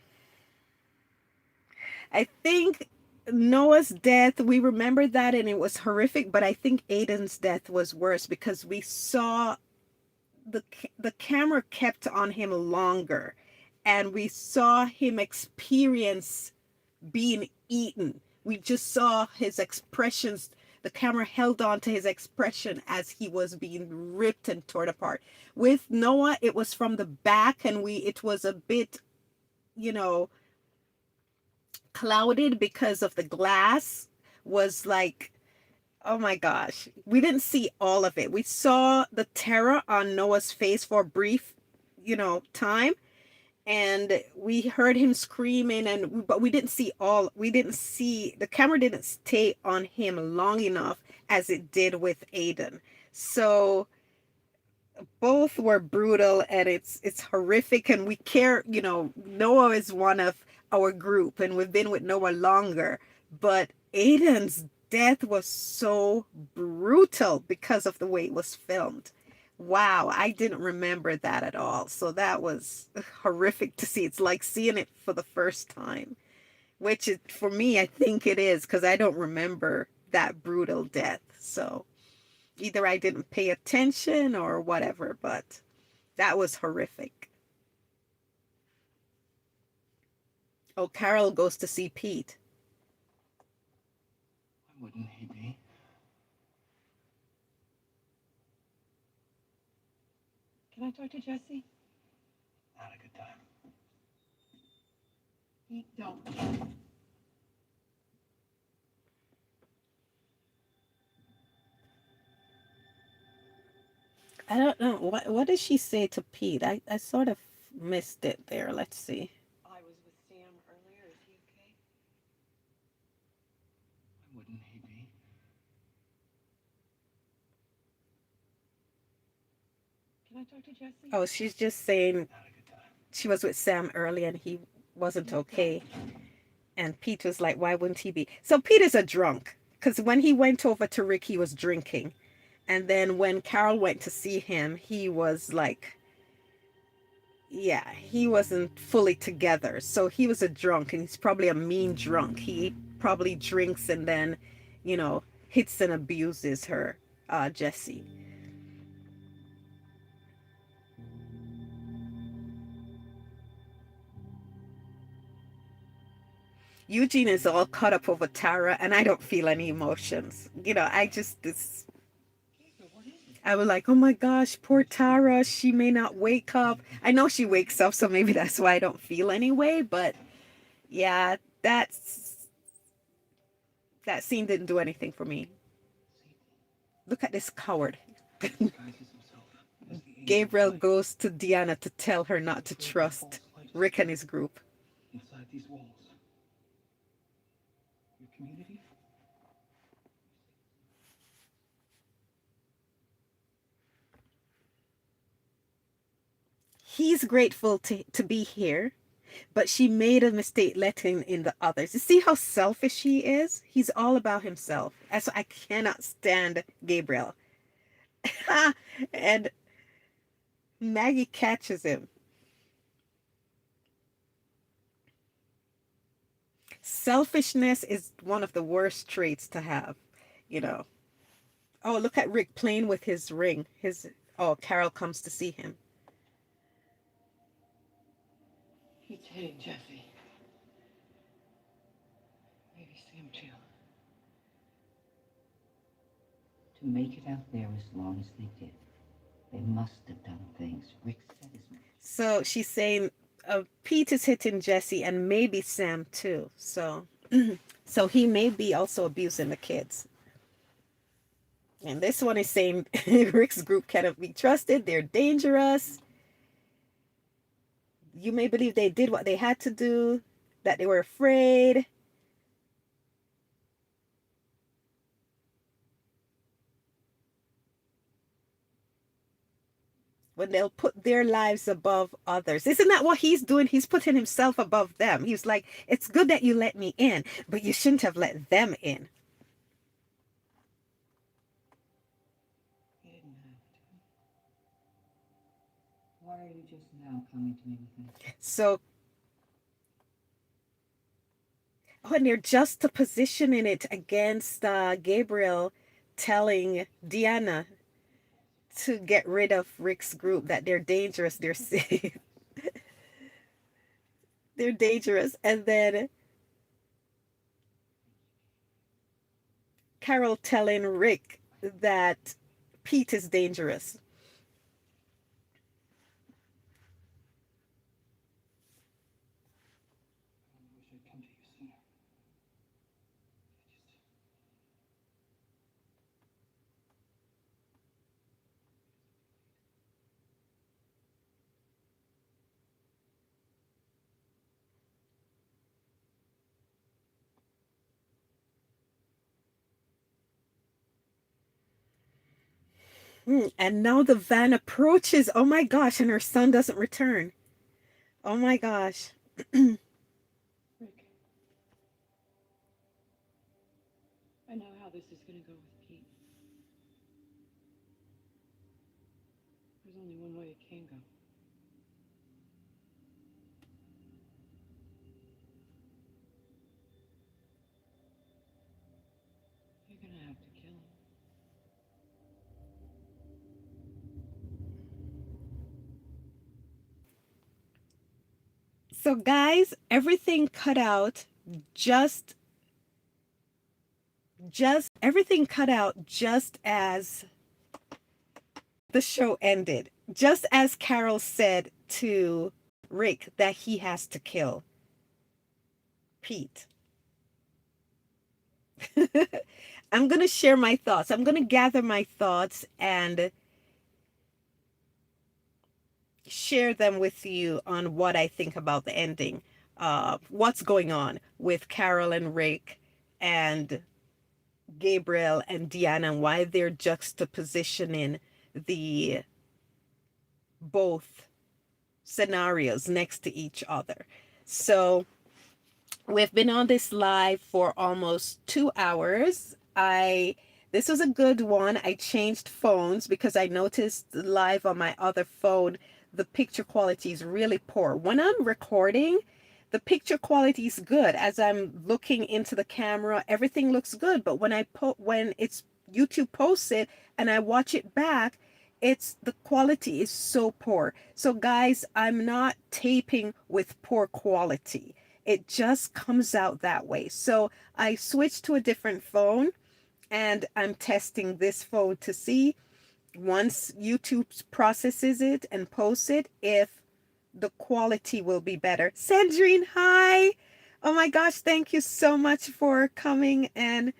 I think Noah's death, we remember that and it was horrific, but I think Aiden's death was worse because we saw the camera kept on him longer and we saw him experience being eaten. We just saw his expressions. The camera held on to his expression as he was being ripped and torn apart. With Noah, it was from the back, and it was a bit, you know, clouded because of the glass. Was like, oh my gosh, we didn't see all of it. We saw the terror on Noah's face for a brief, time, and we heard him screaming, but we didn't see, the camera didn't stay on him long enough as it did with Aiden. So both were brutal and it's horrific, and we care, Noah is one of our group and we've been with Noah longer, but Aiden's death was so brutal because of the way it was filmed. Wow, I didn't remember that at all. So that was horrific to see. It's like seeing it for the first time, which is, for me, I think it is because I don't remember that brutal death. So either I didn't pay attention or whatever, but that was horrific. Oh, Carol goes to see Pete. Why wouldn't he be? Can I talk to Jesse? Not a good time. He don't. I don't know. What did she say to Pete? I sort of missed it there. Let's see. I was with Sam earlier. Is he okay? Why wouldn't he be? Can I talk to Jesse? Oh, she's just saying Not a good time. she was with Sam early and he wasn't okay. And Pete was like, why wouldn't he be? So Pete is a drunk. Because when he went over to Rick, he was drinking. And then when Carol went to see him, he was like, yeah, he wasn't fully together. So he was a drunk, and he's probably a mean drunk. He probably drinks and then, hits and abuses her, Jesse. Eugene is all caught up over Tara, and I don't feel any emotions. I just, I was like, oh my gosh, poor Tara. She may not wake up. I know she wakes up, so maybe that's why I don't feel anyway. But yeah, that scene didn't do anything for me. Look at this coward. Disguises himself as the angel Gabriel of light goes to Deanna to tell her not to trust Rick and his group. inside these walls. Your community? He's grateful to be here, but she made a mistake letting in the others. You see how selfish she is? He's all about himself. And so I cannot stand Gabriel. And Maggie catches him. Selfishness is one of the worst traits to have, you know. Oh, look at Rick playing with his ring. Carol comes to see him. He's hitting Jesse. Maybe Sam too. To make it out there as long as they did, they must have done things. Rick said as much. So she's saying Pete is hitting Jesse and maybe Sam too. So, so he may be also abusing the kids. And this one is saying Rick's group cannot be trusted. They're dangerous. You may believe they did what they had to do, that they were afraid. when they'll put their lives above others. Isn't that what he's doing? He's putting himself above them. He's like, it's good that you let me in, but you shouldn't have let them in. You didn't have to. Why are you just now coming to me with this? So when they're juxtapositioning it against Gabriel telling Deanna to get rid of Rick's group, that they're dangerous, they're safe, they're dangerous, and then Carol telling Rick that Pete is dangerous. I wish I'd come to you sooner. I just... And now the van approaches. Oh my gosh, and her son doesn't return. Oh my gosh. Rick, I know how this is gonna go with Pete. There's only one way it can go. You're gonna have to kill him. So guys, everything cut out just everything cut out just as the show ended. Just as Carol said to Rick that he has to kill Pete. I'm going to share my thoughts. I'm going to gather my thoughts and share them with you on what I think about the ending. What's going on with Carol and Rick and Gabriel and Deanna, and why they're juxtapositioning the both scenarios next to each other. So we've been on this live for almost 2 hours. This was a good one. I changed phones because I noticed live on my other phone the picture quality is really poor. When I'm recording, the picture quality is good. As I'm looking into the camera, everything looks good. But when it's YouTube posts it and I watch it back, it's the quality is so poor. So guys, I'm not taping with poor quality. It just comes out that way. So I switched to a different phone and I'm testing this phone to see once YouTube processes it and posts it, if the quality will be better. Sandrine, hi. Oh my gosh, thank you so much for coming and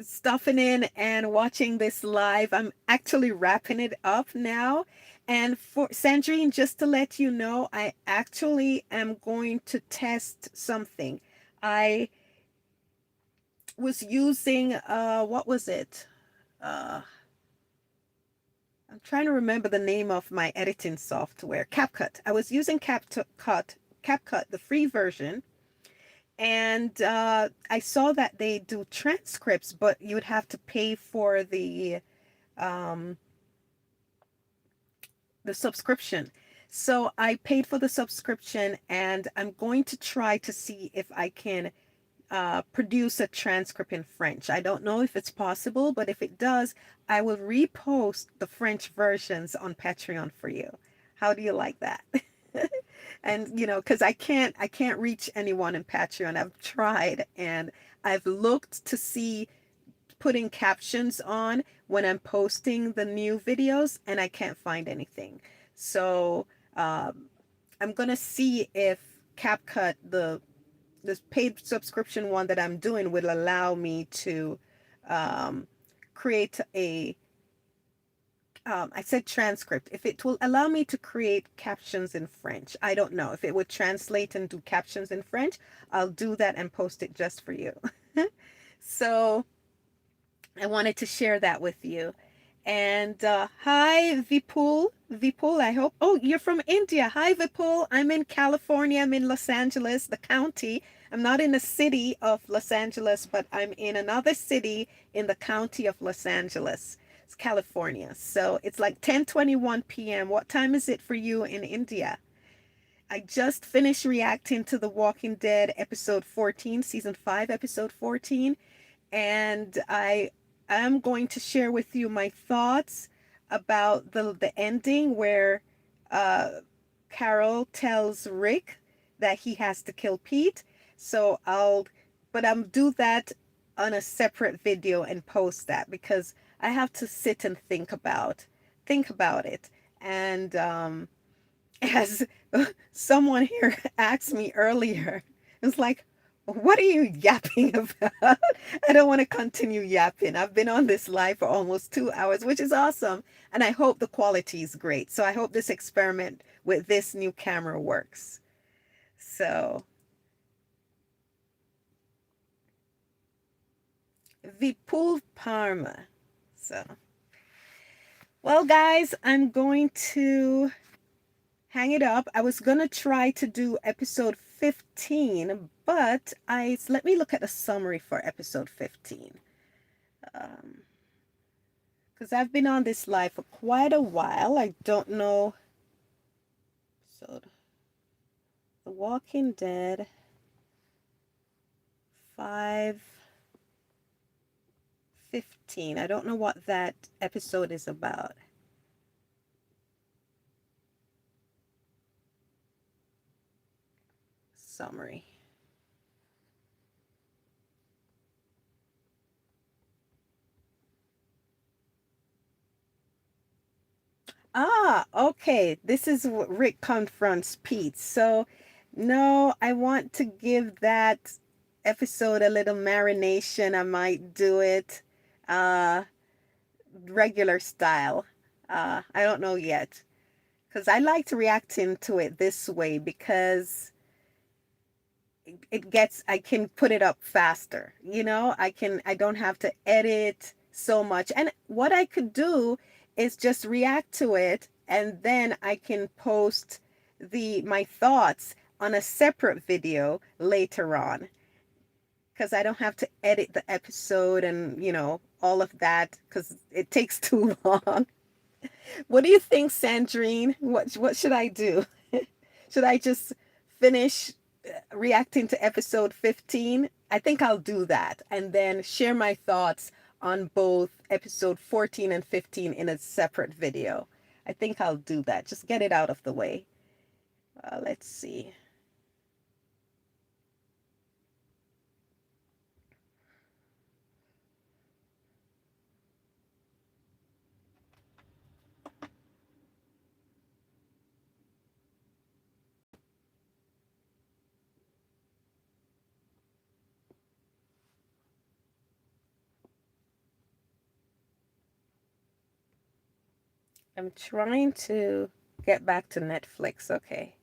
stuffing in and watching this live. I'm actually wrapping it up now. And for Sandrine, just to let you know, I actually am going to test something. I was using what was it? I'm trying to remember the name of my editing software, CapCut. I was using CapCut, the free version, and I saw that they do transcripts, but you would have to pay for um, the subscription. So I paid for the subscription, and I'm going to try to see if I can produce a transcript in French. I don't know if it's possible, but if it does, I will repost the French versions on Patreon for you. How do you like that? And because I can't reach anyone in Patreon. I've tried and I've looked to see putting captions on when I'm posting the new videos, and I can't find anything. So I'm gonna see if CapCut, the this paid subscription one that I'm doing, will allow me to um, create I said transcript. If it will allow me to create captions in French, I don't know. If it would translate and do captions in French, I'll do that and post it just for you. So I wanted to share that with you. And hi, Vipul. Vipul, I hope. Oh, you're from India. Hi, Vipul. I'm in California. I'm in Los Angeles, the county. I'm not in the city of Los Angeles, but I'm in another city in the county of Los Angeles. It's California. So it's like 10:21 p.m. What time is it for you in India? I just finished reacting to The Walking Dead episode 14, season 5, episode 14, and I am going to share with you my thoughts about the ending where uh, Carol tells Rick that he has to kill Pete. So I'll do that on a separate video and post that because I have to sit and think about it. And as someone here asked me earlier, it's like, what are you yapping about? I don't want to continue yapping. I've been on this live for almost 2 hours, which is awesome. And I hope the quality is great. So I hope this experiment with this new camera works. So, Vipul Parma. So, well, guys, I'm going to hang it up. I was gonna try to do episode 15, but I let me look at the summary for episode 15. Because I've been on this live for quite a while. I don't know. So, The Walking Dead 5:15. I don't know what that episode is about. Summary. Ah, okay. This is what Rick confronts Pete. So, no, I want to give that episode a little marination. I might do it uh regular style. I don't know yet. Because I liked reacting to it this way because it gets I can put it up faster. I don't have to edit so much. And what I could do is just react to it and then I can post the my thoughts on a separate video later on because I don't have to edit the episode and all of that because it takes too long. What do you think, Sandrine? What should I do? Should I just finish reacting to episode 15? I think I'll do that and then share my thoughts on both episode 14 and 15 in a separate video. I think I'll do that. Just get it out of the way. Let's see. I'm trying to get back to Netflix. Okay.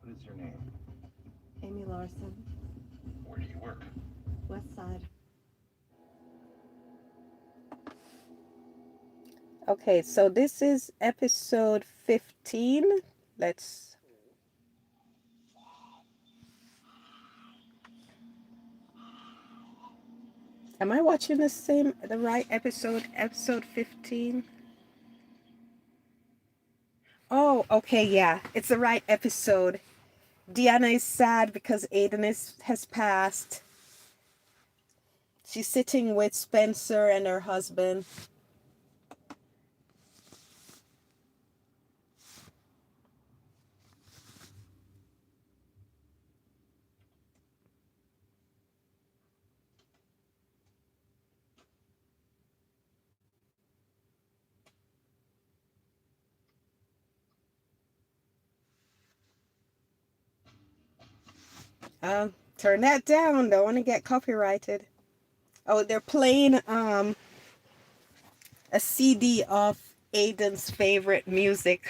What is your name? Amy Larson, Where do you work? West Side. Okay, so this is episode 15. Let's Am I watching the right episode? Episode 15? Oh, okay, yeah. It's the right episode. Deanna is sad because has passed. She's sitting with Spencer and her husband. Turn that down. Don't want to get copyrighted. Oh, they're playing a CD of Aiden's favorite music.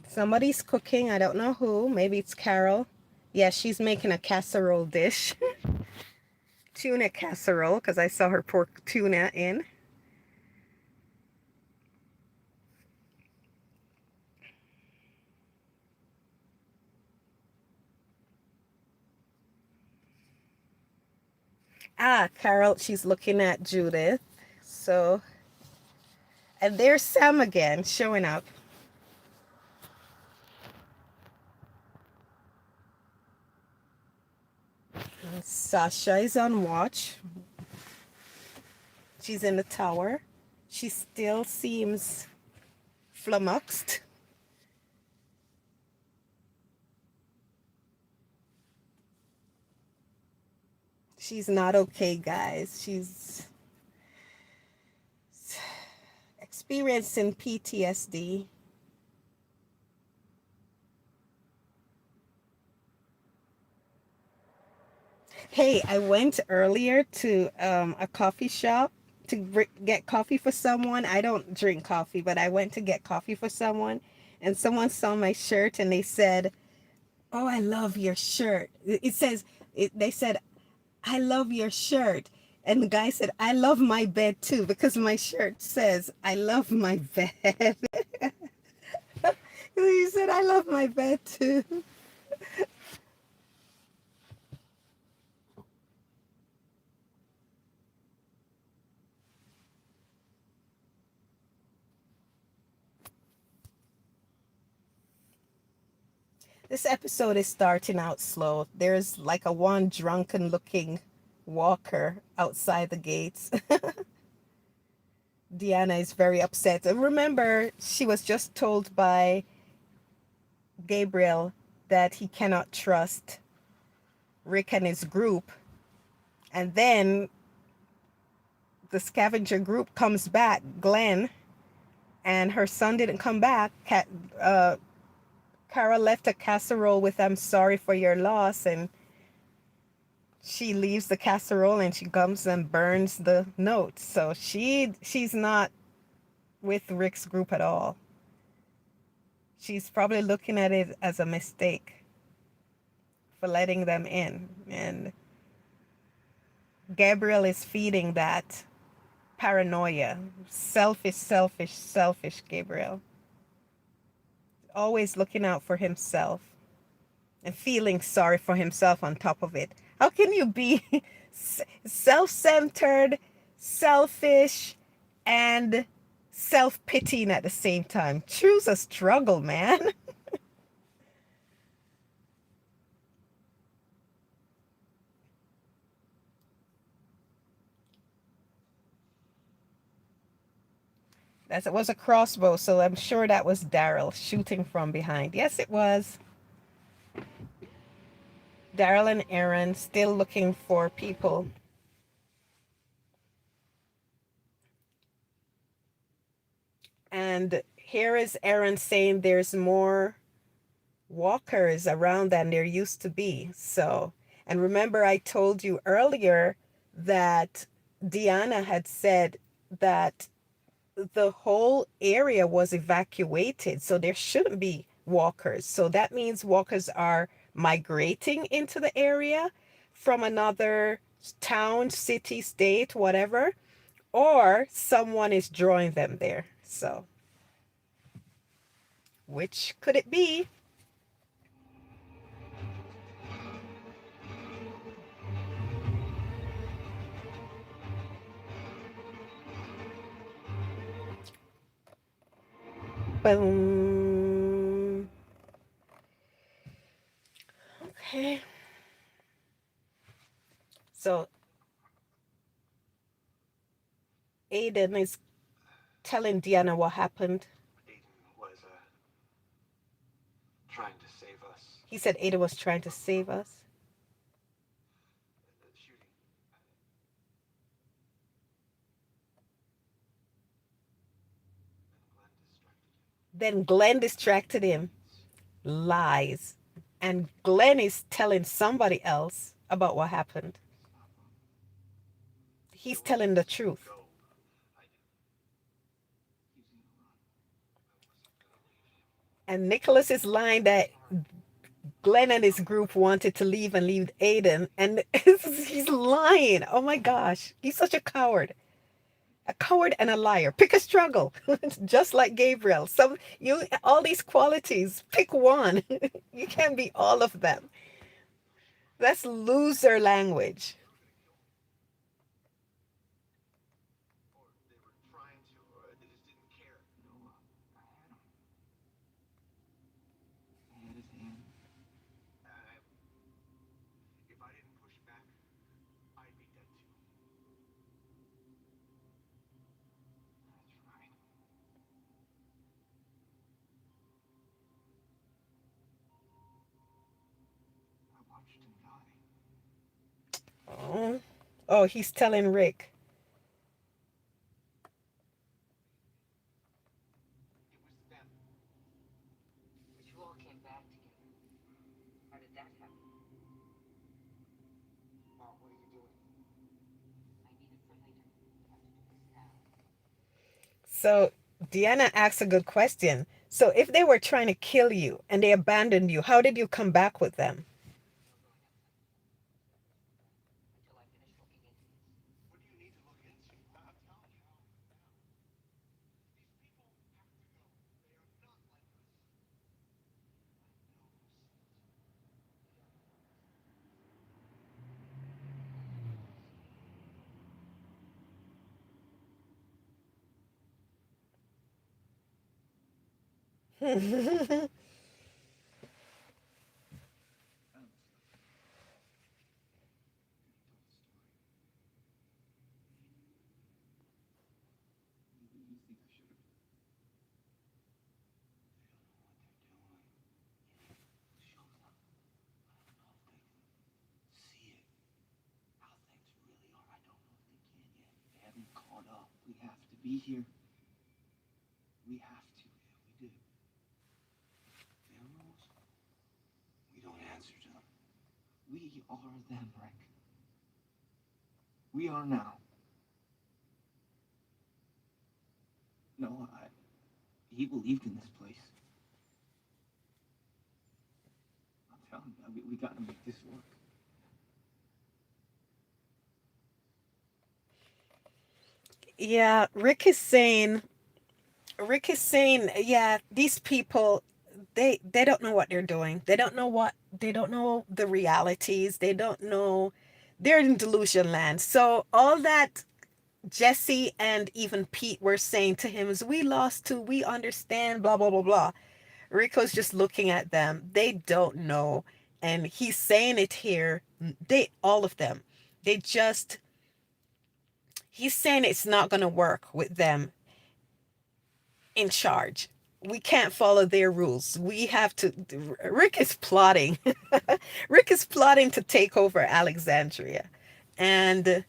Somebody's cooking. I don't know who. Maybe it's Carol. Yeah, she's making a casserole dish. Tuna casserole because I saw her pour tuna in. Ah, Carol, she's looking at Judith. So, and there's Sam again showing up. And Sasha is on watch. She's in the tower. She still seems flummoxed. She's not okay, guys. She's experiencing PTSD. Hey, I went earlier to a coffee shop to get coffee for someone. I don't drink coffee, but I went to get coffee for someone, and someone saw my shirt and they said, "Oh, I love your shirt." It says, they said, "I love your shirt." And the guy said, "I love my bed too," because my shirt says, "I love my bed." He said, "I love my bed too." This episode is starting out slow. There's like a one drunken looking walker outside the gates. Deanna is very upset. And remember, she was just told by Gabriel that he cannot trust Rick and his group. And then the scavenger group comes back, Glenn, and her son didn't come back. Kara left a casserole with "I'm sorry for your loss," and she leaves the casserole and she comes and burns the note. So she's not with Rick's group at all. She's probably looking at it as a mistake for letting them in. And Gabriel is feeding that paranoia. Selfish, selfish, selfish Gabriel. Always looking out for himself and feeling sorry for himself on top of it. How can you be self-centered, selfish, and self-pitying at the same time? Choose a struggle, man. That was a crossbow, so I'm sure that was Daryl shooting from behind. Yes, it was. Daryl and Aaron still looking for people. And here is Aaron saying there's more walkers around than there used to be. So, and remember I told you earlier that Deanna had said that the whole area was evacuated, so there shouldn't be walkers. So that means walkers are migrating into the area from another town, city, state, whatever, or someone is drawing them there. So, which could it be? Boom. Okay. So Aiden is telling Deanna what happened. Aiden was trying to save us. He said Aiden was trying to save us. Shooting. Then Glenn distracted him. Lies. And Glenn is telling somebody else about what happened. He's telling the truth. And Nicholas's line that Glenn and his group wanted to leave and leave Aiden, and he's lying. Oh my gosh, he's such a coward and a liar. Pick a struggle, just like Gabriel. Some you all these qualities. Pick one. You can't be all of them. That's loser language. Or they were trying to, or they just didn't care. No, I had him. I had his hand. I, if I didn't push back, I'd be dead too. That's right. I watched him die. Oh, oh, he's telling Rick. It was them. But you all came back together. How did that happen? Mom, what are you doing? I need it for later. I have to do this now. So Deanna asks a good question. So if they were trying to kill you and they abandoned you, how did you come back with them? No going outside the wall. Until I finish looking into this. What do you need to look into? I'm telling you. These people have to go. They are not like us. Maybe you think I should have. They don't know what they're doing. Show them. I don't know if they can see it. How things really are. I don't know if they can yet. They haven't caught up. We have to be here. We have to. Yeah, we do. Funerals? We don't answer to them. We are them, Rick. We are now. No, he believed in this place. I'm telling you, we gotta make this work. Yeah, Rick is saying, yeah, these people they don't know what they're doing. They don't know the realities. They don't know they're in delusion land. So all that Jesse and even Pete were saying to him is we lost too, we understand, blah blah blah blah. Rico's just looking at them. They don't know. And he's saying it here. They all of them. They just he's saying it's not gonna work with them in charge. We can't follow their rules. We have to. Rick is plotting. Rick is plotting to take over Alexandria. And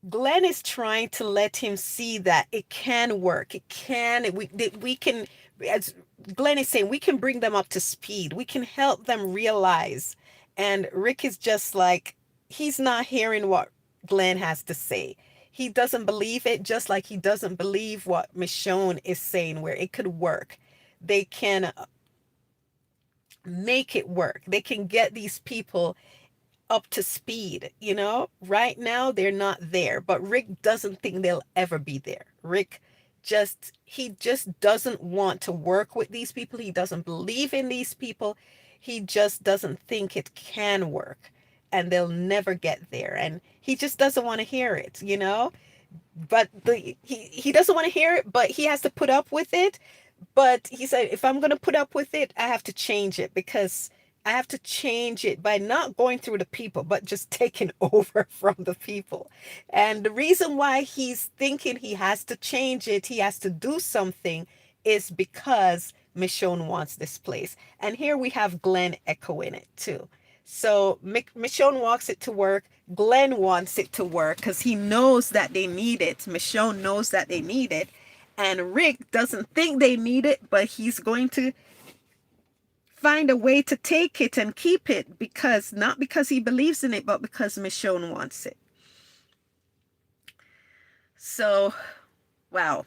Glenn is trying to let him see that it can work. It can. We can, as Glenn is saying, we can bring them up to speed. We can help them realize. And Rick is just like, he's not hearing what Glenn has to say. He doesn't believe it, just like he doesn't believe what Michonne is saying, where it could work. They can make it work. They can get these people up to speed, you know? Right now they're not there, but Rick doesn't think they'll ever be there. Rick he just doesn't want to work with these people. He doesn't believe in these people. He just doesn't think it can work and they'll never get there. And he just doesn't want to hear it, you know? But he doesn't want to hear it, but he has to put up with it. But he said, if I'm going to put up with it, I have to change it because I have to change it by not going through the people, but just taking over from the people. And the reason why he's thinking he has to change it, he has to do something, is because Michonne wants this place. And here we have Glenn echoing it too. So Michonne wants it to work. Glenn wants it to work because he knows that they need it. Michonne knows that they need it. And Rick doesn't think they need it, but he's going to find a way to take it and keep it because not because he believes in it, but because Michonne wants it. So, wow.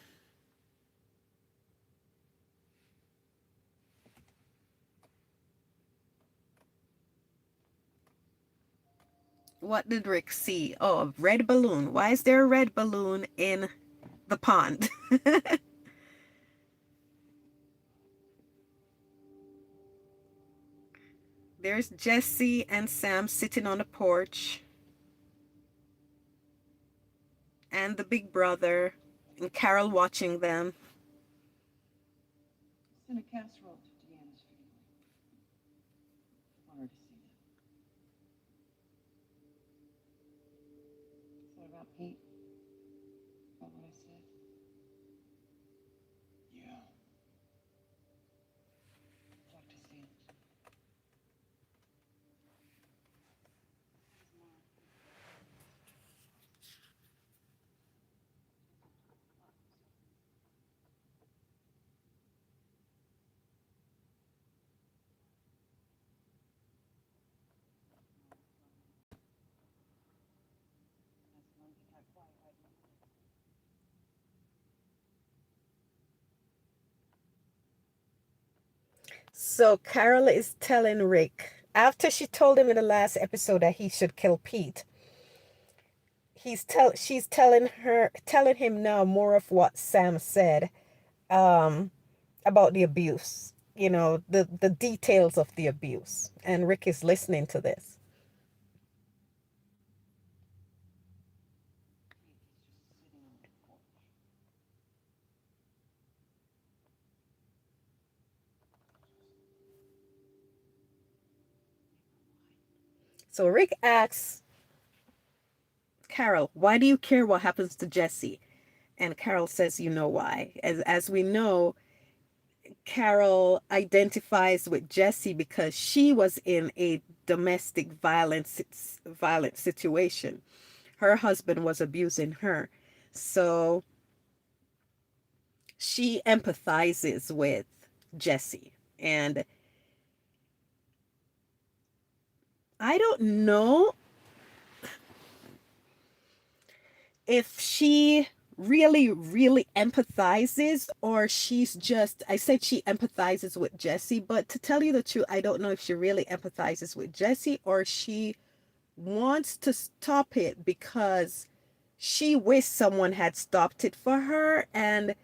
What did Rick see? Oh, a red balloon. Why is there a red balloon in the pond? There's Jesse and Sam sitting on the porch, and the big brother, and Carol watching them. Send a casserole to Deanna's family. Want her to see it. Is that about Pete? About what I said? Yeah. Talk to Sam. So Carol is telling Rick, after she told him in the last episode that he should kill Pete, she's telling him now more of what Sam said, um about the abuse, the details of the abuse. And Rick is listening to this. So Rick asks Carol, why do you care what happens to Jesse? And Carol says, you know why. As we know, Carol identifies with Jesse because she was in a domestic violent situation. Her husband was abusing her. So she empathizes with Jesse. And I don't know if she really empathizes, or she's just, I said she empathizes with Jesse, but to tell you the truth, I don't know if she really empathizes with Jesse or she wants to stop it because she wished someone had stopped it for her. And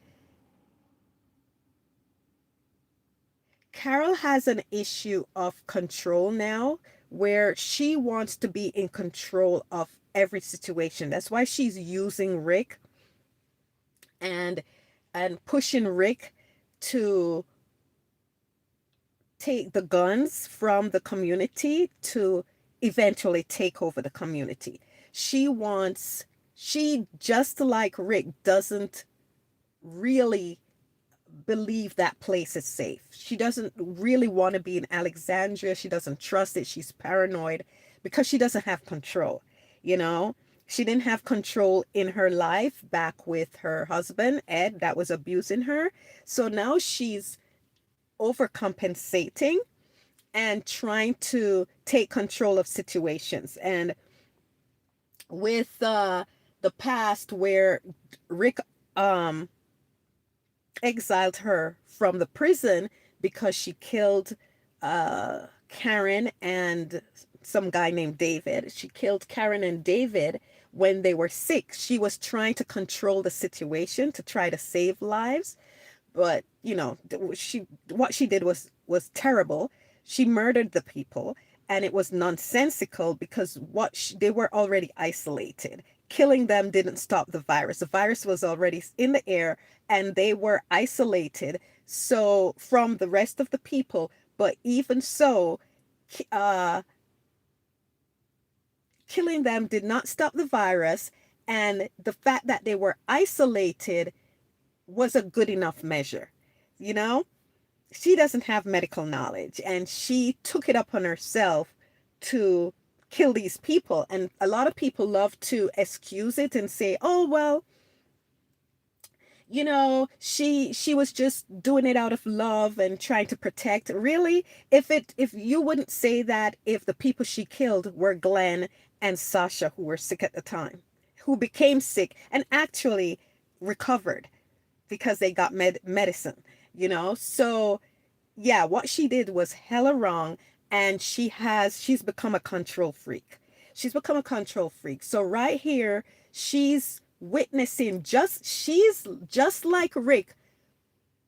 Carol has an issue of control now, where she wants to be in control of every situation. That's why she's using Rick and pushing Rick to take the guns from the community to eventually take over the community. She, just like Rick, doesn't really believe that place is safe. She doesn't really want to be in Alexandria. She doesn't trust it. She's paranoid because she doesn't have control. You know, she didn't have control in her life back with her husband, Ed, that was abusing her. So now she's overcompensating and trying to take control of situations. And with the past where Rick um exiled her from the prison because she killed Karen and some guy named David. She killed Karen and David when they were sick. She was trying to control the situation to try to save lives, but she what she did was terrible. She murdered the people, and it was nonsensical because they were already isolated. Killing them didn't stop the virus. The virus was already in the air, and they were isolated so from the rest of the people. But even so, uh killing them did not stop the virus, and the fact that they were isolated was a good enough measure. You know, she doesn't have medical knowledge, and she took it upon herself to kill these people. And a lot of people love to excuse it and say, oh well, she was just doing it out of love and trying to protect. Really, if you wouldn't say that if the people she killed were Glenn and Sasha, who were sick at the time, who became sick and actually recovered because they got medicine, so yeah, what she did was hella wrong, and she's become a control freak. She's become a control freak. So right here, she's witnessing she's just like Rick,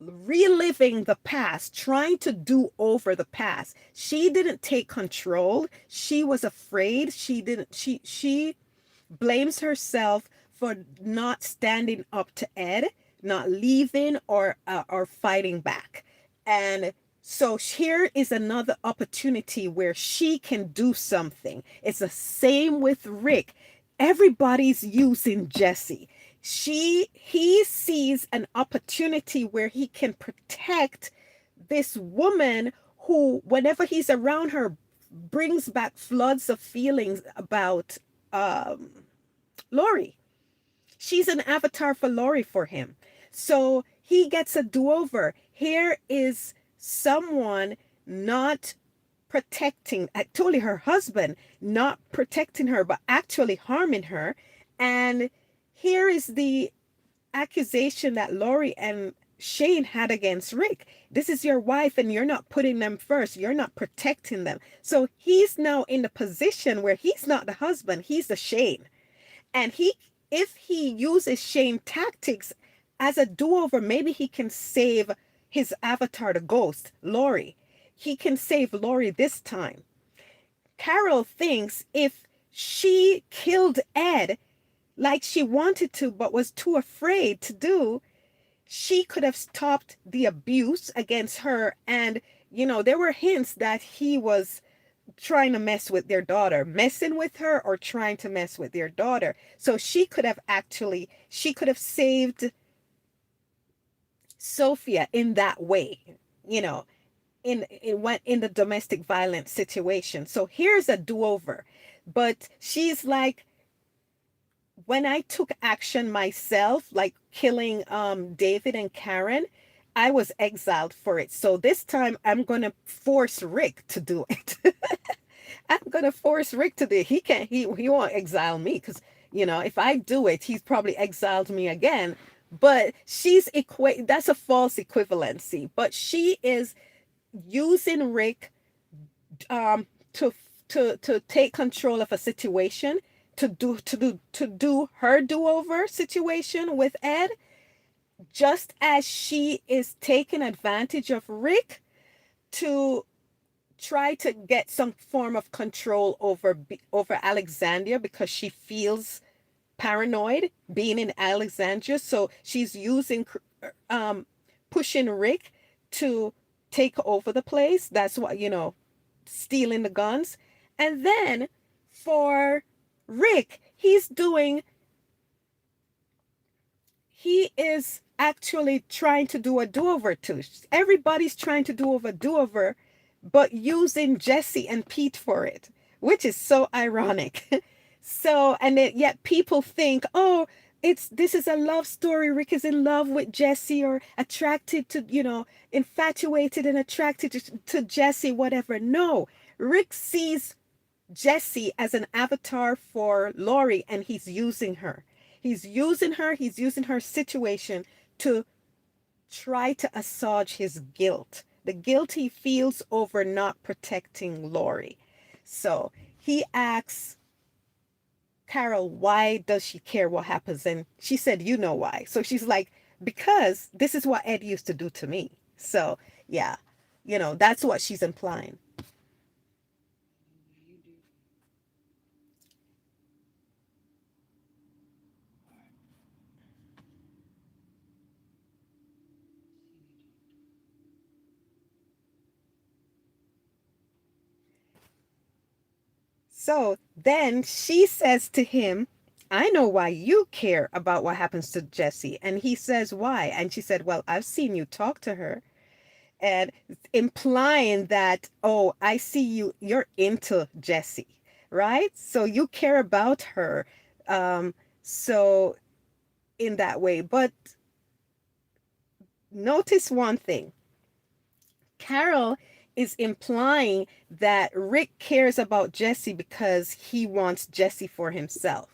reliving the past, trying to do over the past. She didn't take control. She was afraid. She blames herself for not standing up to Ed, not leaving or fighting back. And so here is another opportunity where she can do something. It's the same with Rick. Everybody's using Jesse. He sees an opportunity where he can protect this woman who, whenever he's around her, brings back floods of feelings about Lori. She's an avatar for Lori for him. So he gets a do over. Here is someone not protecting, actually, her husband, not protecting her, but actually harming her. And here is the accusation that Lori and Shane had against Rick. This is your wife, and you're not putting them first. You're not protecting them. So he's now in the position where he's not the husband, he's the Shane. And if he uses Shane tactics as a do-over, maybe he can save his avatar, the ghost, Lori. He can save Lori this time. Carol thinks if she killed Ed like she wanted to but was too afraid to do, she could have stopped the abuse against her. And, there were hints that he was trying to mess with their daughter, messing with her or trying to mess with their daughter. So she could have saved Sophia in that way, you know, in the domestic violence situation. So here's a do-over. But she's like, when I took action myself, like killing David and Karen, I was exiled for it. So this time I'm gonna force Rick to do it. I'm gonna force Rick to do it. He won't exile me because if I do it, he's probably exiled me again. But that's a false equivalency. But she is using Rick um to to take control of a situation, to do her do-over situation with Ed, just as she is taking advantage of Rick to try to get some form of control over Alexandria, because she feels paranoid being in Alexandria. So she's pushing Rick to take over the place. That's what, stealing the guns. And then for Rick, he is actually trying to do a do-over too. Everybody's trying to do-over, but using Jesse and Pete for it, which is so ironic. So, and yet people think, oh, this is a love story. Rick is in love with Jesse, or attracted to, infatuated and attracted to Jesse, whatever. No, Rick sees Jesse as an avatar for Lori, and he's using her. He's using her situation to try to assuage his guilt, the guilt he feels over not protecting Lori. So he asks Carol, why does she care what happens? And she said, you know why. So she's like, because this is what Ed used to do to me. So yeah, that's what she's implying. So then she says to him, I know why you care about what happens to Jesse. And he says, why? And she said, well, I've seen you talk to her. And implying that, oh, I see you're into Jesse, right? So you care about her. So in that way. But notice one thing. Carol is implying that Rick cares about Jesse because he wants Jesse for himself.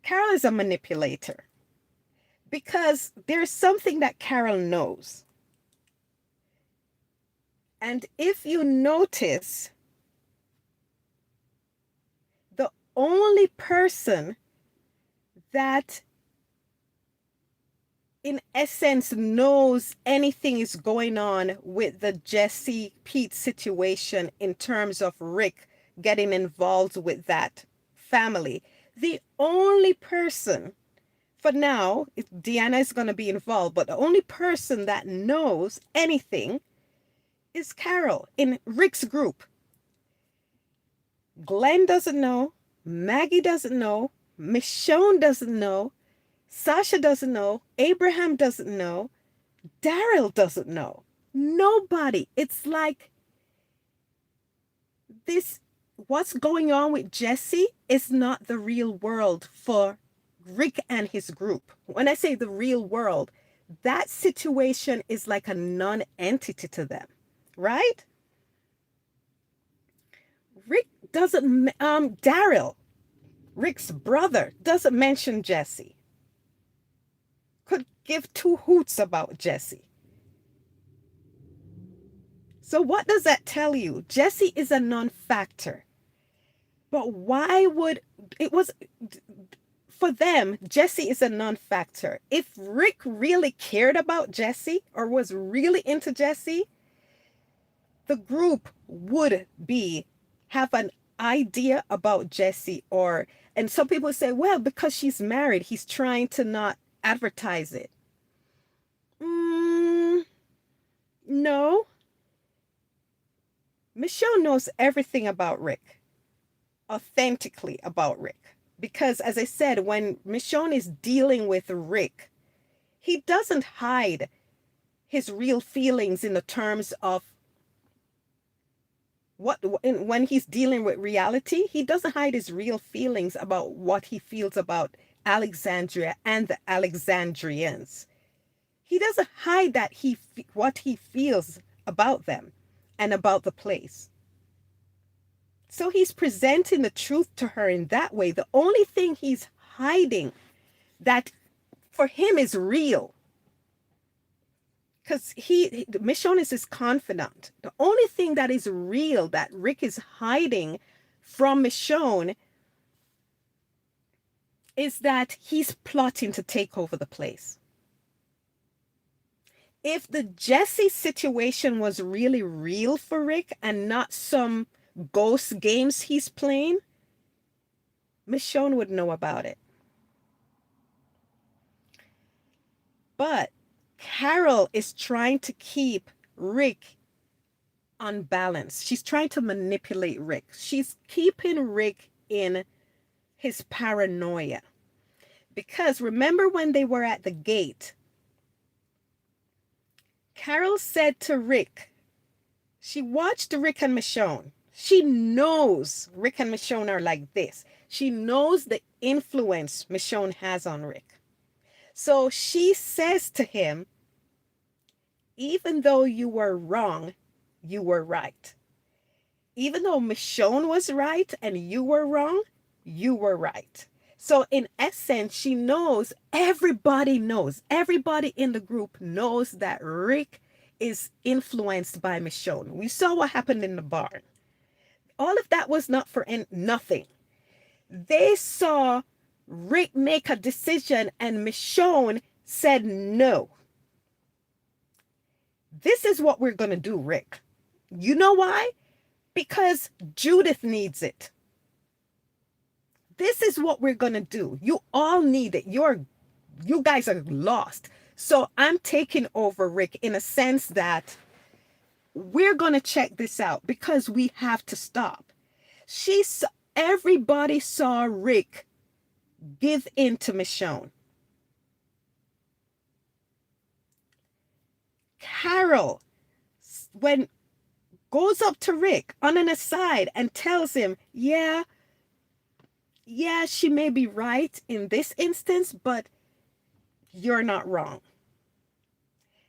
Carol is a manipulator because there's something that Carol knows. And if you notice, only person that in essence knows anything is going on with the Jesse Pete situation in terms of Rick getting involved with that family. The only person, for now, Deanna is going to be involved, but the only person that knows anything is Carol in Rick's group. Glenn doesn't know, Maggie doesn't know, Michonne doesn't know, Sasha doesn't know, Abraham doesn't know, Daryl doesn't know. Nobody. It's like this, what's going on with Jesse is not the real world for Rick and his group. When I say the real world, that situation is like a non-entity to them, right? Rick doesn't, Daryl, Rick's brother, doesn't mention Jesse. Could give two hoots about Jesse. So what does that tell you? Jesse is a non-factor. But why would it was for them, Jesse is a non-factor. If Rick really cared about Jesse or was really into Jesse, the group would have an idea about Jesse, or and some people say, well, because she's married, he's trying to not advertise it. No. Michelle knows everything about Rick, authentically about Rick. Because as I said, when Michonne is dealing with Rick, he doesn't hide his real feelings in the terms of when he's dealing with reality. He doesn't hide his real feelings about what he feels about Alexandria and the Alexandrians. He doesn't hide that what he feels about them and about the place. So he's presenting the truth to her in that way. The only thing he's hiding that for him is real, because Michonne is his confidant. The only thing that is real that Rick is hiding from Michonne is that he's plotting to take over the place. If the Jesse situation was really real for Rick and not some ghost games he's playing, Michonne would know about it. But Carol is trying to keep Rick on balance. She's trying to manipulate Rick. She's keeping Rick in his paranoia. Because remember when they were at the gate, Carol said to Rick, she watched Rick and Michonne. She knows Rick and Michonne are like this. She knows the influence Michonne has on Rick. So she says to him, even though you were wrong, you were right. Even though Michonne was right and you were wrong, you were right. So in essence, she knows, everybody in the group knows that Rick is influenced by Michonne. We saw what happened in the barn. All of that was not for nothing. They saw Rick make a decision and Michonne said no. This is what we're going to do, Rick. You know why? Because Judith needs it. This is what we're going to do. You all need it. You guys are lost. So I'm taking over, Rick, in a sense that we're going to check this out because we have to stop. Everybody saw Rick give in to Michonne. Carol goes up to Rick on an aside and tells him, yeah, she may be right in this instance, but you're not wrong.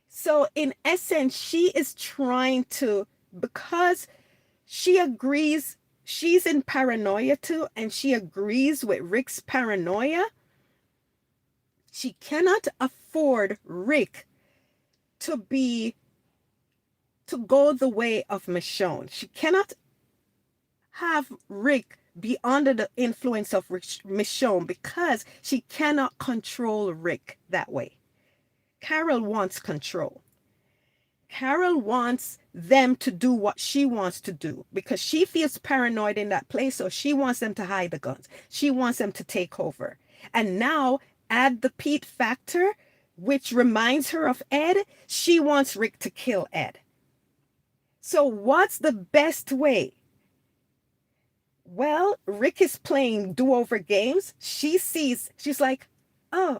So in essence, she is trying to, because she agrees, she's in paranoia too, and she agrees with Rick's paranoia. She cannot afford Rick to go the way of Michonne. She cannot have Rick be under the influence of Michonne because she cannot control Rick that way. Carol wants control. Carol wants them to do what she wants to do because she feels paranoid in that place. So she wants them to hide the guns. She wants them to take over. And now add the Pete factor, which reminds her of Ed. She wants Rick to kill Ed. So what's the best way? Well, Rick is playing do-over games. She's like, oh,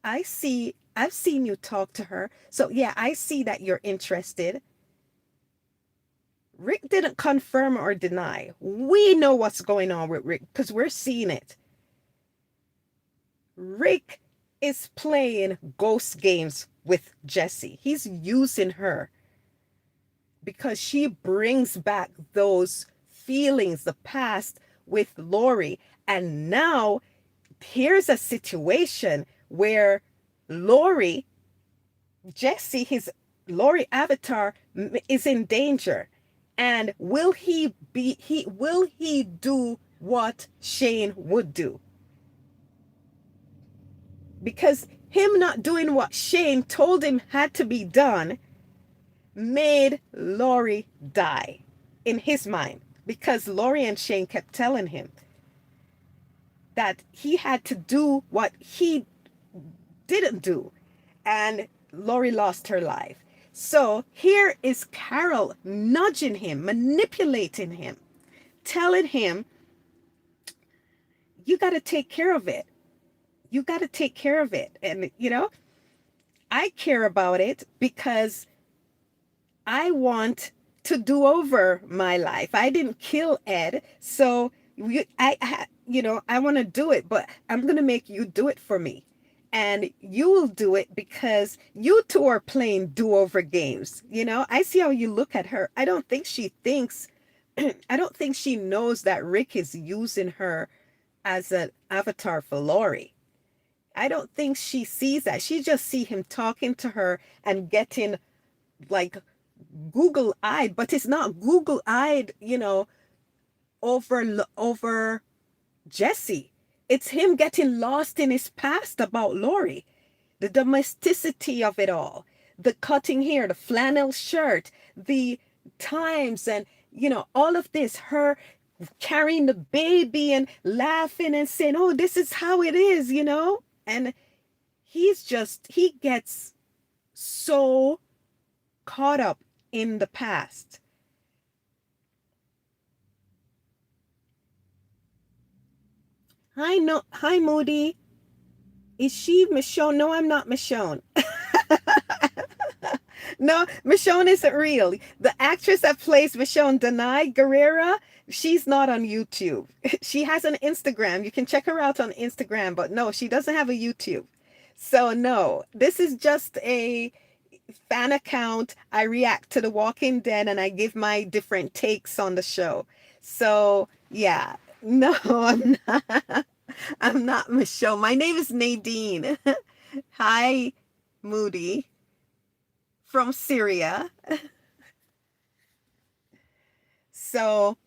I see. I've seen you talk to her. So yeah, I see that you're interested. Rick didn't confirm or deny. We know what's going on with Rick because we're seeing it. Rick is playing ghost games with Jessie. He's using her because she brings back those feelings, the past with Lori. And now here's a situation where Lori, Lori avatar is in danger. And will he do what Shane would do? Because him not doing what Shane told him had to be done made Lori die in his mind. Because Lori and Shane kept telling him that he had to do what he didn't do. And Lori lost her life. So here is Carol nudging him, manipulating him, telling him, you got to take care of it. You got to take care of it. And, I care about it because I want to do over my life. I didn't kill Ed. So I want to do it, but I'm going to make you do it for me. And you will do it because you two are playing do-over games. I see how you look at her. I don't think she knows that Rick is using her as an avatar for Lori. I don't think she sees that. She just see him talking to her and getting like Google-eyed, but it's not Google-eyed, over Jesse. It's him getting lost in his past about Lori. The domesticity of it all. The cutting hair, the flannel shirt, the times, and, all of this. Her carrying the baby and laughing and saying, oh, this is how it is, And he gets so caught up in the past. Hi, Moody. Is she Michonne? No, I'm not Michonne. No, Michonne isn't real. The actress that plays Michonne, Danai Guerrera, she's not on YouTube. She has an Instagram. You can check her out on Instagram, but no, she doesn't have a YouTube. So no, this is just a fan account. I react to The Walking Dead and I give my different takes on the show. So yeah, no, I'm not. I'm not Michelle. My name is Nadine. Hi, Moody from Syria. So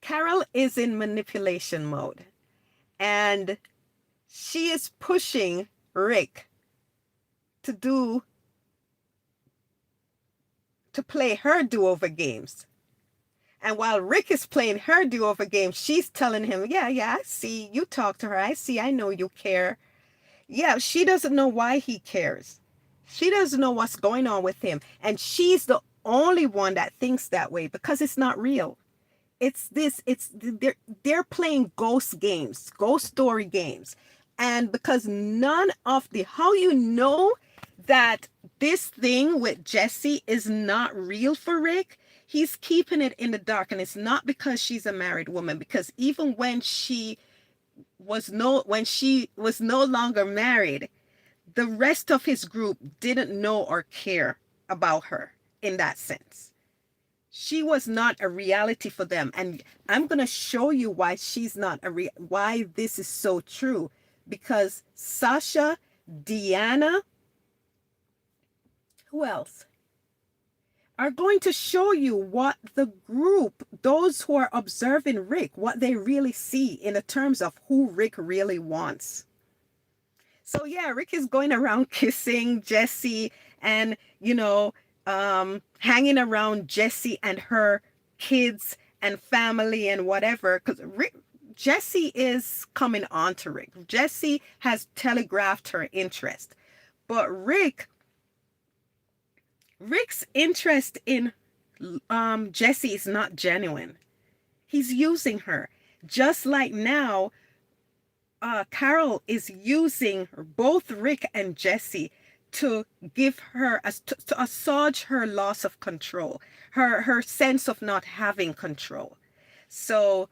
Carol is in manipulation mode and she is pushing Rick to play her do-over games. And while Rick is playing her do-over game, she's telling him, yeah, I see you talk to her. I know you care. Yeah, she doesn't know why he cares. She doesn't know what's going on with him. And she's the only one that thinks that way because it's not real. They're playing ghost games, ghost story games. And because how you know that this thing with Jesse is not real for Rick, he's keeping it in the dark. And it's not because she's a married woman, because even when she was no longer married, the rest of his group didn't know or care about her in that sense. She was not a reality for them. And I'm going to show you why she's not why this is so true. Because Sasha, Deanna, who else? are going to show you what the group, those who are observing Rick, what they really see in the terms of who Rick really wants. So yeah, Rick is going around kissing Jesse and, hanging around Jesse and her kids and family and whatever. Because Jesse is coming on to Rick. Jesse has telegraphed her interest. But Rick's interest in Jesse is not genuine. He's using her. Just like now, Carol is using both Rick and Jesse to give her to assuage her loss of control, her sense of not having control. So,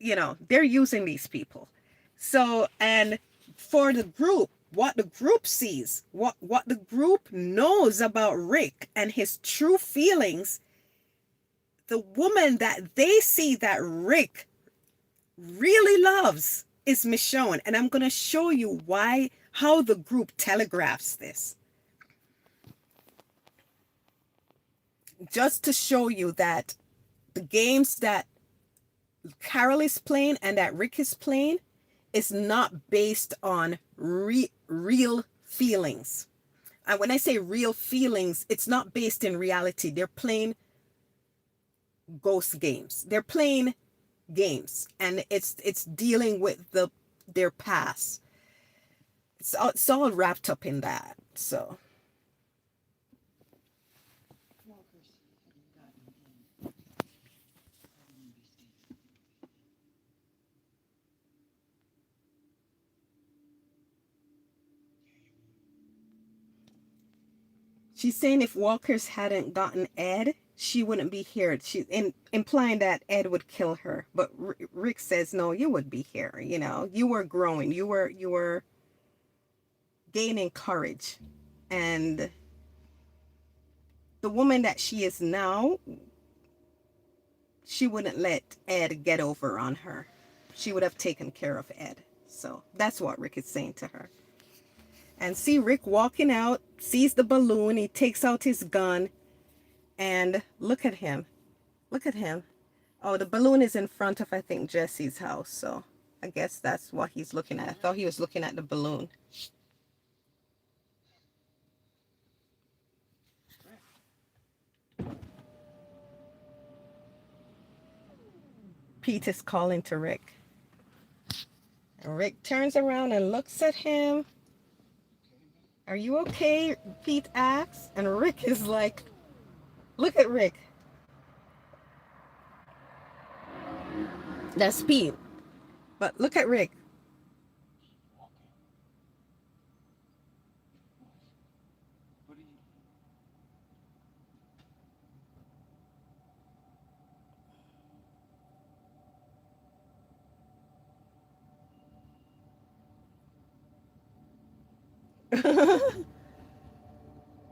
they're using these people. So, and for the group, what the group sees, what the group knows about Rick and his true feelings, the woman that they see that Rick really loves is Michonne. And I'm going to show you how the group telegraphs this. Just to show you that the games that Carol is playing and that Rick is playing is not based on real feelings. And when I say real feelings, it's not based in reality. They're playing ghost games. They're playing games, and it's dealing with their past. It's all wrapped up in that. So Walker's hadn't gotten in. I don't understand. she's saying if Walkers hadn't gotten Ed, she wouldn't be here. She's implying that Ed would kill her. But Rick says no, you would be here. You were growing. You were gaining courage, and the woman that she is now, she wouldn't let Ed get over on her. She would have taken care of Ed. So that's what Rick is saying to her. And see Rick walking out, sees the balloon, he takes out his gun, and look at him. Look at him. Oh, the balloon is in front of, I think, Jesse's house. So I guess that's what he's looking at. I thought he was looking at the balloon. Pete is calling to Rick. And Rick turns around and looks at him. Are you okay? Pete asks. And Rick is like, look at Rick. That's Pete. But look at Rick. Walking. What are you?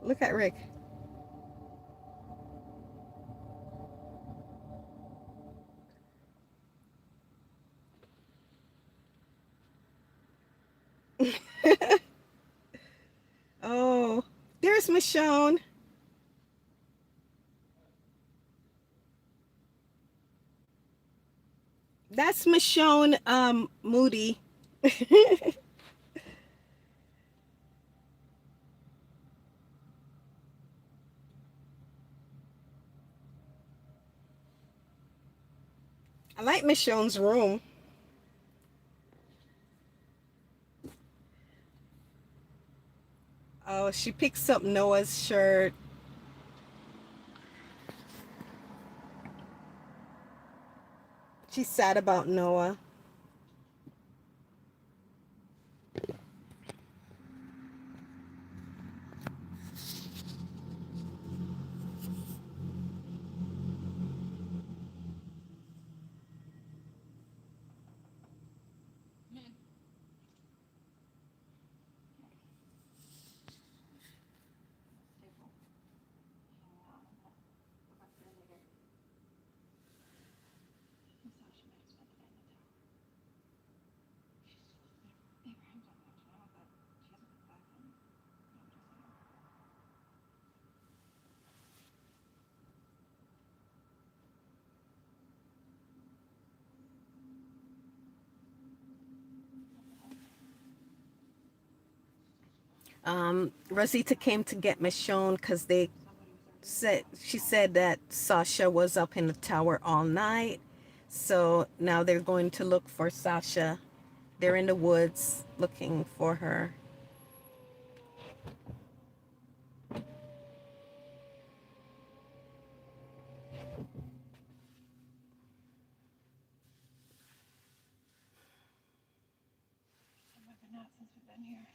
Look at Rick. Oh, there's Michonne. That's Michonne Moody. I like Michonne's room. Oh, she picks up Noah's shirt. She's sad about Noah. Massage mats by the bed in the tower. Rosita came to get Michonne because she said that Sasha was up in the tower all night. So now they're going to look for Sasha. They're in the woods looking for her. Some have been out since we've been here.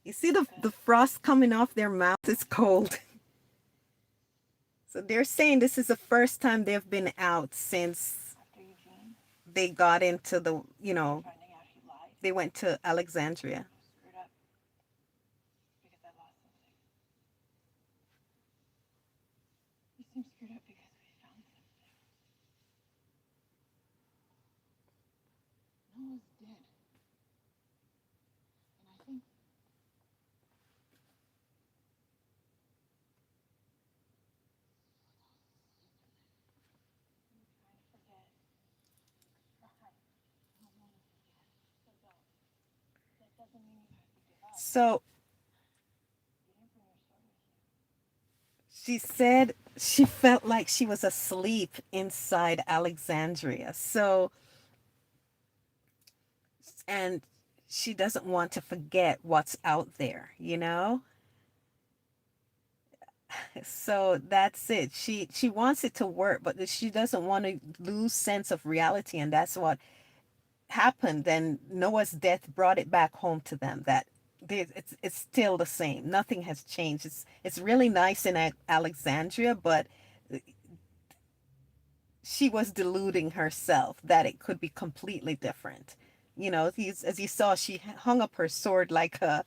You see the frost coming off their mouth? It's cold. So they're saying this is the first time they've been out since After Eugene they got into the, finding out he lied, they went to Alexandria. I was screwed up because I lost something. You seem screwed up because we found something. Noah's dead. And I think You're trying to forget. Try. I don't want to forget. So don't. That doesn't mean you have to give up. So You didn't bring your sword with you. she said she felt like she was asleep inside Alexandria. So, and she doesn't want to forget what's out there. So that's it. She wants it to work, but she doesn't want to lose sense of reality, and that's what happened. And Noah's death brought it back home to them that it's still the same. Nothing has changed. It's really nice in Alexandria, but she was deluding herself that it could be completely different. As you saw, she hung up her sword like a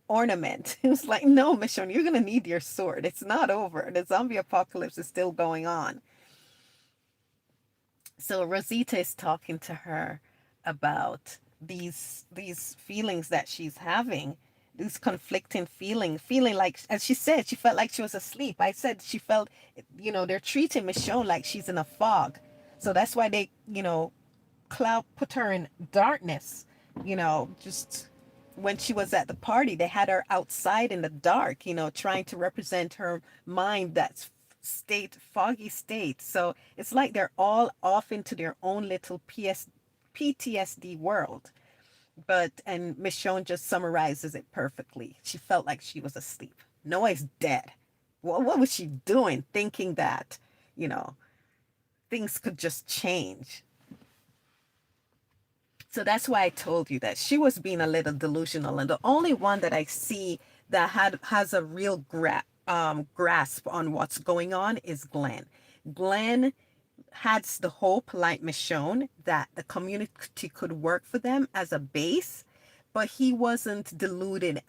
ornament. It was like, no, Michonne, you're gonna need your sword. It's not over. The zombie apocalypse is still going on. So Rosita is talking to her about these feelings that she's having, these conflicting feeling like, as she said, she felt like she was asleep. I said she felt, they're treating Michonne like she's in a fog. So that's why they cloud put her in darkness. Just when she was at the party, they had her outside in the dark, trying to represent her mind that's foggy state. So it's like they're all off into their own little PTSD world. And Michonne just summarizes it perfectly. She felt like she was asleep. Noah's dead. What was she doing thinking that, you know, things could just change? So that's why I told you that she was being a little delusional. And the only one that I see that has a real grasp on what's going on is Glenn. Glenn had the hope, like Michonne, that the community could work for them as a base, but he wasn't deluded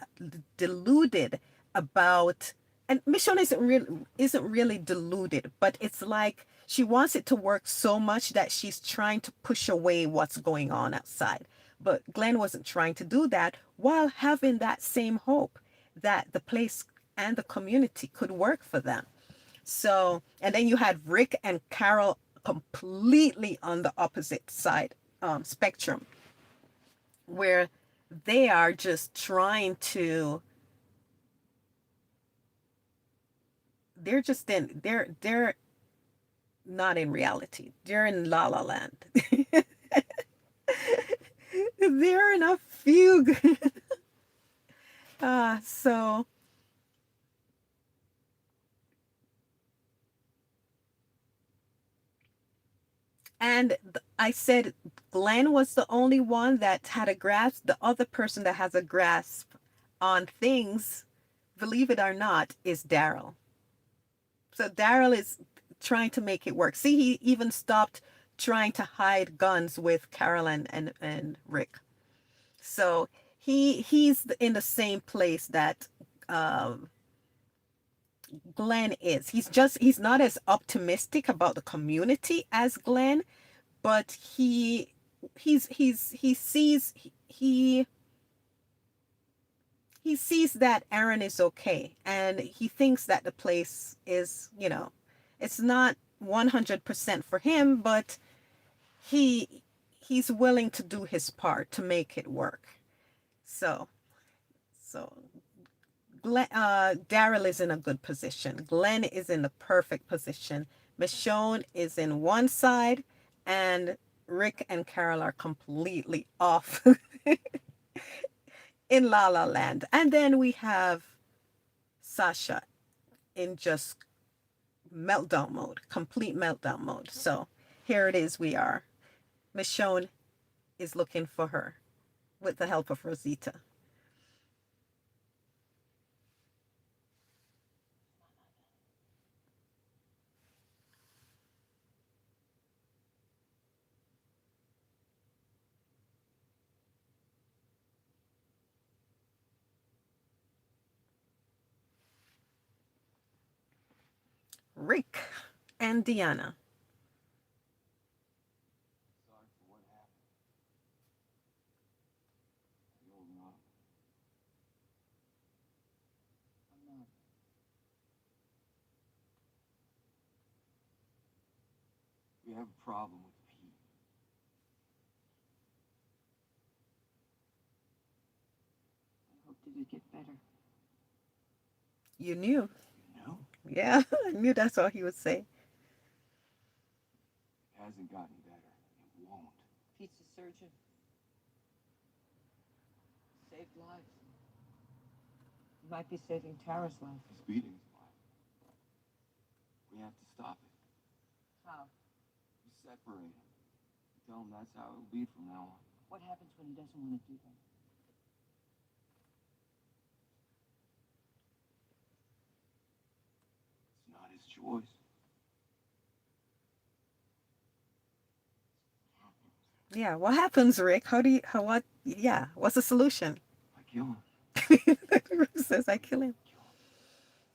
about. And Michonne isn't really deluded, but it's like she wants it to work so much that she's trying to push away what's going on outside. But Glenn wasn't trying to do that while having that same hope that the place and the community could work for them. So, and then you had Rick and Carol completely on the opposite side spectrum, where they are just trying to. They're just in. They're not in reality. They're in La La Land. They're in a fugue. So and I said Glenn was the only one that had a grasp. The other person that has a grasp on things, believe it or not, is Daryl. So Daryl is trying to make it work. See, he even stopped trying to hide guns with Carolyn and Rick. So he's in the same place that um, Glenn is. He's not as optimistic about the community as Glenn, but he sees that Aaron is okay, and he thinks that the place is, it's not 100% for him, but he he's willing to do his part to make it work. So so Daryl is in a good position. Glenn is in the perfect position. Michonne is in one side, and Rick and Carol are completely off in La La Land. And then we have Sasha in just meltdown mode, complete meltdown mode. So here it is. We are. Michonne is looking for her with the help of Rosita. Rick and Deanna. Sorry for what happened. You're not. I'm not. We have a problem with Pete. I hope did it get better. You knew. You know? Yeah, I knew that's what he would say. It hasn't gotten better. It won't. Pete's a surgeon. Saved lives. He might be saving Tara's life. He's beating his life. We have to stop it. How? We separate him. We tell him that's how it'll be from now on. What happens when he doesn't want to do that? It's not his choice. Yeah, what happens, Rick? What, yeah, what's the solution? I kill him. Rick says, I kill him.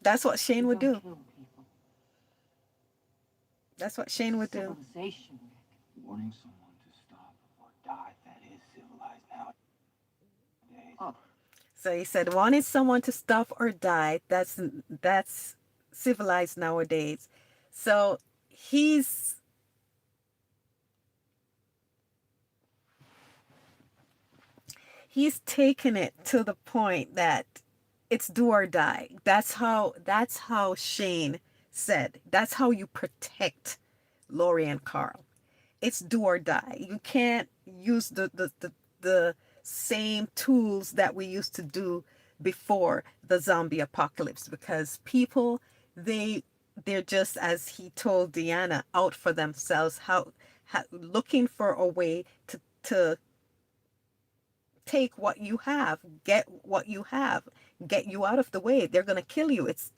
That's what Shane would do. Kill people. That's what Shane would do. Civilization, Rick. Warning someone to stop or die, that is civilized nowadays. Oh. So he said, wanting someone to stop or die, that's civilized nowadays. So he's taken it to the point that it's do or die. That's how Shane said. That's how you protect Lori and Carl. It's do or die. You can't use the same tools that we used to do before the zombie apocalypse, because people, they're just, as he told Deanna, out for themselves, how looking for a way to take what you have, get what you have, get you out of the way. They're going to kill you. It's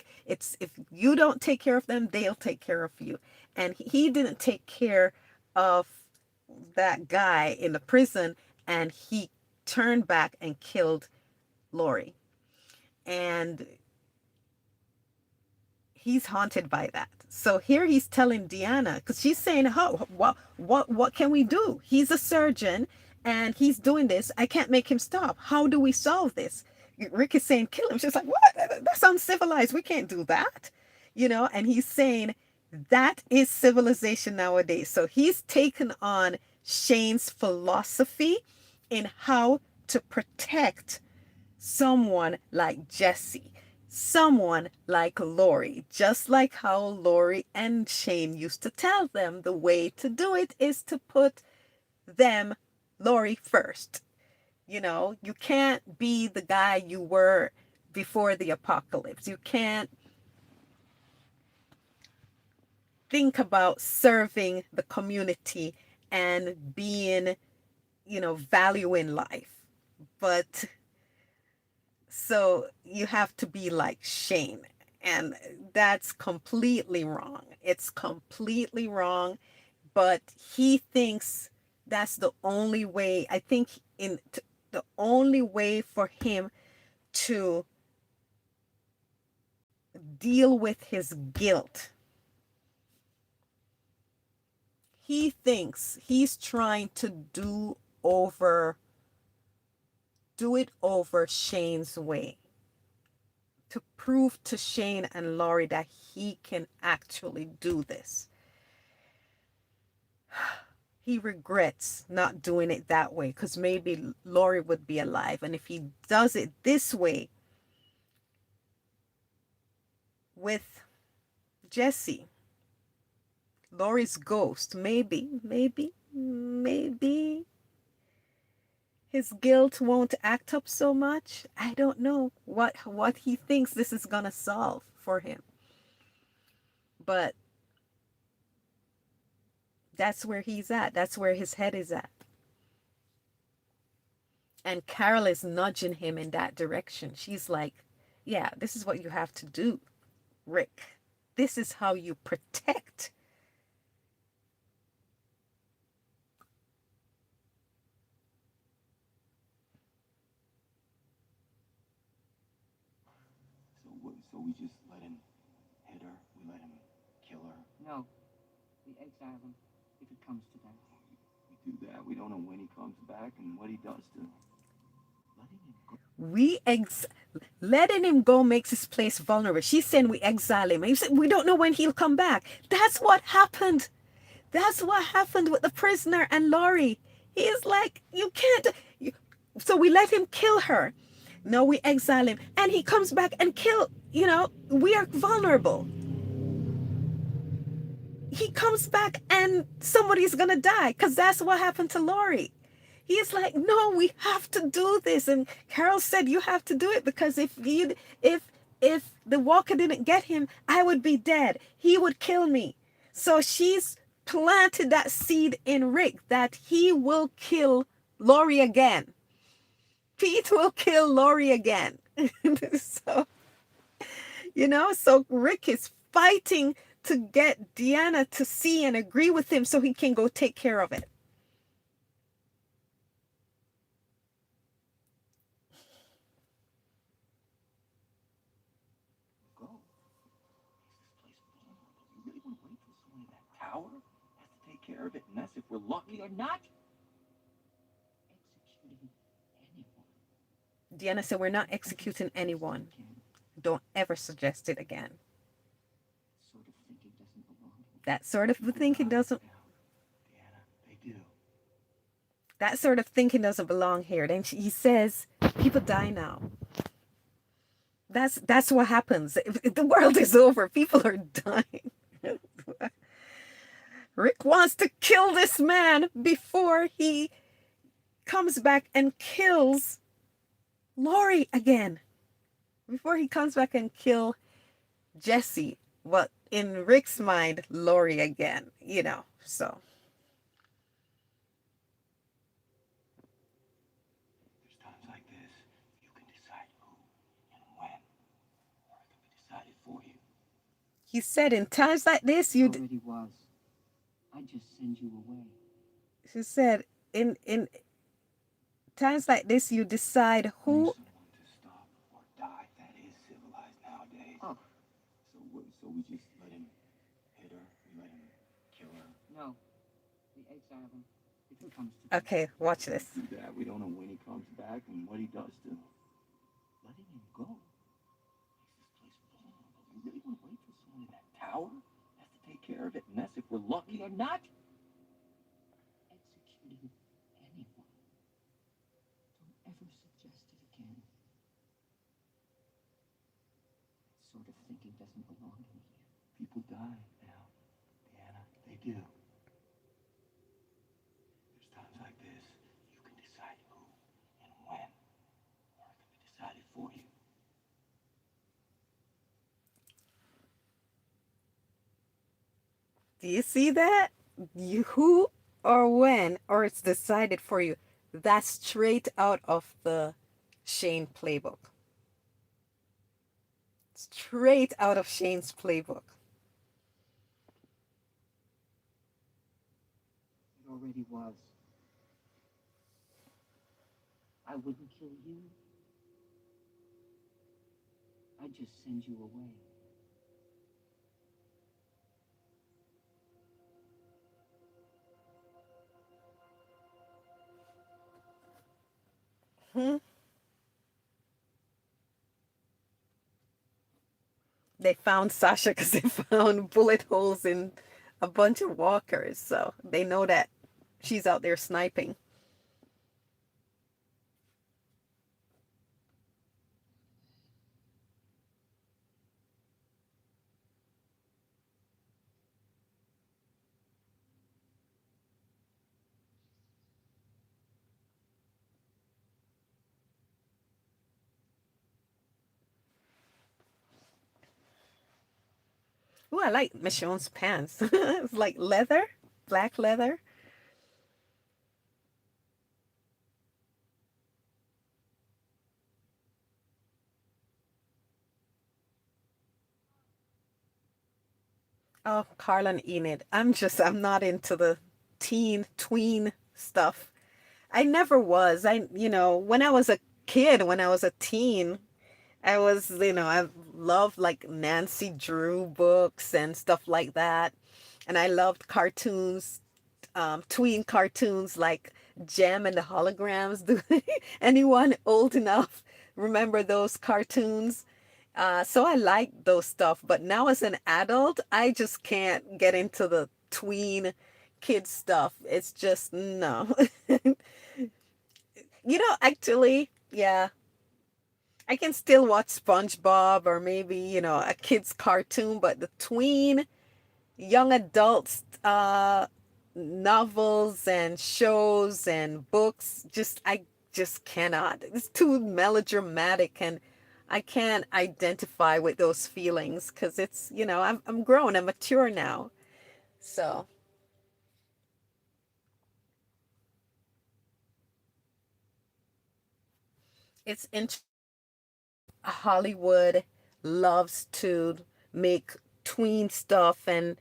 if you don't take care of them, they'll take care of you. And he didn't take care of that guy in the prison, and he turned back and killed Lori. And he's haunted by that. So here he's telling Deanna, because she's saying, "Oh, what can we do? He's a surgeon, and he's doing this. I can't make him stop. How do we solve this?" Rick is saying, "Kill him." She's like, "What? That's uncivilized. We can't do that." And he's saying that is civilization nowadays. So he's taken on Shane's philosophy in how to protect someone like Jesse, someone like Lori, just like how Lori and Shane used to tell them the way to do it is to put Lori first. You can't be the guy you were before the apocalypse. You can't think about serving the community and being, valuing life. But so you have to be like Shane. And that's completely wrong. It's completely wrong. But he thinks that's the only way. I think the only way for him to deal with his guilt. He thinks he's trying to do it over Shane's way, to prove to Shane and Lori that he can actually do this. he regrets not doing it that way because maybe Lori would be alive. And if he does it this way with Jesse, Lori's ghost, maybe his guilt won't act up so much. I don't know what he thinks this is gonna solve for him. But that's where he's at. That's where his head is at. And Carol is nudging him in that direction. She's like, yeah, this is what you have to do, Rick. This is how you protect. So we just let him hit her? We let him kill her? No, we exile him if it comes to that. We do that. We don't know when he comes back and what he does to him. Letting him go. Letting him go makes his place vulnerable. She's saying we exile him. And we don't know when he'll come back. That's what happened. That's what happened with the prisoner and Laurie. He's like, you can't. So we let him kill her. No, we exile him. And he comes back and kill, we are vulnerable. He comes back and somebody's going to die because that's what happened to Laurie. He's like, no, we have to do this. And Carol said, you have to do it because if the walker didn't get him, I would be dead. He would kill me. So she's planted that seed in Rick that he will kill Laurie again. Pete will kill Laurie again. so Rick is fighting to get Deanna to see and agree with him so he can go take care of it. Go. Makes this place vulnerable. You really want to wait till someone in that tower has to take care of it? And that's if we're lucky. We are not executing anyone. Deanna said, we're not executing anyone. Don't ever suggest it again. That sort of thinking doesn't belong. That sort of thinking doesn't. Deanna, they do. That sort of thinking doesn't belong here. Then he says, people die now. That's what happens. If the world is over, people are dying. Rick wants to kill this man before he comes back and kills Laurie again. Before he comes back and kill Jesse. Well, in Rick's mind, Laurie again, so. There's times like this, you can decide who and when, or it can be decided for you. He said in times like this, It already was. I just send you away. She said in times like this, you decide who. Someone to stop or die that is civilized nowadays. Oh. So we just let him hit her? We let him kill her? No, we exile him if it comes to that. Okay, watch this. Do that. We don't know when he comes back and what he does to him. Letting him go makes this place vulnerable. You really want to wait till someone in that tower has to take care of it? And that's if we're lucky. We are not executing anyone. Don't ever suggest it again. That sort of thinking doesn't belong in here. People die now, Deanna. They do. There's times like this, you can decide who and when, or it can be decided for you. Do you see that? Who or when, or it's decided for you. That's straight out of the Shane playbook. Straight out of Shane's playbook. It already was. I wouldn't kill you. I'd just send you away. They found Sasha because they found bullet holes in a bunch of walkers, so they know that She's out there sniping. Oh, I like Michonne's pants. It's like leather, black leather. Oh, Carl and Enid. I'm not into the tween stuff. I never was. When I was a kid, when I was a teen, I loved like Nancy Drew books and stuff like that. And I loved cartoons, tween cartoons like Gem and the Holograms. Do anyone old enough remember those cartoons? So I like those stuff, but now as an adult, I just can't get into the tween kid stuff. It's just no. Actually, yeah, I can still watch SpongeBob or maybe, a kid's cartoon, but the tween young adults novels and shows and books, just I just cannot. It's too melodramatic and I can't identify with those feelings because I'm grown, I'm mature now. So, it's interesting. Hollywood loves to make tween stuff and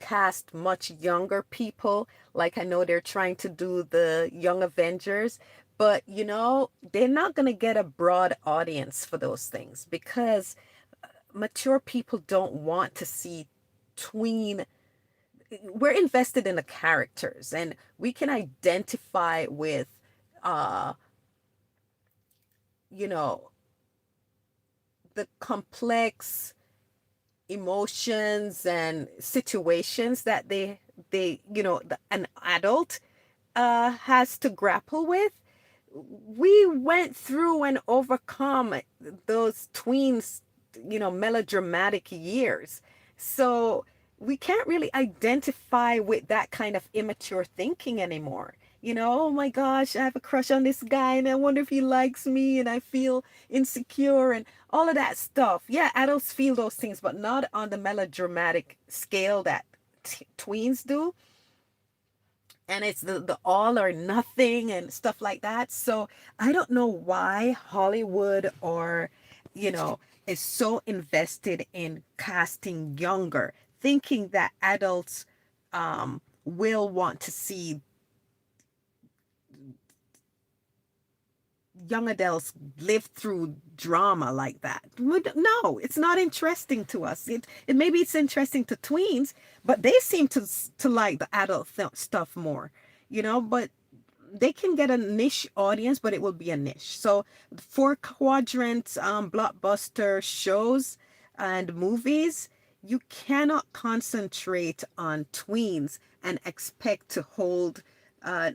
cast much younger people. Like I know they're trying to do the Young Avengers, but they're not going to get a broad audience for those things because mature people don't want to see tween. We're invested in the characters and we can identify with uh you know the complex emotions and situations that an adult has to grapple with. We went through and overcome those tweens, melodramatic years. So we can't really identify with that kind of immature thinking anymore. Oh my gosh, I have a crush on this guy and I wonder if he likes me and I feel insecure and all of that stuff. Yeah, adults feel those things, but not on the melodramatic scale that tweens do. And it's the all or nothing and stuff like that. So I don't know why Hollywood or, you know, is so invested in casting younger, thinking that adults will want to see young adults live through drama like that. No, it's not interesting to us. It maybe it's interesting to tweens, but they seem to like the adult stuff more, but they can get a niche audience, but it will be a niche. So four quadrant blockbuster shows and movies, you cannot concentrate on tweens and expect to hold uh,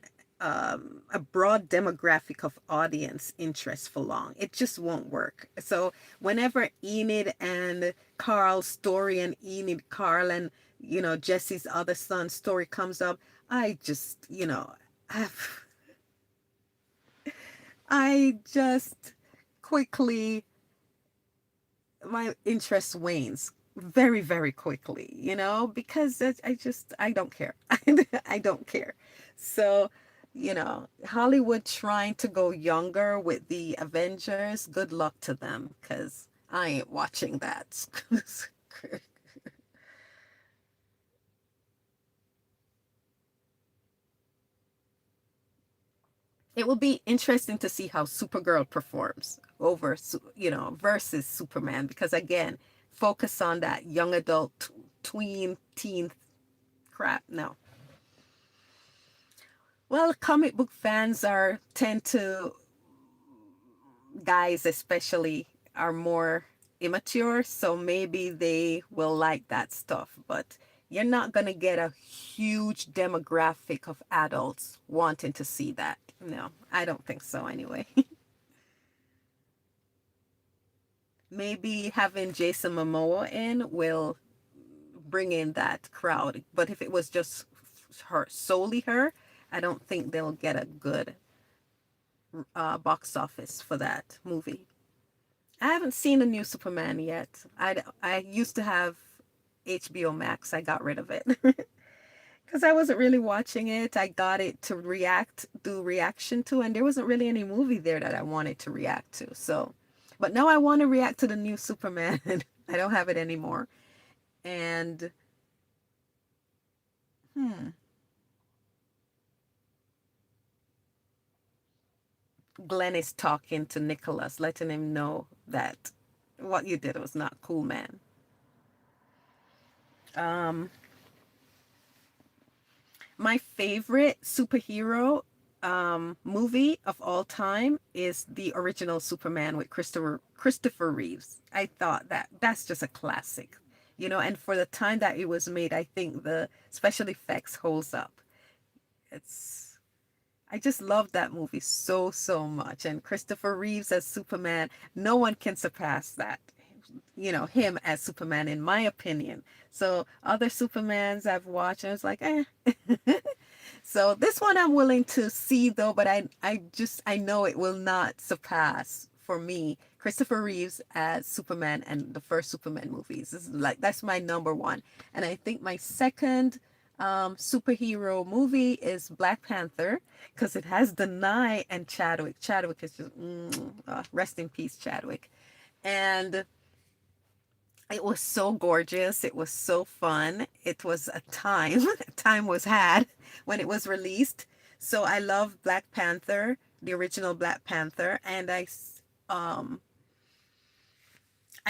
a broad demographic of audience interest for long. It just won't work. So whenever Enid and Carl's story and Enid, Carl and Jesse's other son's story comes up, I just have I just quickly, my interest wanes very, very quickly, because I don't care. I don't care. So, Hollywood trying to go younger with the Avengers, good luck to them, because I ain't watching that. It will be interesting to see how Supergirl performs over, versus Superman, because again, focus on that young adult tween teen crap. No. Well, comic book fans are tend to, guys especially, are more immature, so maybe they will like that stuff. But You're not going to get a huge demographic of adults wanting to see that. No, I don't think so anyway. Maybe having Jason Momoa in will bring in that crowd. But if it was just her, solely her, I don't think they'll get a good box office for that movie. I haven't seen the new Superman yet. I used to have HBO Max. I got rid of it because I wasn't really watching it. I got it to do reaction to, and there wasn't really any movie there that I wanted to react to. So, but now I want to react to the new Superman. I don't have it anymore. And hmm, Glenn is talking to Nicholas, letting him know that what you did was not cool, man. Um, my favorite superhero movie of all time is the original Superman with Christopher Reeves. I thought that that's just a classic, and for the time that it was made, I think the special effects holds up. It's I just love that movie so much, and Christopher Reeves as Superman, no one can surpass that. Him as Superman, in my opinion. So other Supermans I've watched, I was like, eh. So this one I'm willing to see though, but I know it will not surpass for me Christopher Reeves as Superman and the first Superman movies. This is like that's my number one. And I think my second superhero movie is Black Panther because it has Denai and Chadwick. Chadwick is just rest in peace, Chadwick. And it was so gorgeous. It was so fun. It was a time. Time was had when it was released. So I love Black Panther, the original Black Panther, and I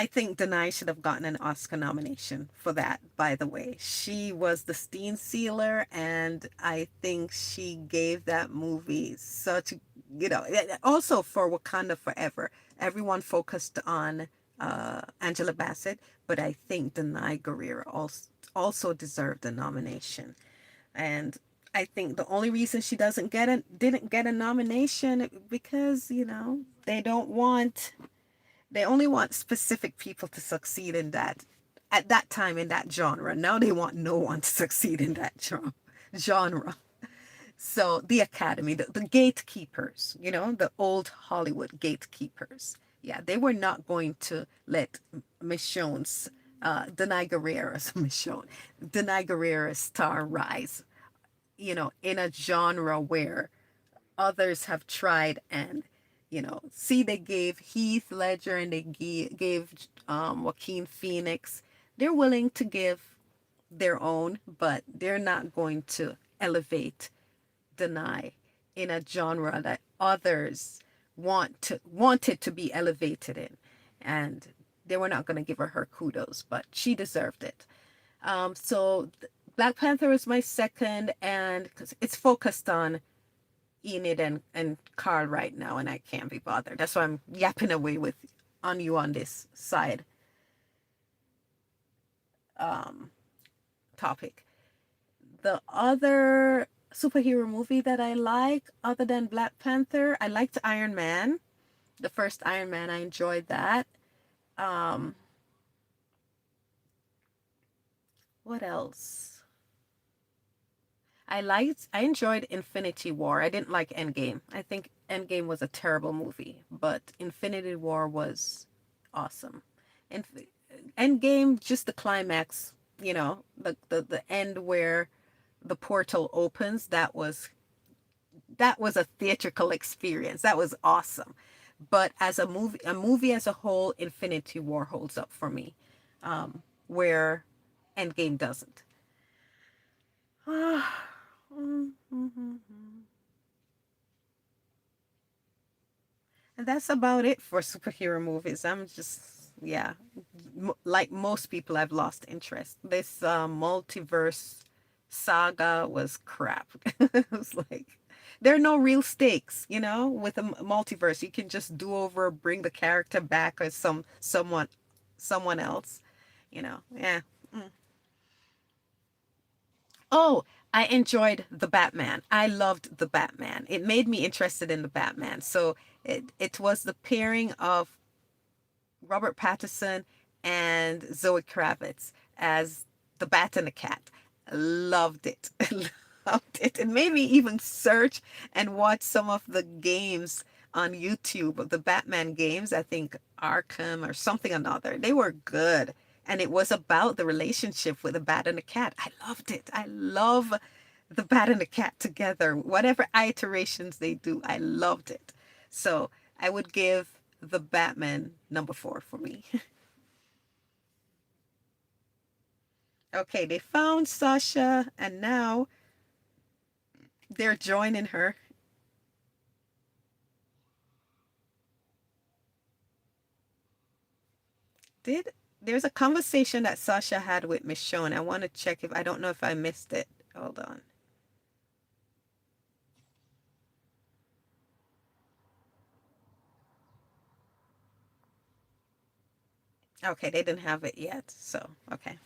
think Denai should have gotten an Oscar nomination for that, by the way. She was the Steen Sealer, and I think she gave that movie such, also for Wakanda Forever. Everyone focused on Angela Bassett, but I think Denai Guerrero also deserved a nomination. And I think the only reason she didn't get a nomination because, they only want specific people to succeed in that at that time in that genre. Now they want no one to succeed in that genre. So the Academy, the gatekeepers, the old Hollywood gatekeepers. Yeah, they were not going to let Michonne's, Denai Guerrero's Michonne, Denai Guerrero's star rise, in a genre where others have tried and see they gave Heath Ledger and they gave Joaquin Phoenix. They're willing to give their own, but they're not going to elevate Denai in a genre that others wanted to be elevated in, and they were not going to give her kudos, but she deserved it. So Black Panther is my second, and because it's focused on Enid and Carl right now, and I can't be bothered. That's why I'm yapping away on you on this side um, topic. The other superhero movie that I like, other than Black Panther, I liked Iron Man. The first Iron Man, I enjoyed that. Um, what else? I enjoyed Infinity War. I didn't like Endgame. I think Endgame was a terrible movie, but Infinity War was awesome. And Endgame, just the climax, the end where the portal opens, that was a theatrical experience. That was awesome. But as a movie as a whole, Infinity War holds up for me, where Endgame doesn't. And that's about it for superhero movies. I'm just, yeah, like most people, I've lost interest. This multiverse saga was crap. It was like, there are no real stakes, with a multiverse. You can just do over, bring the character back as someone else, yeah. Mm. Oh, I enjoyed the Batman. I loved the Batman. It made me interested in the Batman. So it was the pairing of Robert Pattinson and Zoe Kravitz as the Bat and the Cat. Loved it. Loved it. It made me even search and watch some of the games on YouTube, the Batman games. I think Arkham or something or another. They were good. And it was about the relationship with the bat and the cat. I loved it. I love the bat and the cat together. Whatever iterations they do, I loved it. So I would give the Batman number 4 for me. Okay, they found Sasha and now they're joining her. Did There's a conversation that Sasha had with Michonne. I want to check if I don't know if I missed it. Hold on. Okay, they didn't have it yet. So, okay.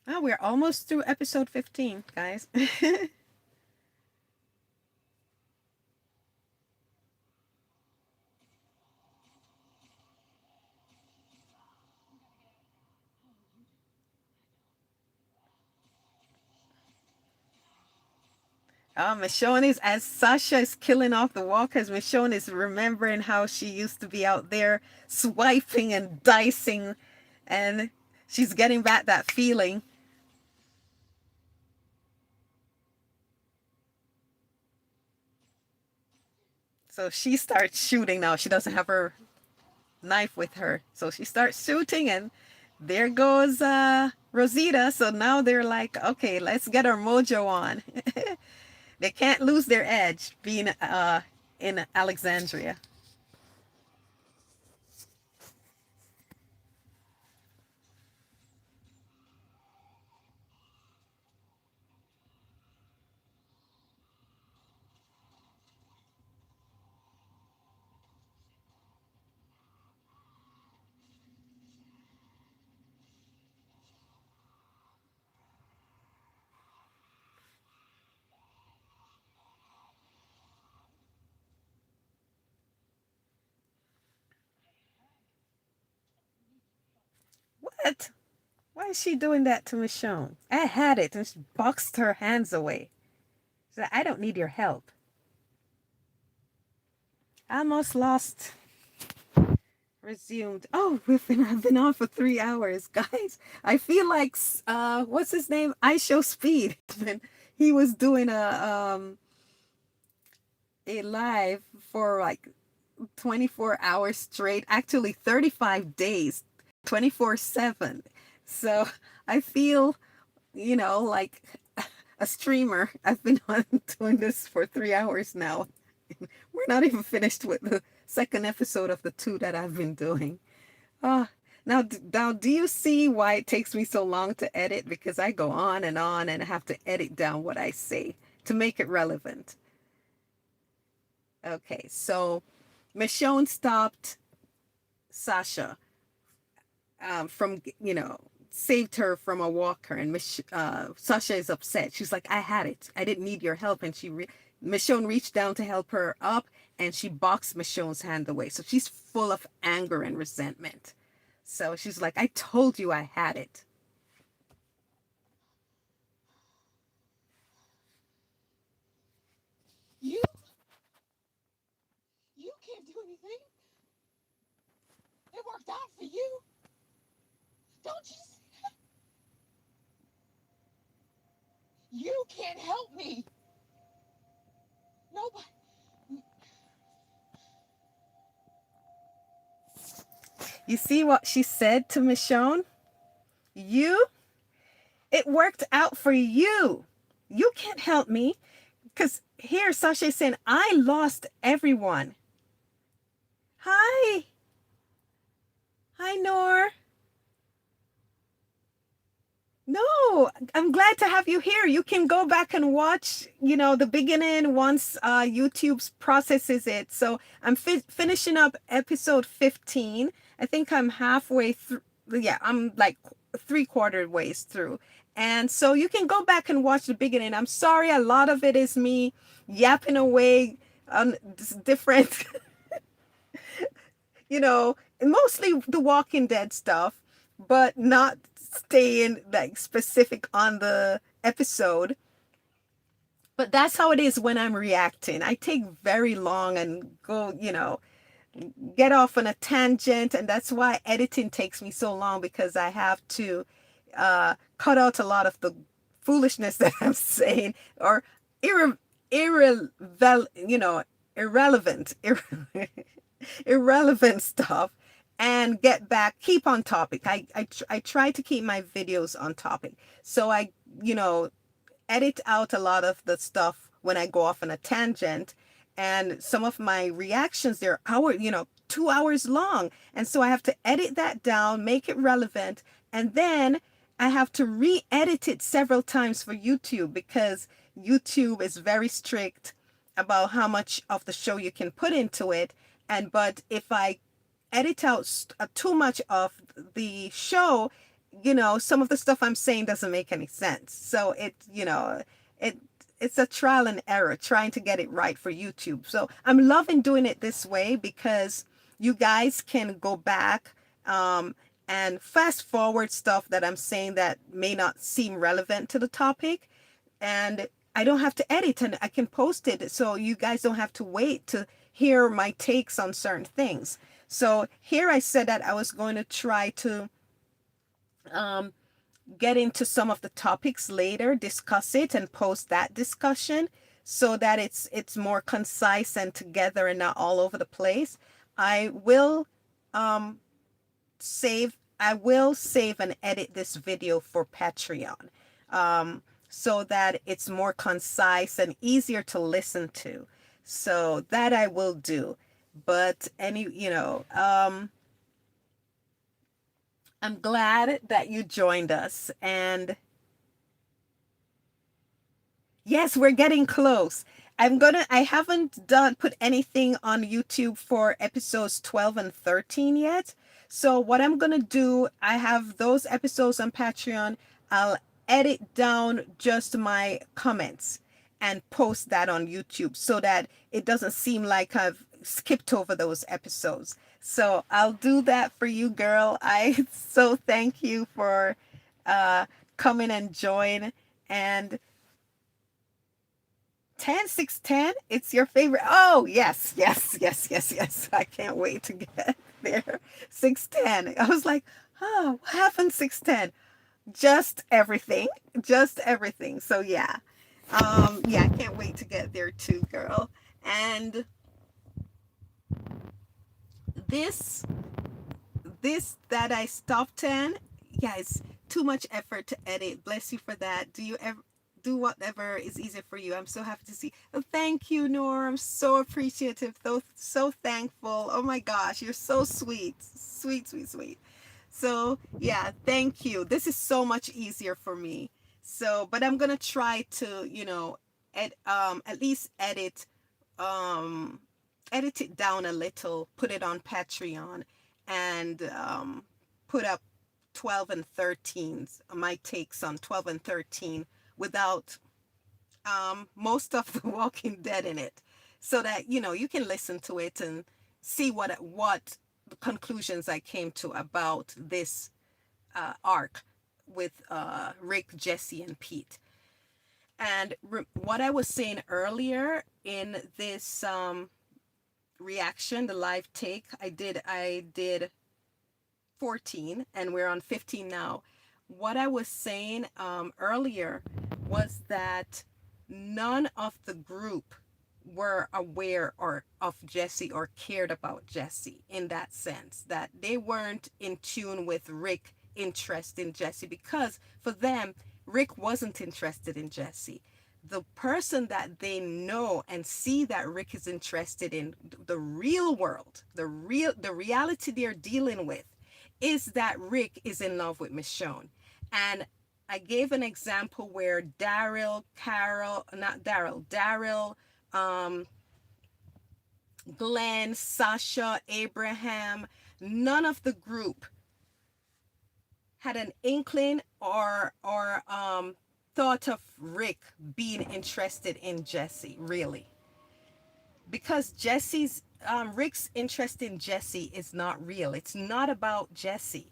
Oh, we're almost through episode 15, guys. Michonne is, as Sasha is killing off the walkers, Michonne is remembering how she used to be out there swiping and dicing, and she's getting back that feeling. So she starts shooting now. She doesn't have her knife with her. So she starts shooting, and there goes Rosita. So now they're like, okay, let's get our mojo on. They can't lose their edge being in Alexandria. What? Why is she doing that to Michonne? I had it, and she boxed her hands away. She said, I don't need your help. Almost lost. Resumed. Oh, I've been on for 3 hours, guys. I feel like what's his name? I Show Speed. He was doing a live for like 24 hours straight. Actually, 35 days, 24/7. So I feel, like a streamer. I've been on doing this for 3 hours now. We're not even finished with the second episode of the two that I've been doing. Ah, now, do you see why it takes me so long to edit? Because I go on and I have to edit down what I say to make it relevant. Okay, so Michonne stopped Sasha from, saved her from a walker, and Sasha is upset. She's like, I had it. I didn't need your help. And Michonne reached down to help her up, and she boxed Michonne's hand away. So she's full of anger and resentment. So she's like, I told you I had it. You? You can't do anything. It worked out for you. Don't you see? You can't help me. Nobody. You see what she said to Michonne? You? It worked out for you. You can't help me. Because here Sasha is saying, I lost everyone. Hi. Hi, Nor. No, I'm glad to have you here. You can go back and watch, the beginning once YouTube processes it. So I'm finishing up episode 15. I think I'm halfway through. Yeah, I'm like three-quarter ways through. And so you can go back and watch the beginning. I'm sorry, a lot of it is me yapping away on different, mostly the Walking Dead stuff, but not staying like specific on the episode. But that's how it is when I'm reacting. I take very long and go, get off on a tangent, and that's why editing takes me so long, because I have to cut out a lot of the foolishness that I'm saying, or irre- irrevel irrelevant irrelevant stuff, and get back, keep on topic. I try to keep my videos on topic, so I you know edit out a lot of the stuff when I go off on a tangent. And some of my reactions, they're 2 hours long. And so I have to edit that down, make it relevant. And then I have to re-edit it several times for YouTube, because YouTube is very strict about how much of the show you can put into it. But if I edit out too much of the show, some of the stuff I'm saying doesn't make any sense. So it it's a trial and error trying to get it right for YouTube. So I'm loving doing it this way, because you guys can go back and fast forward stuff that I'm saying that may not seem relevant to the topic, and I don't have to edit, and I can post it, so you guys don't have to wait to hear my takes on certain things. So here I said that I was going to try to um, get into some of the topics later, discuss it, and post that discussion, so that it's more concise and together and not all over the place. I will um, save and edit this video for Patreon, so that it's more concise and easier to listen to. So that I will do. But I'm glad that you joined us. And yes, we're getting close. I haven't put anything on YouTube for episodes 12 and 13 yet. So what I'm gonna do, I have those episodes on Patreon. I'll edit down just my comments and post that on YouTube, so that it doesn't seem like I've skipped over those episodes. So I'll do that for you, girl. I so thank you for uh coming and join. And 10, 6, 10, it's your favorite. Oh, yes, yes, yes, yes, yes. I can't wait to get there. 610. I was like, oh, what happened 610? Just everything. Just everything. So yeah. Yeah, I can't wait to get there too, girl. And this that I stopped 10, yeah, it's too much effort to edit. Bless you for that. Do you ever do whatever is easy for you? I'm so happy to see. Oh, thank you, Nor. I'm so appreciative, though, so thankful. Oh my gosh, you're so sweet. Sweet, sweet, sweet. So yeah, thank you. This is so much easier for me. So, but I'm gonna try to, at least um edit it down a little, put it on Patreon, and put up 12 and 13s, my takes on 12 and 13, without most of the Walking Dead in it, so that you can listen to it and see what conclusions I came to about this arc with Rick, Jesse, and Pete. And what I was saying earlier in this reaction, the live take, I did 14, and we're on 15 now. What I was saying earlier was that none of the group were aware or of Jesse or cared about Jesse, in that sense, that they weren't in tune with Rick interest in Jesse, because for them Rick wasn't interested in Jesse. The person that they know and see that Rick is interested in, the real world, the reality they're dealing with, is that Rick is in love with Michonne. And I gave an example where Daryl, um, Glenn, Sasha, Abraham, none of the group had an inkling or thought of Rick being interested in Jesse, really. Because Rick's interest in Jesse is not real. It's not about Jesse.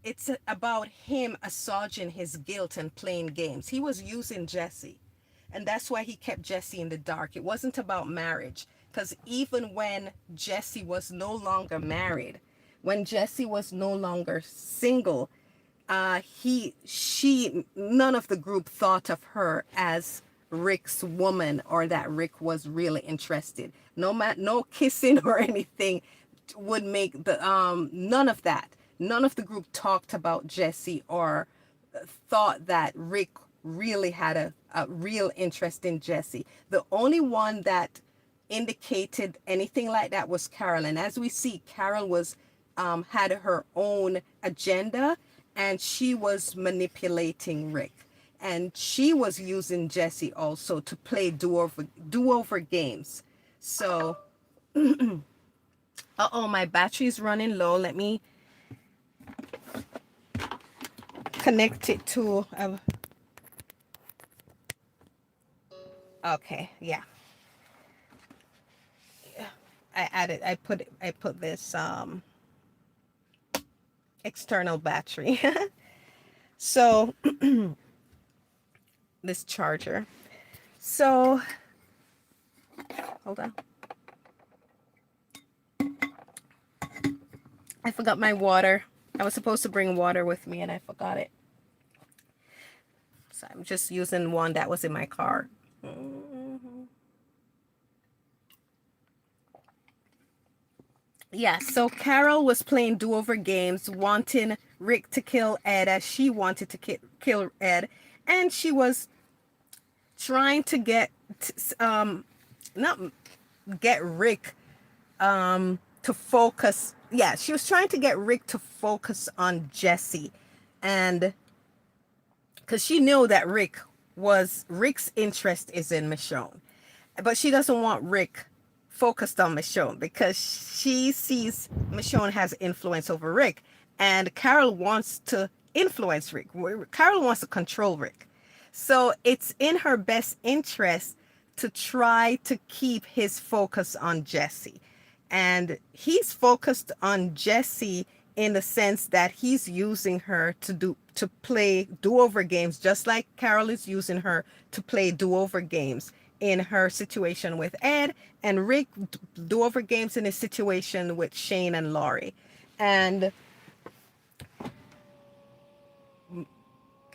It's about him assuaging his guilt and playing games. He was using Jesse. And that's why he kept Jesse in the dark. It wasn't about marriage. Because even when Jesse was no longer married, when Jesse was no longer single, none of the group thought of her as Rick's woman or that Rick was really interested. No kissing or anything would make none of that. None of the group talked about Jesse or thought that Rick really had a real interest in Jesse. The only one that indicated anything like that was Carol. And as we see, Carol was had her own agenda, and she was manipulating Rick. And she was using Jesse also to play do-over games. So, uh-oh, my battery's running low. Let me connect it to okay, yeah. I put this external battery. So this charger. So hold on. I forgot my water. I was supposed to bring water with me and I forgot it. So I'm just using one that was in my car. Yeah, so Carol was playing do-over games, wanting Rick to kill Ed as she wanted to kill Ed. And she was trying to not get Rick to focus. Yeah, she was trying to get Rick to focus on Jesse. And because she knew that Rick's interest is in Michonne. But she doesn't want Rick focused on Michonne because she sees Michonne has influence over Rick. And Carol wants to influence Rick. Carol wants to control Rick. So it's in her best interest to try to keep his focus on Jesse. And he's focused on Jesse in the sense that he's using her to play do-over games, just like Carol is using her to play do-over games in her situation with Ed, and Rick do-over games in his situation with Shane and Laurie. And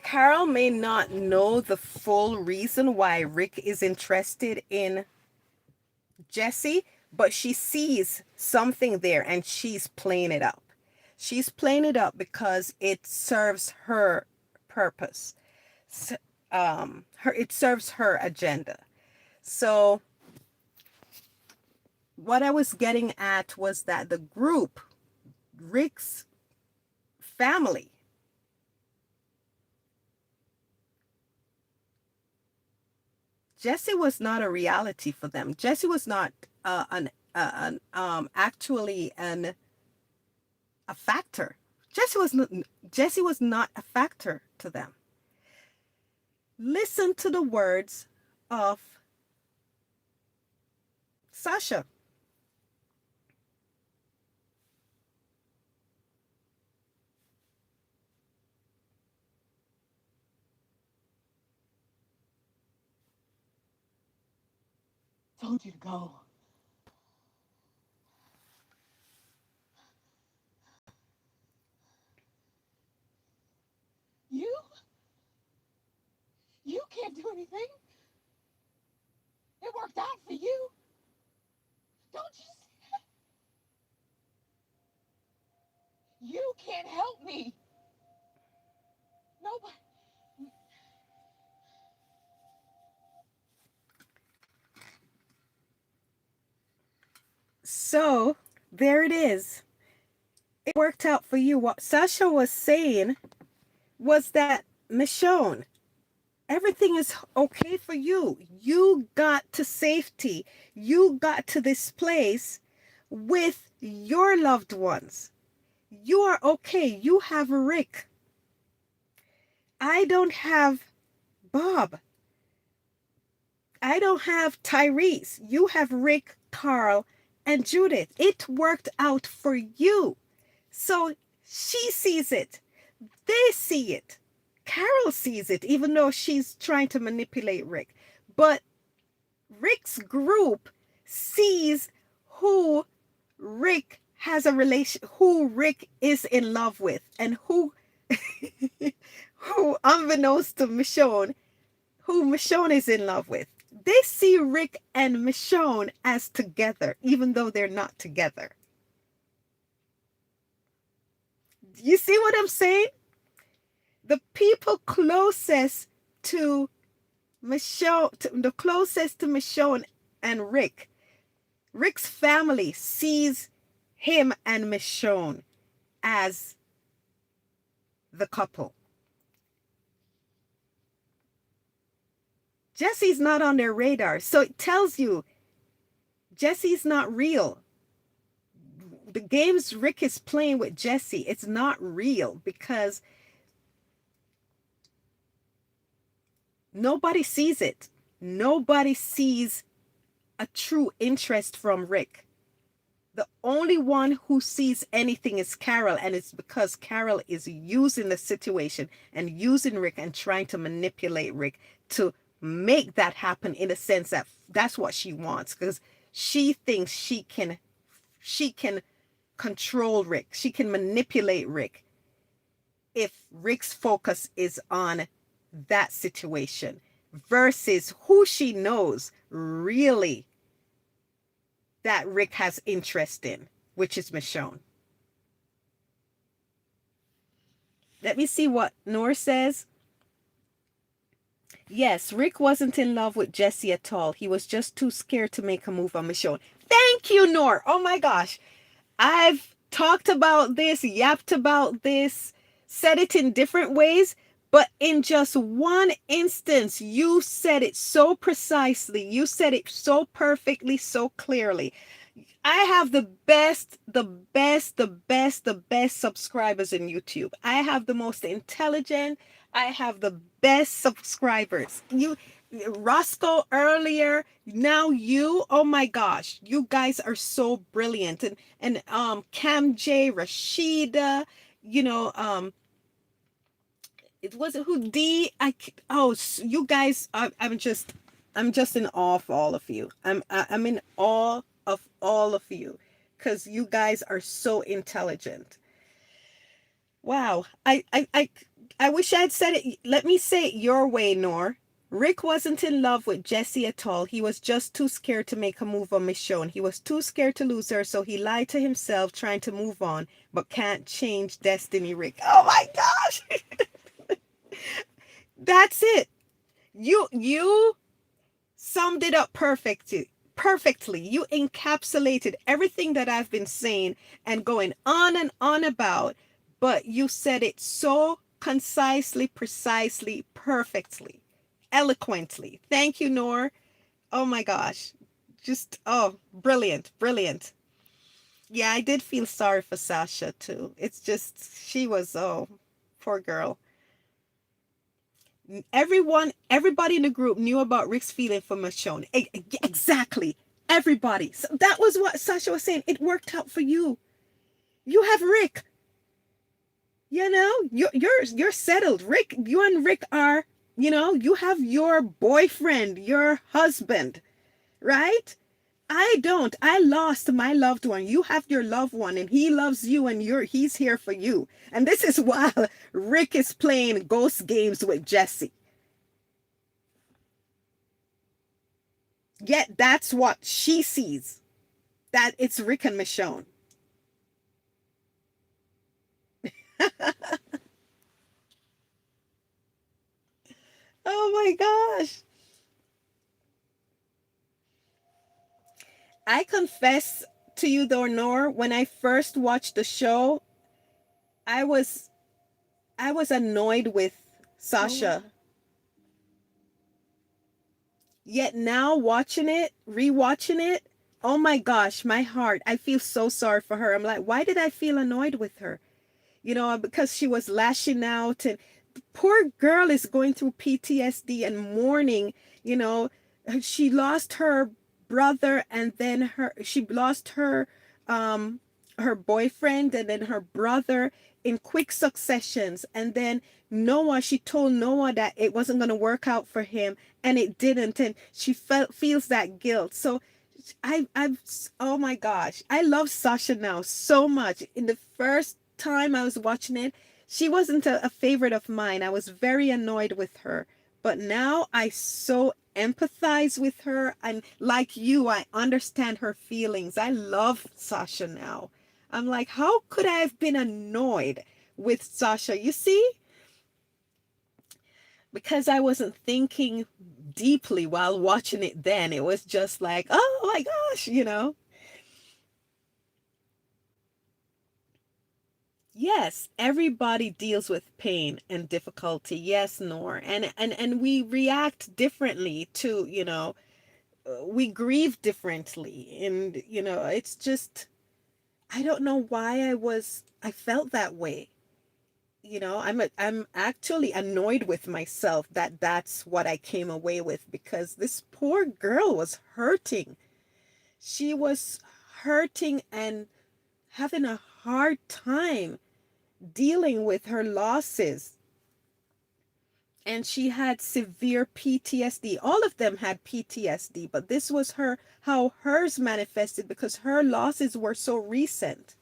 Carol may not know the full reason why Rick is interested in Jesse, but she sees something there and she's playing it up. She's playing it up because it serves her purpose. It serves her agenda. So what I was getting at was that the group, Rick's family, Jesse was not a reality for them. Jesse was not actually a factor. Jesse was not a factor to them. Listen to the words of Sasha. Told you to go. You? You can't do anything. It worked out for you. Don't you see that? You can't help me. Nobody. So there it is. It worked out for you. What Sasha was saying was that, Michonne, everything is okay for you. You got to safety. You got to this place with your loved ones. You are okay. You have Rick. I don't have Bob. I don't have Tyrese. You have Rick, Carl, and Judith. It worked out for you. So she sees it. They see it. Carol sees it, even though she's trying to manipulate Rick. But Rick's group sees who Rick has a relation, who Rick is in love with, and who, who unbeknownst to Michonne, who Michonne is in love with. They see Rick and Michonne as together, even though they're not together. You see what I'm saying? The people closest to Michonne, the closest to Michonne and Rick, Rick's family sees him and Michonne as the couple. Jesse's not on their radar. So it tells you Jesse's not real. The games Rick is playing with Jesse, it's not real because nobody sees it. Nobody sees a true interest from Rick. The only one who sees anything is Carol, and it's because Carol is using the situation and using Rick and trying to manipulate Rick to make that happen, in a sense that that's what she wants, because she thinks she can control Rick. She can manipulate Rick if Rick's focus is on that situation versus who she knows really that Rick has interest in, which is Michonne. Let me see what Noor says. Yes, Rick wasn't in love with Jesse at all. He was just too scared to make a move on Michonne. Thank you, Noor. Oh my gosh. I've talked about this, yapped about this, said it in different ways, but in just one instance, you said it so precisely. You said it so perfectly, so clearly. I have the best, the best, the best, the best subscribers in YouTube. I have the most intelligent. I have the best subscribers. You, Roscoe earlier, now you, oh my gosh, you guys are so brilliant. And Cam J, Rashida, you know, it wasn't who D. Oh, you guys, I'm just in awe of all of you. I'm in awe of all of you because you guys are so intelligent. Wow. I wish I had said it. Let me say it your way, Nor. Rick wasn't in love with Jesse at all. He was just too scared to make a move on Michonne. He was too scared to lose her, so he lied to himself, trying to move on, but can't change destiny, Rick. Oh my gosh. That's it. You summed it up perfectly. You encapsulated everything that I've been saying and going on and on about, but you said it so concisely, precisely, perfectly, eloquently. Thank you, Noor. Oh my gosh. Just, oh, brilliant, brilliant. Yeah, I did feel sorry for Sasha too. It's just, she was, oh, poor girl. Everybody in the group knew about Rick's feeling for Michonne. Exactly. Everybody. So that was what Sasha was saying. It worked out for you. You have Rick. You know, you're settled. Rick, you and Rick are, you know, you have your boyfriend, your husband, right? I don't. I lost my loved one. You have your loved one and he loves you and he's here for you. And this is while Rick is playing ghost games with Jesse. Yet that's what she sees. That it's Rick and Michonne. Oh my gosh. I confess to you though, Nor, when I first watched the show, I was annoyed with Sasha. Yet now watching it, rewatching it, oh my gosh, my heart, I feel so sorry for her. I'm like, why did I feel annoyed with her? You know, because she was lashing out and poor girl is going through PTSD and mourning, you know, she lost her brother, and then she lost um her boyfriend, and then her brother in quick successions, and then Noah, she told Noah that it wasn't going to work out for him, and it didn't, and she feels that guilt. So I've oh my gosh, I love Sasha now so much. In the first time I was watching it, she wasn't a favorite of mine. I was very annoyed with her. But now I so empathize with her, and like you, I understand her feelings. I love Sasha now. I'm like, how could I have been annoyed with Sasha? You see? Because I wasn't thinking deeply while watching it then. It was just like, oh my gosh, you know? Yes, everybody deals with pain and difficulty. Yes, Nor. And we react differently to, we grieve differently. And, it's just I don't know why I felt that way. I'm actually annoyed with myself that that's what I came away with, because this poor girl was hurting. She was hurting and having a hard time dealing with her losses, and she had severe PTSD. All of them had PTSD, but this was how hers manifested, because her losses were so recent,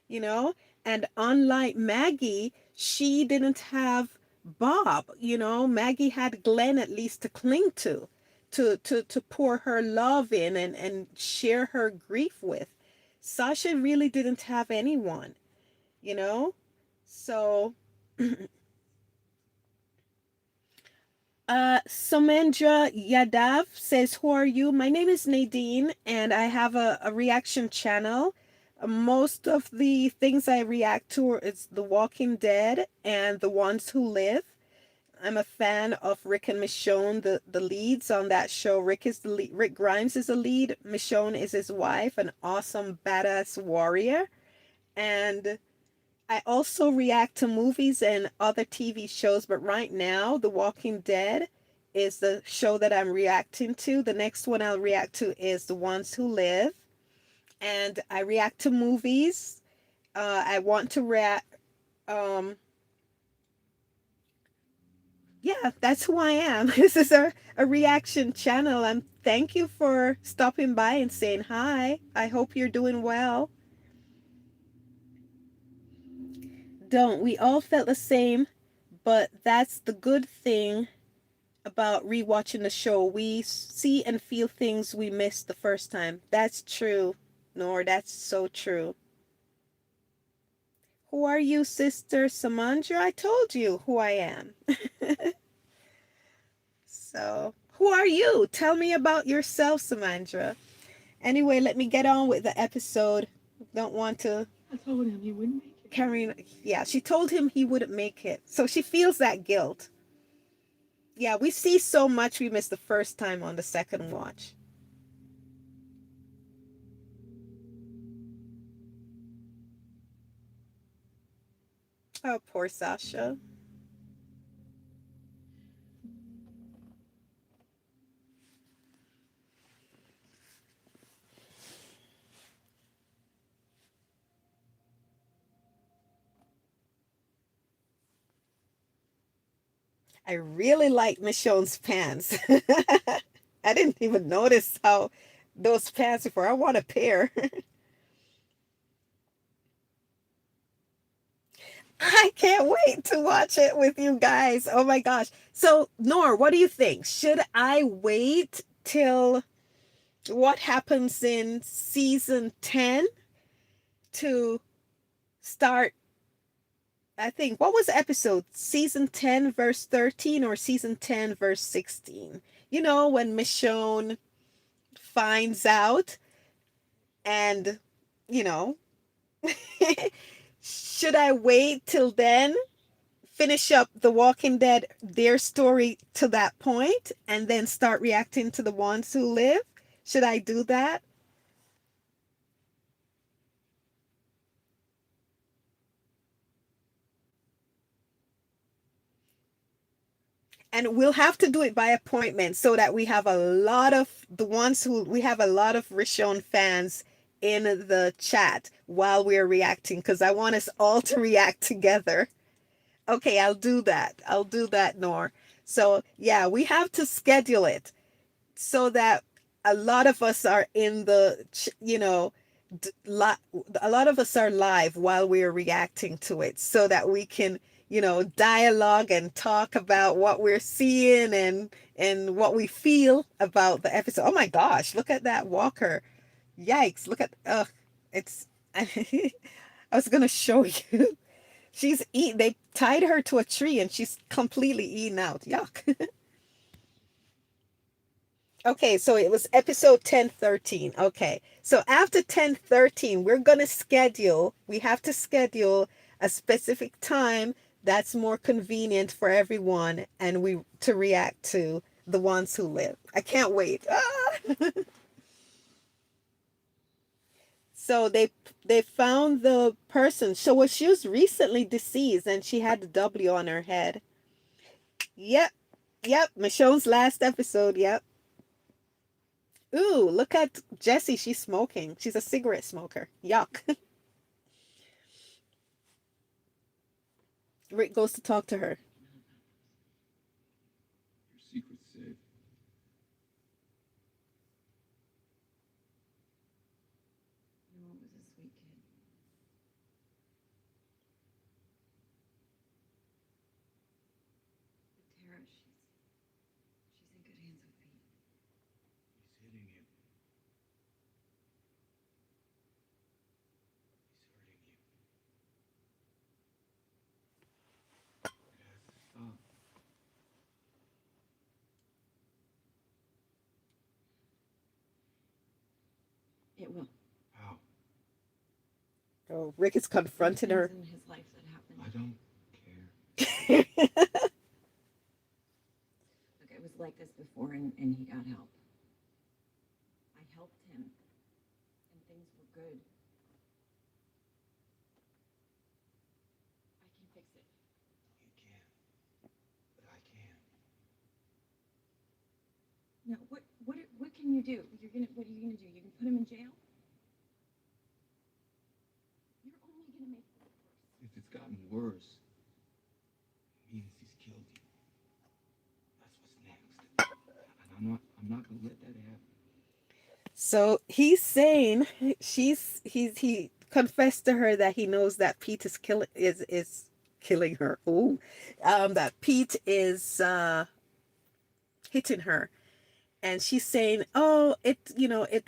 you know? And unlike Maggie, she didn't have Bob, Maggie had Glenn at least to cling to pour her love in and share her grief with. Sasha really didn't have anyone, you know? So Somendra Yadav says, who are you? My name is Nadine, and I have a reaction channel. Most of the things I react to is The Walking Dead and The Ones Who Live. I'm a fan of Rick and Michonne, the leads on that show. Rick Grimes is the lead. Michonne is his wife, an awesome badass warrior. And I also react to movies and other TV shows, but right now, The Walking Dead is the show that I'm reacting to. The next one I'll react to is The Ones Who Live. And I react to movies. I want to react. Um, yeah, that's who I am. This is a reaction channel. Thank you for stopping by and saying hi. I hope you're doing well. Don't. We all felt the same, but that's the good thing about rewatching the show. We see and feel things we missed the first time. That's true, Nor. That's so true. Who are you, Sister Samandra? I told you who I am. So, who are you? Tell me about yourself, Samandra. Anyway, let me get on with the episode. Don't want to I told him he wouldn't make it. carry. Yeah, she told him he wouldn't make it. So she feels that guilt. Yeah, we see so much we missed the first time on the second watch. Oh, poor Sasha. I really like Michonne's pants. I didn't even notice how those pants before. I want a pair. I can't wait to watch it with you guys. Oh my gosh. So, Nor, what do you think? Should I wait till what happens in season 10 to start? I think, what was the episode? Season 10, verse 13, or season 10, verse 16? When Michonne finds out, and, you know, should I wait till then? Finish up The Walking Dead, their story to that point, and then start reacting to The Ones Who Live? Should I do that? And we'll have to do it by appointment so that we have a lot of the ones who we have a lot of Rishon fans in the chat while we're reacting because I want us all to react together. Okay, I'll do that. I'll do that, Nor. So, yeah, we have to schedule it so that a lot of us are in the, a lot of us are live while we're reacting to it so that we can, dialogue and talk about what we're seeing and what we feel about the episode. Oh my gosh, look at that walker. Yikes, look at it's I was going to show you. She's eat they tied her to a tree and she's completely eaten out. Yuck. Okay, so it was episode 1013. Okay. So after 1013, we have to schedule a specific time that's more convenient for everyone and we to react to the ones who live. I can't wait. Ah! So they found the person. So she was recently deceased and she had the W on her head. Yep. Yep. Michonne's last episode. Yep. Ooh, look at Jessie. She's smoking. She's a cigarette smoker. Yuck. Rick goes to talk to her. Your secret's safe. Noah was a sweet kid. But Tara, she's in good hands with Pete. He's hitting you. He's hurting you. It has to stop. It will. How? Oh, Rick is confronting her. In his life that happened. I don't care. Look, it was like this before, and he got help. I helped him, and things were good. I can fix it. You can't. But I can. No, what can you do? What are you gonna do? You can put him in jail? You're only gonna make it worse. If it's gotten worse, it means he's killed you. That's what's next. And I'm not gonna let that happen. So he's saying he confessed to her that he knows that Pete is killing her. Ooh. That Pete is hitting her. And she's saying, "Oh, it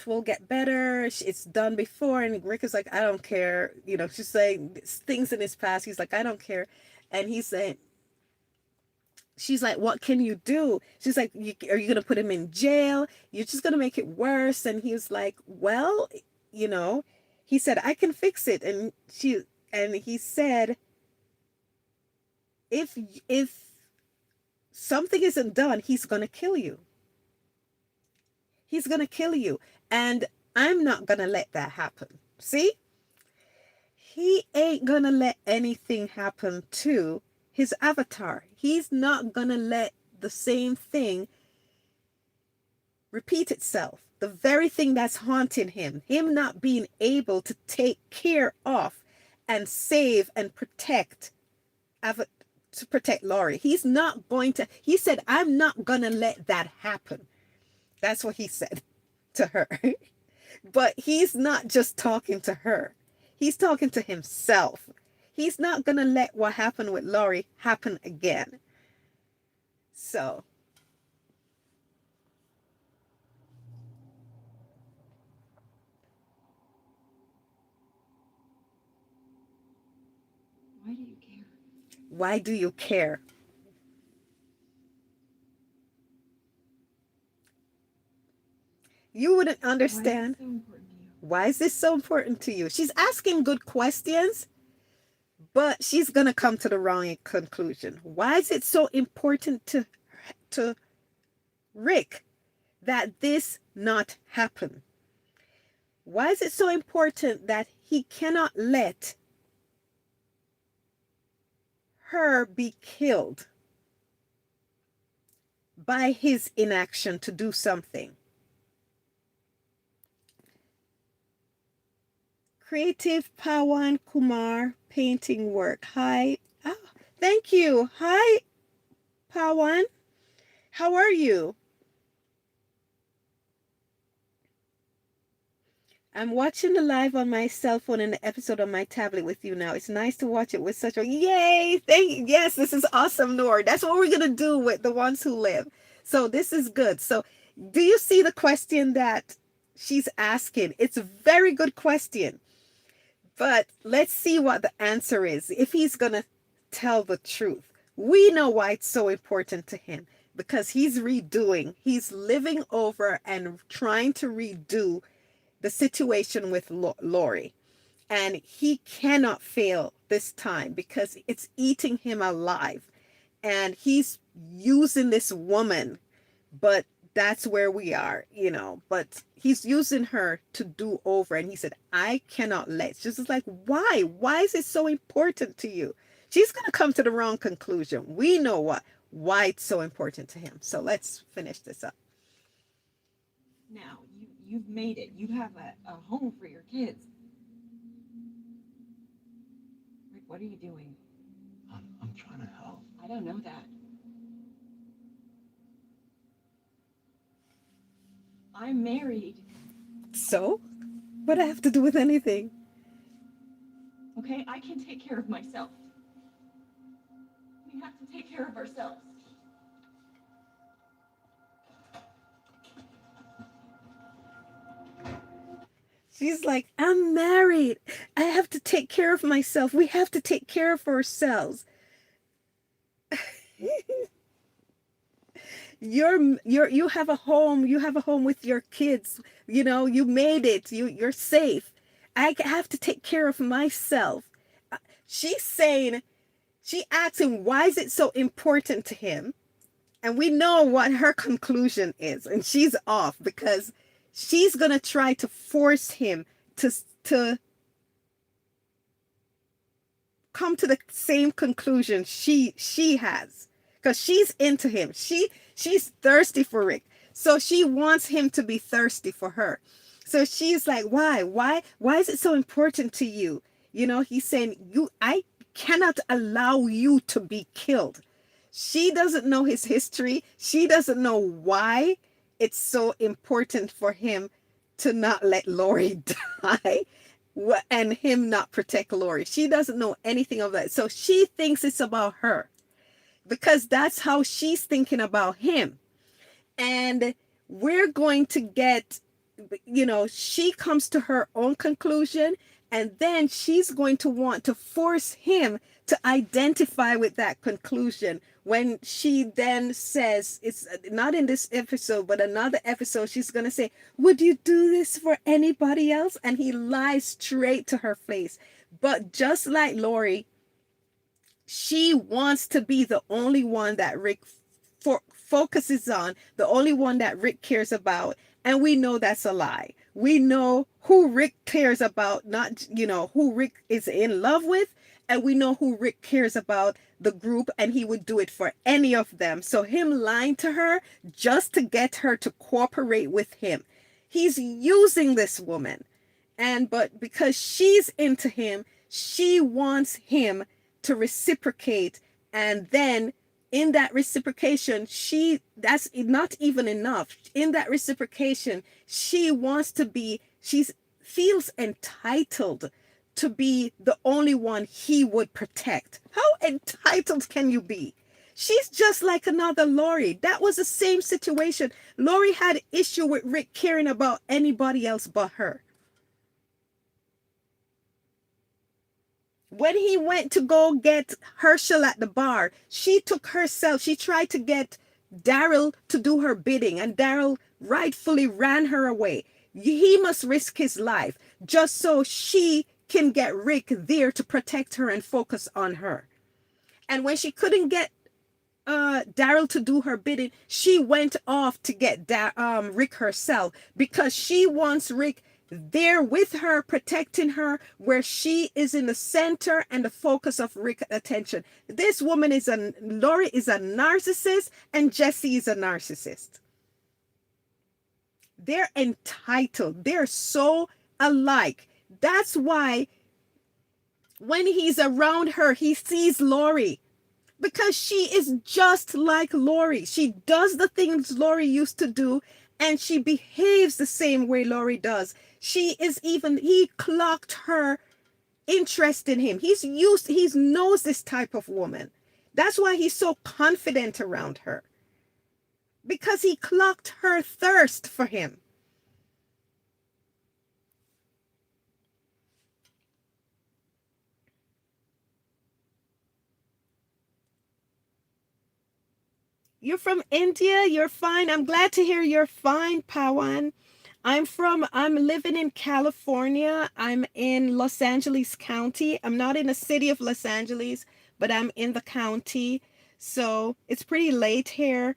will get better. It's done before." And Rick is like, "I don't care." She's saying things in his past. He's like, "I don't care," and he's saying, she's like, "What can you do?" She's like, "Are you gonna put him in jail? You're just gonna make it worse." And he's like, "Well, you know," he said, "I can fix it." And he said, "If something isn't done, he's gonna kill you. He's going to kill you. And I'm not going to let that happen." See? He ain't going to let anything happen to his avatar. He's not going to let the same thing repeat itself. The very thing that's haunting him not being able to take care of and save and protect Laurie. He's not going to, he said, "I'm not going to let that happen." That's what he said to her. But he's not just talking to her. He's talking to himself. He's not going to let what happened with Laurie happen again. So. Why do you care? Why do you care? You wouldn't understand. Why is this so important to you? She's asking good questions, but she's going to come to the wrong conclusion. Why is it so important to Rick that this not happen? Why is it so important that he cannot let her be killed? by his inaction to do something. Creative Pawan Kumar painting work. Hi. Oh, thank you. Hi, Pawan. How are you? I'm watching the live on my cell phone and the episode on my tablet with you now. It's nice to watch it with such a yay. Yes, this is awesome, Nor. That's what we're gonna do with the ones who live. So this is good. So do you see the question that she's asking? It's a very good question. But let's see what the answer is. If he's gonna tell the truth. We know why it's so important to him. Because he's living over and trying to redo the situation with Lori. And he cannot fail this time because it's eating him alive. And he's using this woman, but that's where we are, you know. But he's using her to do over. And he said, I cannot let. It's just like, why? Why is it so important to you? She's going to come to the wrong conclusion. We know why it's so important to him. So let's finish this up. Now, you've made it. You have a home for your kids. Rick, what are you doing? I'm trying to help. I don't know that. I'm married. So, what do I have to do with anything? Okay, I can take care of myself. We have to take care of ourselves. She's like, I'm married. I have to take care of myself. We have to take care of ourselves. You have a home. You have a home with your kids. You know, you made it. You're safe. I have to take care of myself. She's saying, she asks him, why is it so important to him? And we know what her conclusion is. And she's off because she's going to try to force him to come to the same conclusion she has, because she's into him. She's thirsty for Rick, so she wants him to be thirsty for her. So she's like, why is it so important to you? You know, he's saying, I cannot allow you to be killed. She doesn't know his history. She doesn't know why it's so important for him to not let Lori die and him not protect Lori. She doesn't know anything of that. So she thinks it's about her because that's how she's thinking about him. And we're going to get, you know, she comes to her own conclusion, and then she's going to want to force him to identify with that conclusion. When she then says, it's not in this episode, but another episode, she's going to say, would you do this for anybody else? And he lies straight to her face. But just like Lori, she wants to be the only one that Rick focuses on, the only one that Rick cares about. And we know that's a lie. We know who Rick cares about, not, you know, who Rick is in love with. And we know who Rick cares about, the group, and he would do it for any of them. So him lying to her just to get her to cooperate with him. He's using this woman. But because she's into him, she wants him to reciprocate. And then in that reciprocation, that's not even enough. In that reciprocation, she feels entitled to be the only one he would protect. How entitled can you be? She's just like another Lori. That was the same situation. Lori had issue with Rick caring about anybody else but her. When he went to go get Herschel at the bar, she tried to get Daryl to do her bidding, and Daryl rightfully ran her away. He must risk his life just so she can get Rick there to protect her and focus on her. And when she couldn't get Daryl to do her bidding, she went off to get Rick herself, because she wants Rick There with her, protecting her, where she is in the center and the focus of Rick's attention. This woman is Lori is a narcissist, and Jesse is a narcissist. They're entitled. They're so alike. That's why when he's around her, he sees Lori, because she is just like Lori. She does the things Lori used to do, and she behaves the same way Lori does. He clocked her interest in him. He knows this type of woman. That's why he's so confident around her, because he clocked her thirst for him. You're from India? You're fine. I'm glad to hear you're fine, Pawan. I'm living in California. I'm in Los Angeles County. I'm not in the city of Los Angeles, but I'm in the county. So it's pretty late here.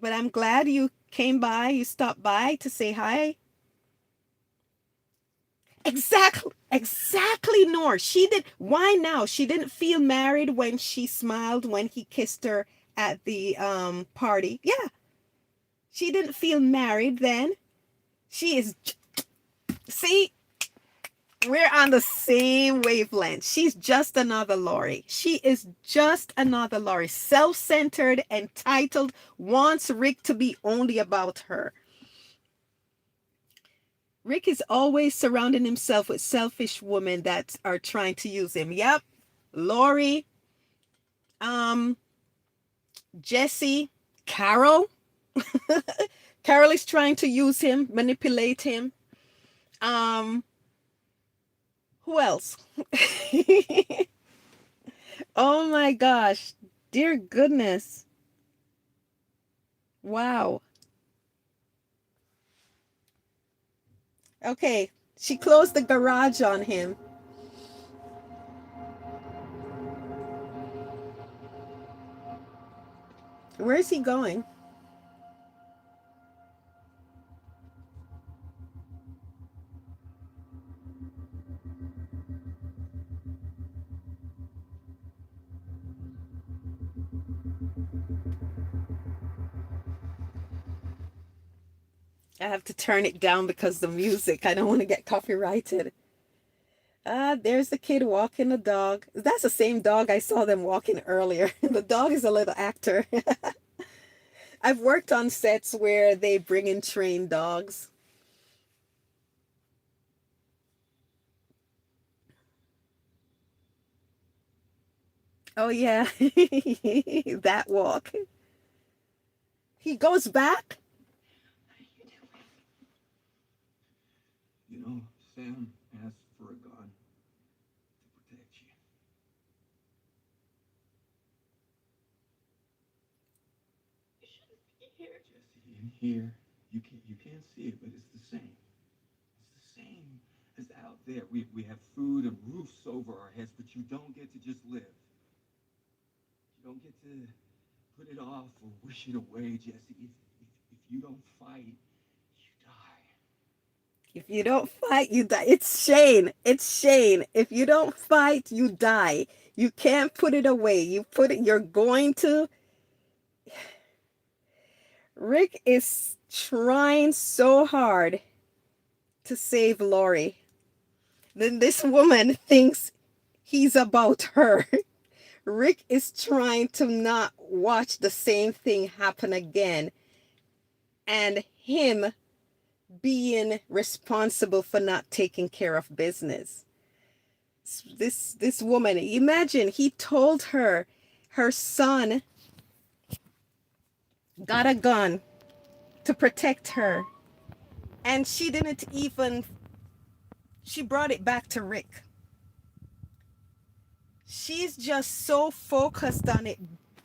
But I'm glad you came by. You stopped by to say hi. Exactly, Nor. She did. Why now? She didn't feel married when she smiled when he kissed her at the party. Yeah, she didn't feel married then. She is. See, we're on the same wavelength. She's just another Lori. She is just another Lori. Self-centered, entitled, wants Rick to be only about her. Rick is always surrounding himself with selfish women that are trying to use him. Yep. Lori, Jesse, Carol. Carol is trying to use him, manipulate him. Who else? Oh my gosh. Dear goodness. Wow. Okay, she closed the garage on him. Where is he going? I have to turn it down because the music, I don't want to get copyrighted. There's the kid walking the dog. That's the same dog I saw them walking earlier. The dog is a little actor. I've worked on sets where they bring in trained dogs. Oh yeah, that walk. He goes back. You know, Sam asked for a gun to protect you. You shouldn't be here. Jesse, in here, you can't see it, but it's the same. It's the same as out there. We have food and roofs over our heads, but you don't get to just live. You don't get to put it off or wish it away, Jesse. If you don't fight, you die. If you don't fight, you die. It's Shane. It's Shane. If you don't fight, you die. You can't put it away. You're going to. Rick is trying so hard to save Lori. Then this woman thinks he's about her. Rick is trying to not watch the same thing happen again, and him being responsible for not taking care of business. This woman, imagine, he told her her son got a gun to protect her, and she brought it back to Rick. She's just so focused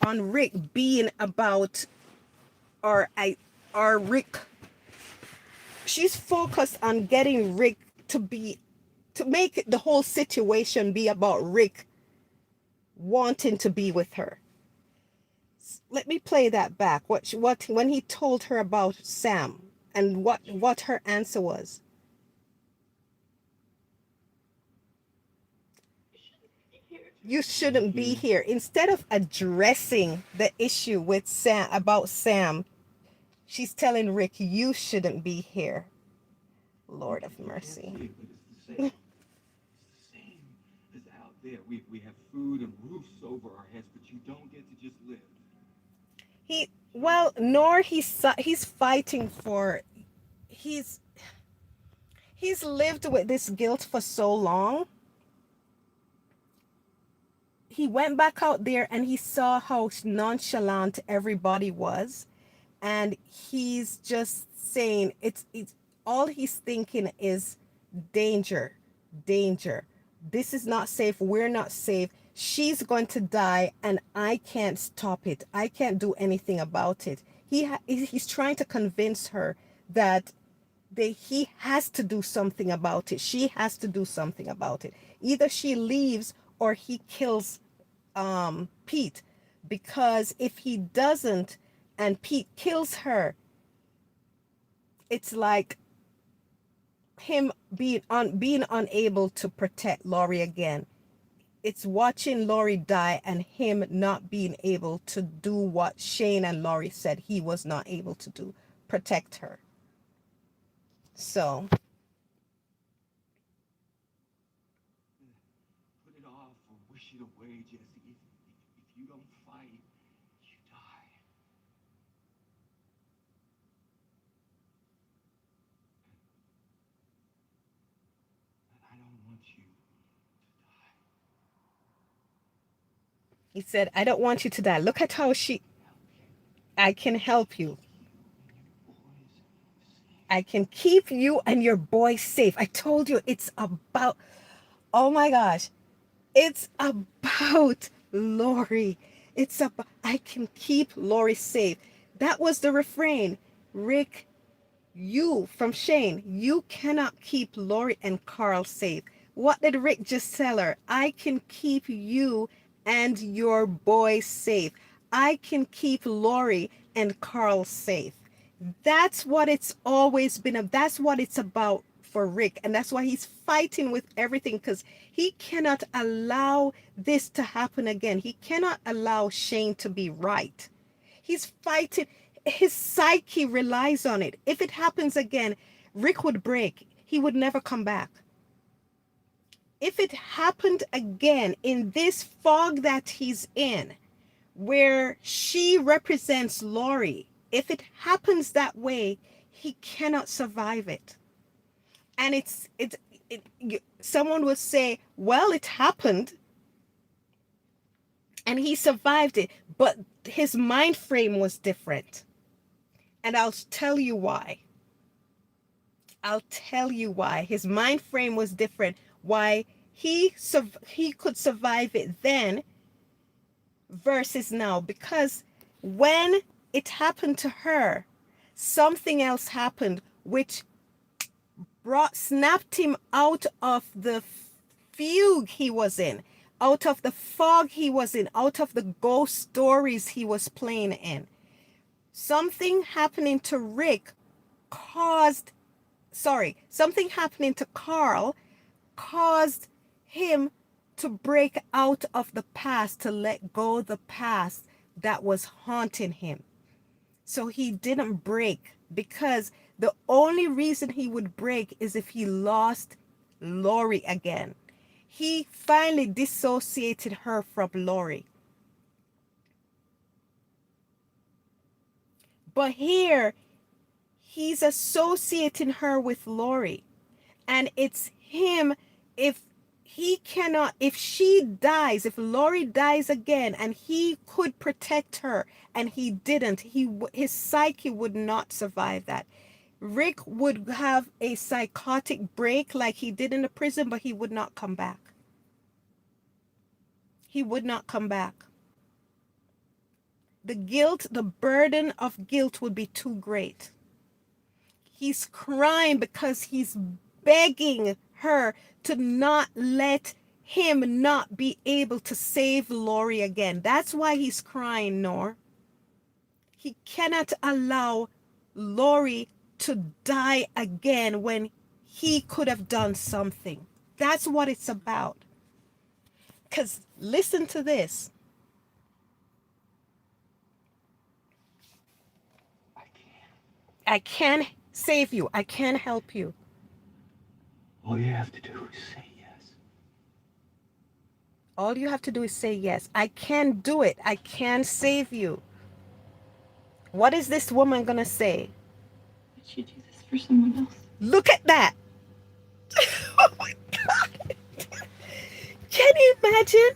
on Rick being about or Rick. She's focused on getting Rick to make the whole situation be about Rick wanting to be with her. Let me play that back. What when he told her about Sam. And what her answer was. You shouldn't be here. Instead of addressing the issue with Sam about Sam, she's telling Rick, you shouldn't be here. Lord of You can't mercy. see it, but it's the same. It's the same as out there. We have food and roofs over our heads, but you don't get to just live. Nor he's fighting for, he's he's lived with this guilt for so long. He went back out there and he saw how nonchalant everybody was, and he's just saying it's all he's thinking is danger, danger. This is not safe. We're not safe. She's going to die and I can't stop it. I can't do anything about it. He's trying to convince her that he has to do something about it. She has to do something about it. Either she leaves or he kills Pete, because if he doesn't and Pete kills her, it's like him being unable to protect Laurie again. It's watching Laurie die and him not being able to do what Shane and Laurie said he was not able to do, protect her. So Put it off or wish it away, Jesse. If you don't fight, you die. And I don't want you to die. he said, I don't want you to die. Look at how I can help you. I can keep you and your boy safe. I told you it's about, oh my gosh, it's about Lori. It's about, I can keep Lori safe. That was the refrain. Rick, you, from Shane, you cannot keep Lori and Carl safe. What did Rick just tell her? I can keep you and your boy safe. I can keep Lori and Carl safe. That's what it's always been. That's what it's about for Rick. And that's why he's fighting with everything, because he cannot allow this to happen again. He cannot allow Shane to be right. He's fighting. His psyche relies on it. If it happens again, Rick would break. He would never come back. If it happened again in this fog that he's in, where she represents Lori, if it happens that way, he cannot survive it. And someone will say, well, it happened and he survived it, but his mind frame was different. And I'll tell you why. I'll tell you why. His mind frame was different. Why he could survive it then versus now. Because when it happened to her, something else happened which snapped him out of the fugue he was in, out of the fog he was in, out of the ghost stories he was playing in. Something happening to Rick something happening to Carl caused him to break out of the past, to let go of the past that was haunting him. So he didn't break, because the only reason he would break is if he lost Lori again. He finally dissociated her from Lori. But here, he's associating her with Lori. And it's him, if she dies, if Lori dies again and he could protect her and he didn't, his psyche would not survive that. Rick would have a psychotic break like he did in the prison, but he would not come back. He would not come back. The burden of guilt would be too great. He's crying because he's begging her to not let him not be able to save Lori again. That's why he's crying, Nor. He cannot allow Lori to die again when he could have done something. That's what it's about. Because listen to this. I can't. I can't save you. I can't help you. All you have to do is say yes. All you have to do is say yes. I can do it. I can save you. What is this woman going to say? Would you do this for someone else? Look at that. Oh my God. Can you imagine?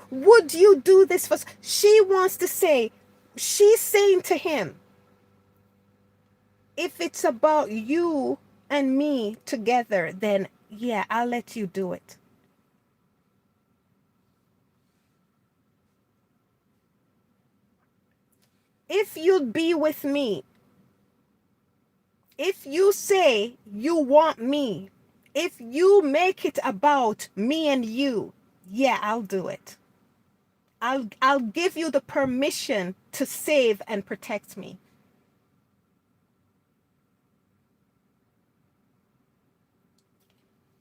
Would you do this for, she wants to say, she's saying to him, if it's about you and me together, then yeah, I'll let you do it. If you'd be with me, if you say you want me, if you make it about me and you, yeah, I'll do it. I'll give you the permission to save and protect me.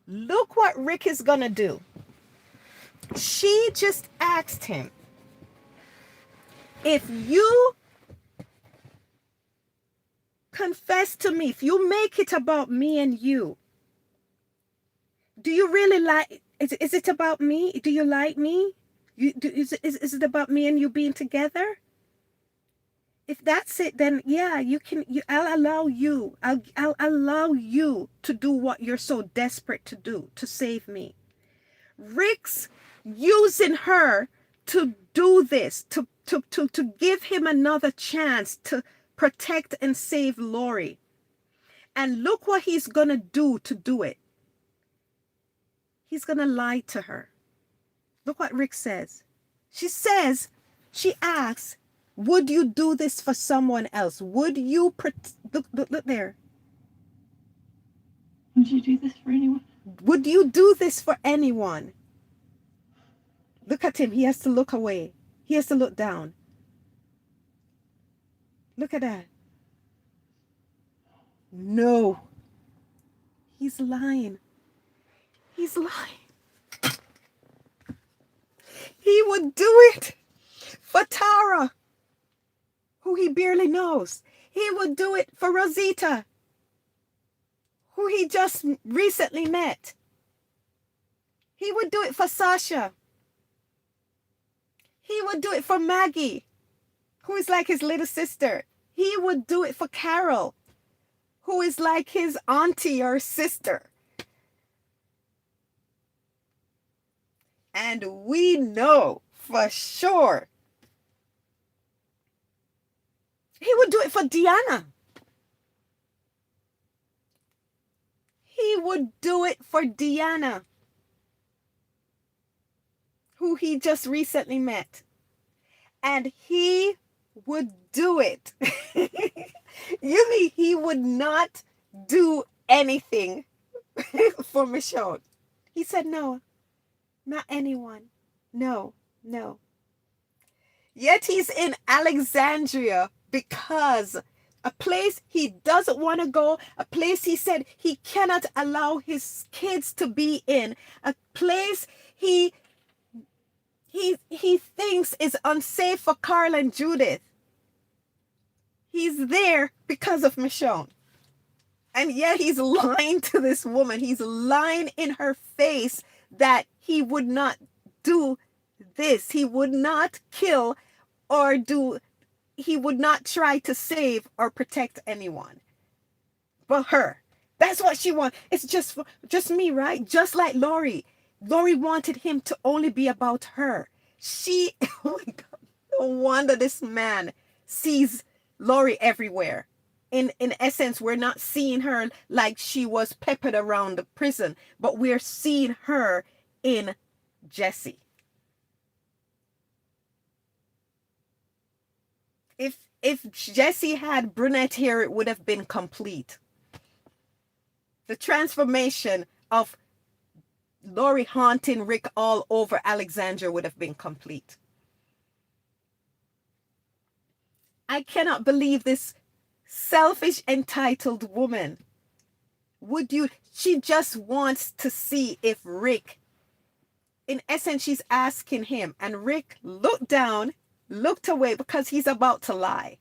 Look what Rick is gonna do. She just asked him, if you confess to me, if you make it about me and you, do you really like, is it about me? Do you like me? Is it about me and you being together? If that's it, then yeah, I'll allow you. I'll allow you to do what you're so desperate to do, to save me. Rick's using her to do this, to give him another chance to protect and save Lori. And look what he's gonna do to do it. He's gonna lie to her. Look what Rick says. She asks, would you do this for someone else? Would you look there. Would you do this for anyone? Would you do this for anyone? Look at him. He has to look away. He has to look down. Look at that. No. He's lying. He's lying. He would do it for Tara, who he barely knows. He would do it for Rosita, who he just recently met. He would do it for Sasha. He would do it for Maggie, who is like his little sister. He would do it for Carol, who is like his auntie or sister. And we know for sure he would do it for Deanna. He would do it for Deanna, who he just recently met. And he would do it. You mean he would not do anything for Michonne? He said, no, not anyone. No, no. Yet he's in Alexandria because a place he doesn't want to go, a place he said he cannot allow his kids to be in, a place he thinks is unsafe for Carl and Judith. He's there because of Michonne. And yet he's lying to this woman. He's lying in her face that he would not do this. He would not kill or he would not try to save or protect anyone but her. That's what she wants. It's just me, right? Just like Lori. Lori wanted him to only be about her. Oh my God, no wonder this man sees Lori everywhere. In essence, we're not seeing her like she was peppered around the prison, but we're seeing her in Jesse. If Jesse had brunette hair, it would have been complete. The transformation of Lori haunting Rick all over Alexandria would have been complete. I cannot believe this Selfish, entitled woman. Would you, she just wants to see if Rick, in essence, she's asking him, and Rick looked down, looked away because he's about to lie.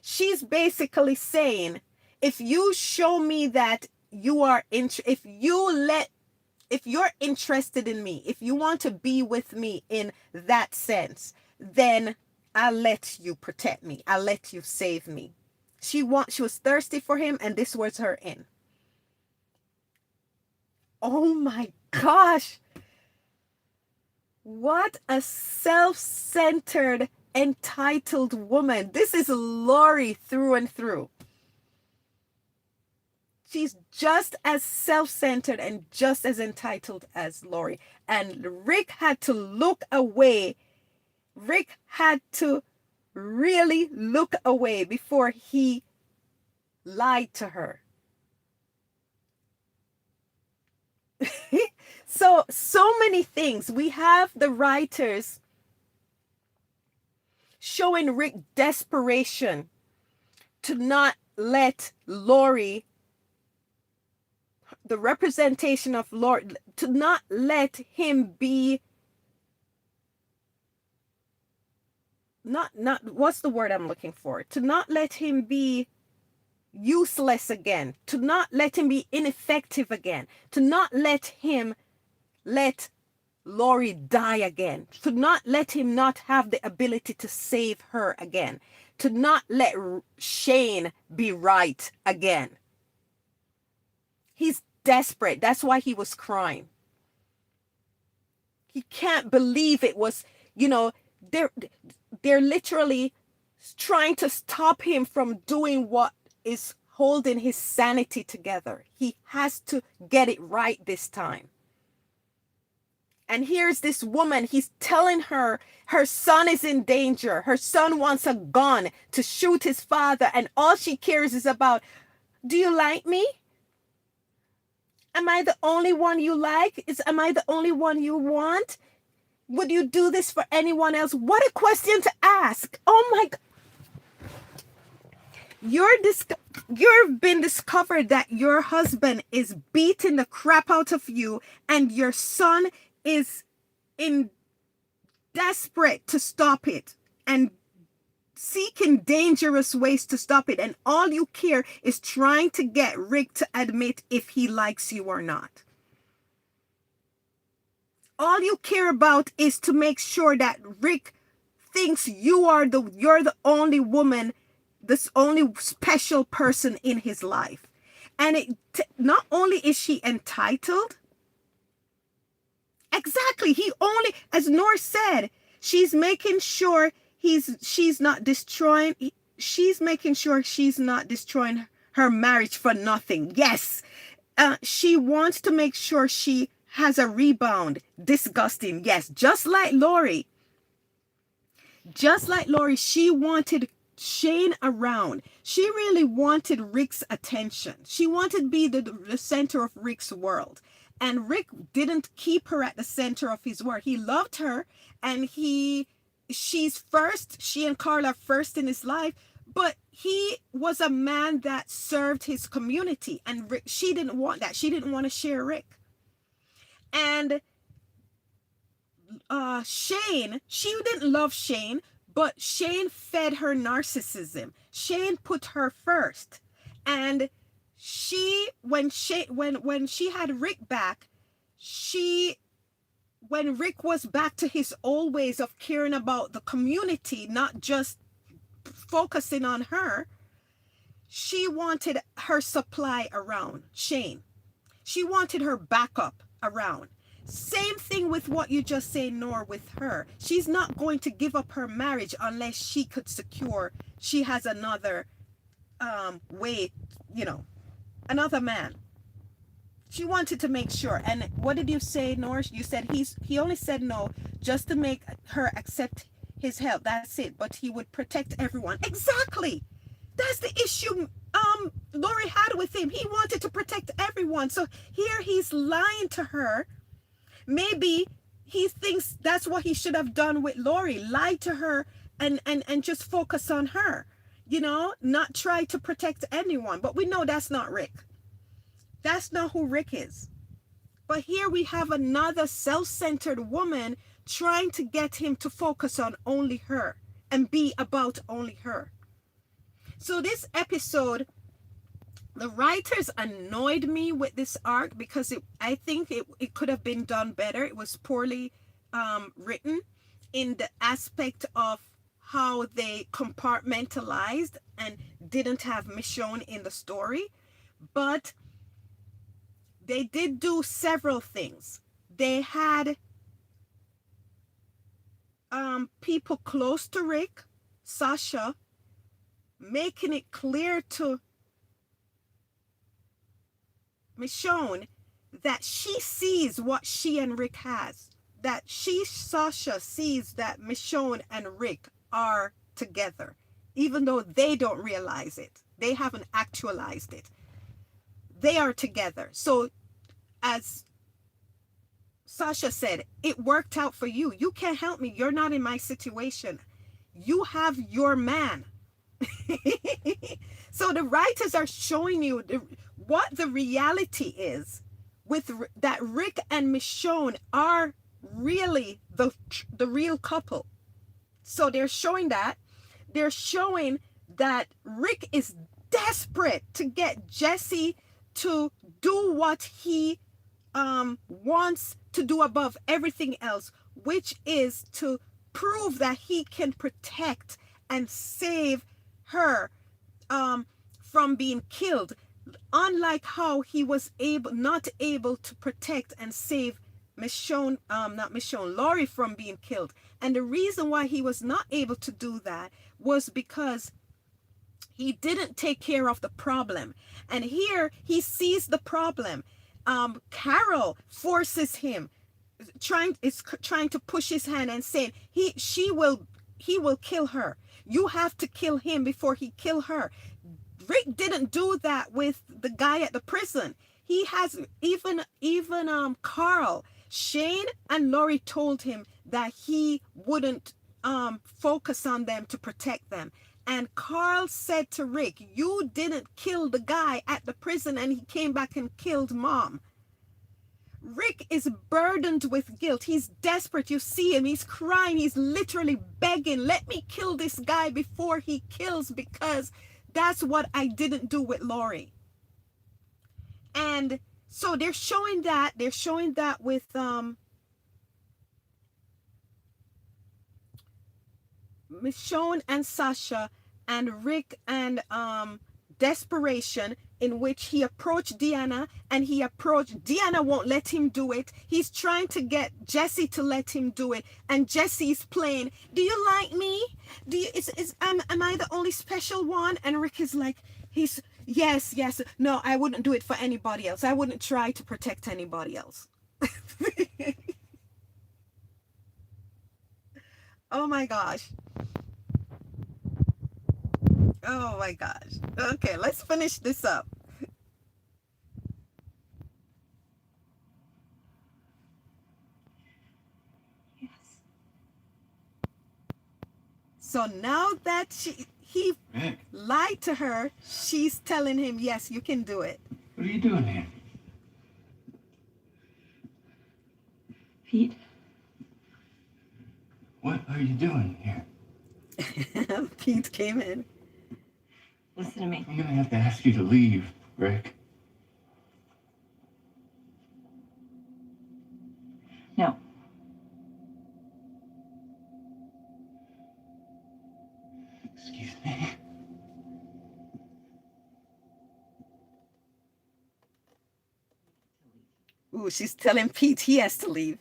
She's basically saying, if you show me that you are if you're interested in me, if you want to be with me in that sense, then I'll let you protect me. I'll let you save me. She was thirsty for him, and this was her in. Oh my gosh. What a self-centered, entitled woman. This is Lori through and through. She's just as self-centered and just as entitled as Lori. And Rick had to look away. Rick had to really look away before he lied to her. So many things. We have the writers showing Rick desperation to not let Lori, the representation of Lori, to not let him be, not what's the word I'm looking for? To not let him be useless again, to not let him be ineffective again, to not let Lori die again, to not let him not have the ability to save her again, to not let Shane be right again. He's desperate. That's why he was crying. He can't believe it was, they're literally trying to stop him from doing what is holding his sanity together. He has to get it right this time. And here's this woman, he's telling her her son is in danger. Her son wants a gun to shoot his father, and all she cares is about, do you like me? Am I the only one you like? Am I the only one you want? Would you do this for anyone else? What a question to ask. Oh my God. You've been discovered that your husband is beating the crap out of you, and your son is in desperate to stop it and seeking dangerous ways to stop it, and all you care is trying to get Rick to admit if he likes you or not. All you care about is to make sure that Rick thinks you're the only woman, this only special person in his life. And not only is she entitled, exactly, he only, as Nor said, she's making sure she's not destroying her marriage for nothing. Yes, she wants to make sure she has a rebound. Disgusting. Yes, just like Lori, she wanted Shane around. She really wanted Rick's attention. She wanted to be the center of Rick's world. And Rick didn't keep her at the center of his world. He loved her, and she's first. She and Carla are first in his life. But he was a man that served his community, and Rick, she didn't want that. She didn't want to share Rick. And Shane, she didn't love Shane, but Shane fed her narcissism. Shane put her first. And when she had Rick back, when Rick was back to his old ways of caring about the community, not just focusing on her, she wanted her supply around Shane. She wanted her backup around. Same thing with what you just say, Nor, with her. She's not going to give up her marriage unless she could secure she has another way, another man. She wanted to make sure. And what did you say, Nor? You said he only said no just to make her accept his help. That's it. But he would protect everyone. Exactly. That's the issue Lori had with him. He wanted to protect everyone. So here he's lying to her. Maybe he thinks that's what he should have done with Lori. Lied to her and just focus on her. not try to protect anyone. But we know that's not Rick. That's not who Rick is. But here we have another self-centered woman trying to get him to focus on only her and be about only her. So this episode, the writers annoyed me with this arc because I think it could have been done better. It was poorly written in the aspect of how they compartmentalized and didn't have Michonne in the story. But they did do several things. They had people close to Rick, Sasha, making it clear to Michonne that she sees what she and Rick has. That Sasha, sees that Michonne and Rick are together, even though they don't realize it. They haven't actualized it. They are together. So, as Sasha said, it worked out for you. You can't help me. You're not in my situation. You have your man. So the writers are showing you what the reality is with that Rick and Michonne are really the real couple. So they're showing that. They're showing that Rick is desperate to get Jesse to do what he wants to do above everything else, which is to prove that he can protect and save her from being killed, unlike how he was not able to protect and save Laurie from being killed. And the reason why he was not able to do that was because he didn't take care of the problem. And here he sees the problem. Carol forces him, trying to push his hand and saying he will kill her. You have to kill him before he kill her. Rick didn't do that with the guy at the prison. He has even Carl, Shane and Laurie told him that he wouldn't focus on them to protect them. And Carl said to Rick, you didn't kill the guy at the prison and he came back and killed Mom. Rick is burdened with guilt. He's desperate. You see him. He's crying. He's literally begging, let me kill this guy before he kills, because that's what I didn't do with Laurie. And so they're showing that. They're showing that with Michonne and Sasha, and Rick and desperation, in which he approached Deanna and Deanna won't let him do it. He's trying to get Jesse to let him do it, and Jesse's playing, do you like me? Am I the only special one? And Rick is like, yes, no, I wouldn't do it for anybody else. I wouldn't try to protect anybody else. Oh my gosh. Oh my gosh. Okay, let's finish this up. Yes. So now that he Nick, lied to her, she's telling him, yes, you can do it. What are you doing here? Pete, What are you doing here? Pete came in. listen to me. I'm gonna have to ask you to leave, Rick. No. Excuse me. Ooh, she's telling Pete he has to leave.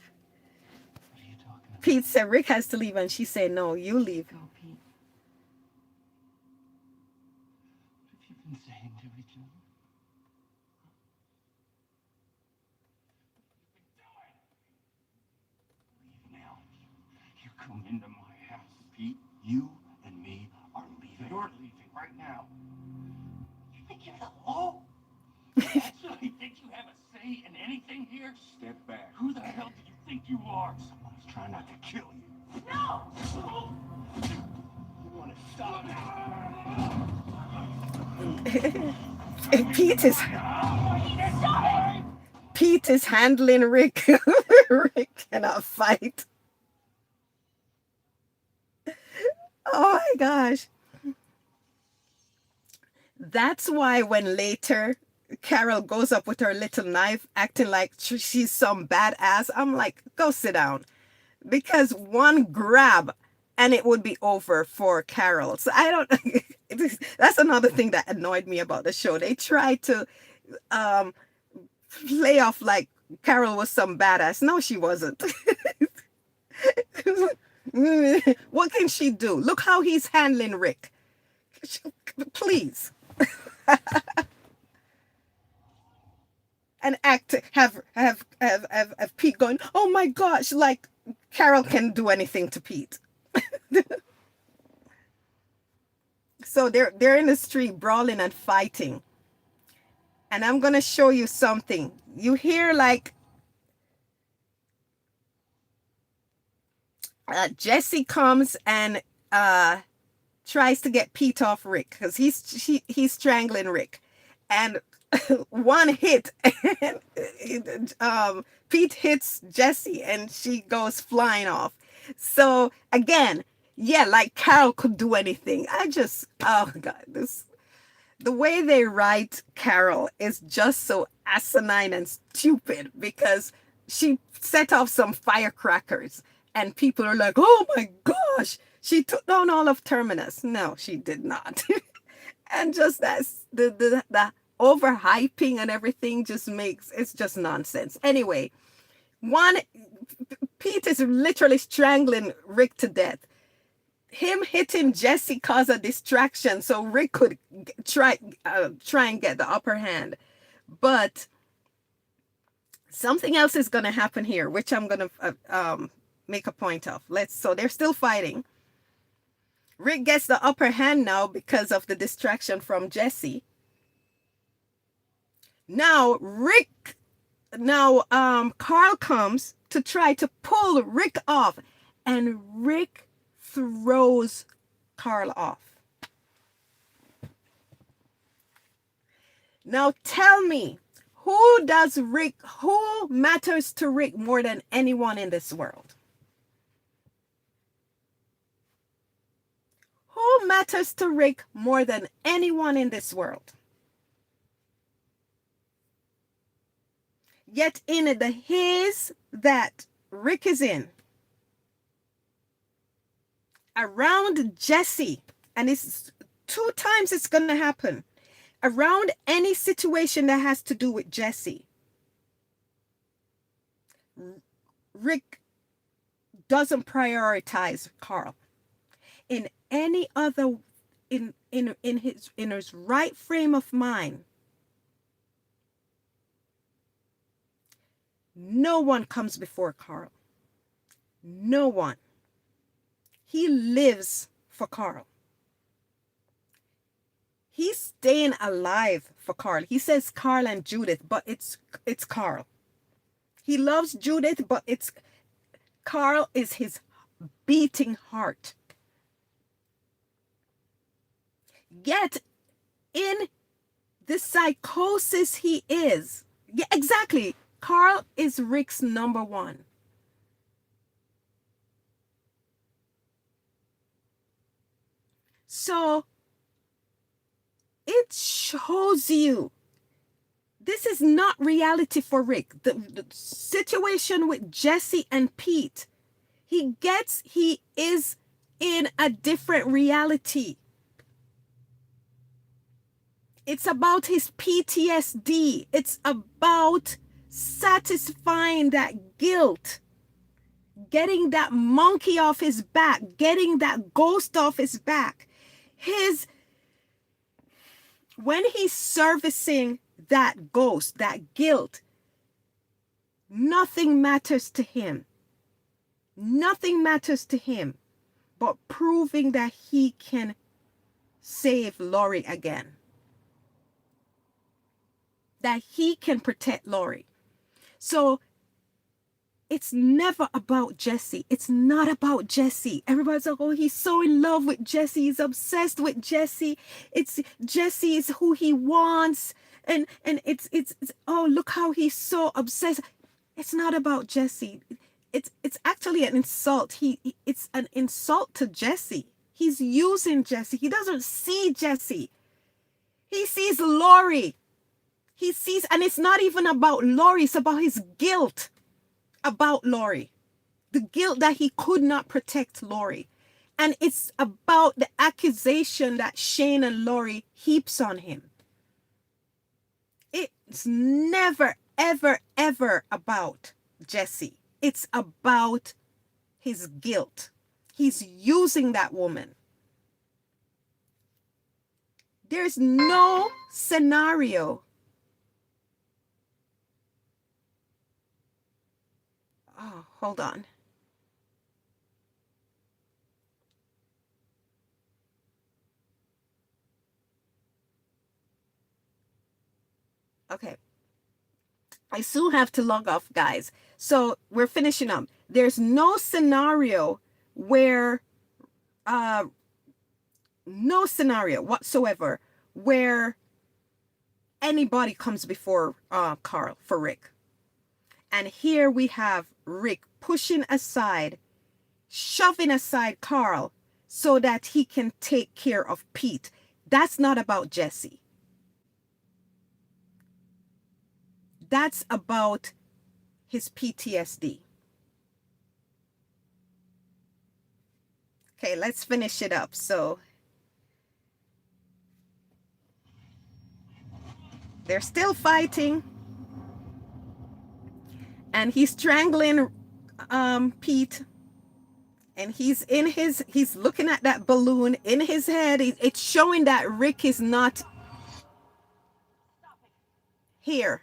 What are you talking about? Pete said Rick has to leave, and she said, no, you leave. Go, Pete. What have you been saying to each other? Leave now. You come into my house, Pete. You and me are leaving. You're leaving right now. You think you're the law? You actually think you have a say in anything here? Step back. Who the hell do you think you are? Someone's trying not to kill you. No! You want Stop Pete is Pete is handling Rick. Rick cannot fight. Oh my gosh. That's why when later Carol goes up with her little knife, acting like she's some badass, I'm like, go sit down. Because one grab and it would be over for Carol. So I don't, that's another thing that annoyed me about the show. They tried to um, play off like Carol was some badass. No, she wasn't. What can she do? Look how he's handling Rick. Please. And act have Pete going, oh my gosh, like Carol can do anything to Pete. So they're in the street brawling and fighting. And I'm gonna show you something. You hear like Jesse comes and tries to get Pete off Rick because he's strangling Rick, and one hit and Pete hits Jesse and she goes flying off. So again, yeah, like Carol could do anything. I just, oh god, this, the way they write Carol is just so asinine and stupid because she set off some firecrackers and people are like, oh my gosh, she took down all of Terminus. No, she did not. And just that's the overhyping and everything just makes, it's just nonsense. Anyway, one, Pete is literally strangling Rick to death. Him hitting Jesse caused a distraction so Rick could try and get the upper hand. But something else is going to happen here, which I'm going to make a point of. So they're still fighting. Rick gets the upper hand now because of the distraction from Jesse. Now Carl comes to try to pull Rick off, and Rick throws Carl off. Now tell me, who matters to Rick more than anyone in this world? Who matters to Rick more than anyone in this world? Yet in the haze that Rick is in, around Jesse, and it's 2 times it's going to happen, around any situation that has to do with Jesse, Rick doesn't prioritize Carl. In any other, in his right frame of mind, no one comes before Carl. No one. He lives for Carl. He's staying alive for Carl. He says Carl and Judith, but it's Carl. He loves Judith, but Carl is his beating heart. Yet in the psychosis he is, yeah, exactly, Carl is Rick's number one. So it shows you this is not reality for Rick. The situation with Jesse and Pete, he is in a different reality. It's about his PTSD. It's about satisfying that guilt, getting that monkey off his back, getting that ghost off his back. When he's servicing that ghost, that guilt, nothing matters to him. Nothing matters to him but proving that he can save Lori again. That he can protect Lori. So it's never about Jesse. It's not about Jesse. Everybody's like, oh, he's so in love with Jesse. He's obsessed with Jesse. It's Jesse is who he wants. And it's oh, look how he's so obsessed. It's not about Jesse. It's actually an insult. It's an insult to Jesse. He's using Jesse. He doesn't see Jesse. He sees Lori. He sees, and it's not even about Lori. It's about his guilt about Lori. The guilt that he could not protect Lori. And it's about the accusation that Shane and Lori heaps on him. It's never, ever, ever about Jesse. It's about his guilt. He's using that woman. There's no scenario. Oh, hold on. Okay. I soon have to log off, guys. So we're finishing up. There's no scenario where, no scenario whatsoever where anybody comes before Carl for Rick. And here we have Rick pushing aside, shoving aside Carl so that he can take care of Pete. That's not about Jesse. That's about his PTSD. Okay, let's finish it up. So they're still fighting. And he's strangling Pete. And he's looking at that balloon in his head. It's showing that Rick is not here.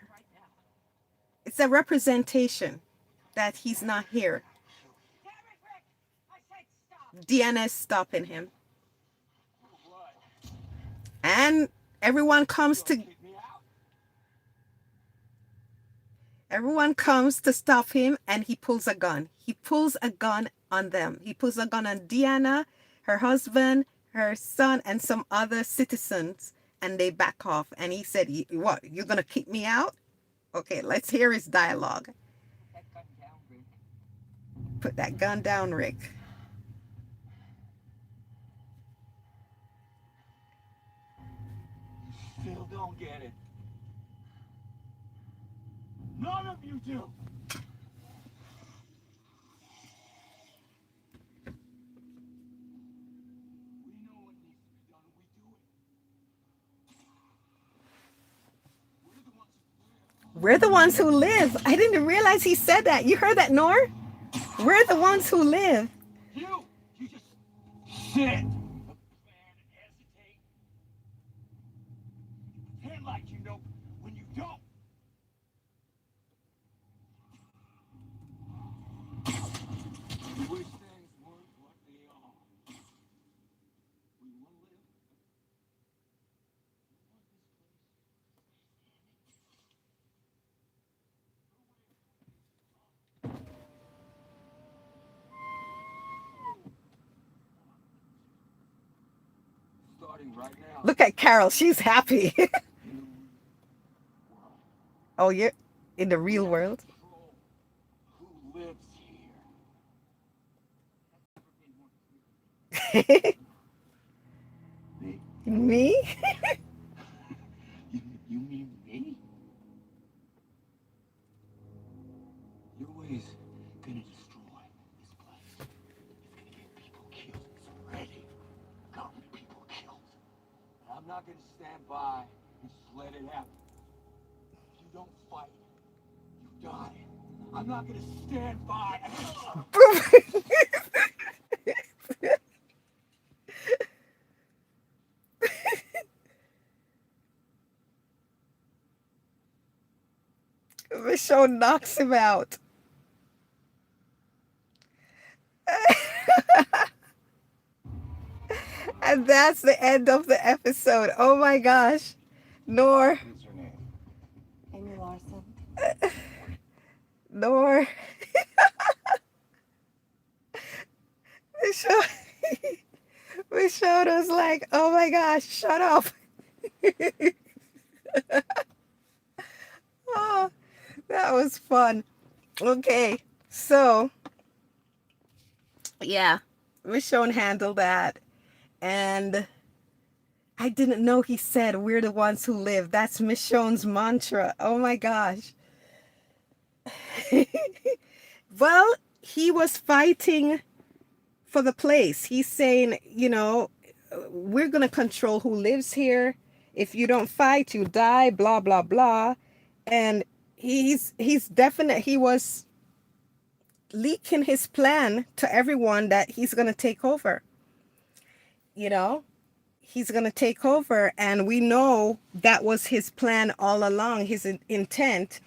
It's a representation that he's not here. Deanna is stopping him. And everyone comes to stop him, and he pulls a gun. He pulls a gun on them. He pulls a gun on Deanna, her husband, her son, and some other citizens, and they back off. And he said, what, you're going to kick me out? Okay, let's hear his dialogue. Put that gun down, Rick. You still don't get it. None of you do. We know what needs to be done, we do it. We're the ones who live. I didn't realize he said that. You heard that, Nor? We're the ones who live. You just sit. Plan and hesitate. Pretend like you know when you don't. You wish things weren't what they are. We want to live. Starting right now. Look at Carol. She's happy. Oh, you're in the real world? Who lives here? Me? Me? You mean me? Your way's gonna destroy this place. It's gonna get people killed. It's already gotten people killed. And I'm not gonna stand by and just let it happen. If you don't fight, you die. I'm not gonna stand by and... Michonne knocks him out. And that's the end of the episode. Oh my gosh. Nor. What's her name? Amy Larson. Nor Michonne, Michonne was like, "Oh my gosh, shut up!" Oh, that was fun. Okay, so yeah, Michonne handled that, and I didn't know he said we're the ones who live. That's Michonne's mantra. Oh my gosh. Well, he was fighting for the place. He's saying, we're going to control who lives here. If you don't fight, you die, blah, blah, blah. And he's definite. He was leaking his plan to everyone that he's going to take over. You know, he's going to take over. And we know that was his plan all along, his intent.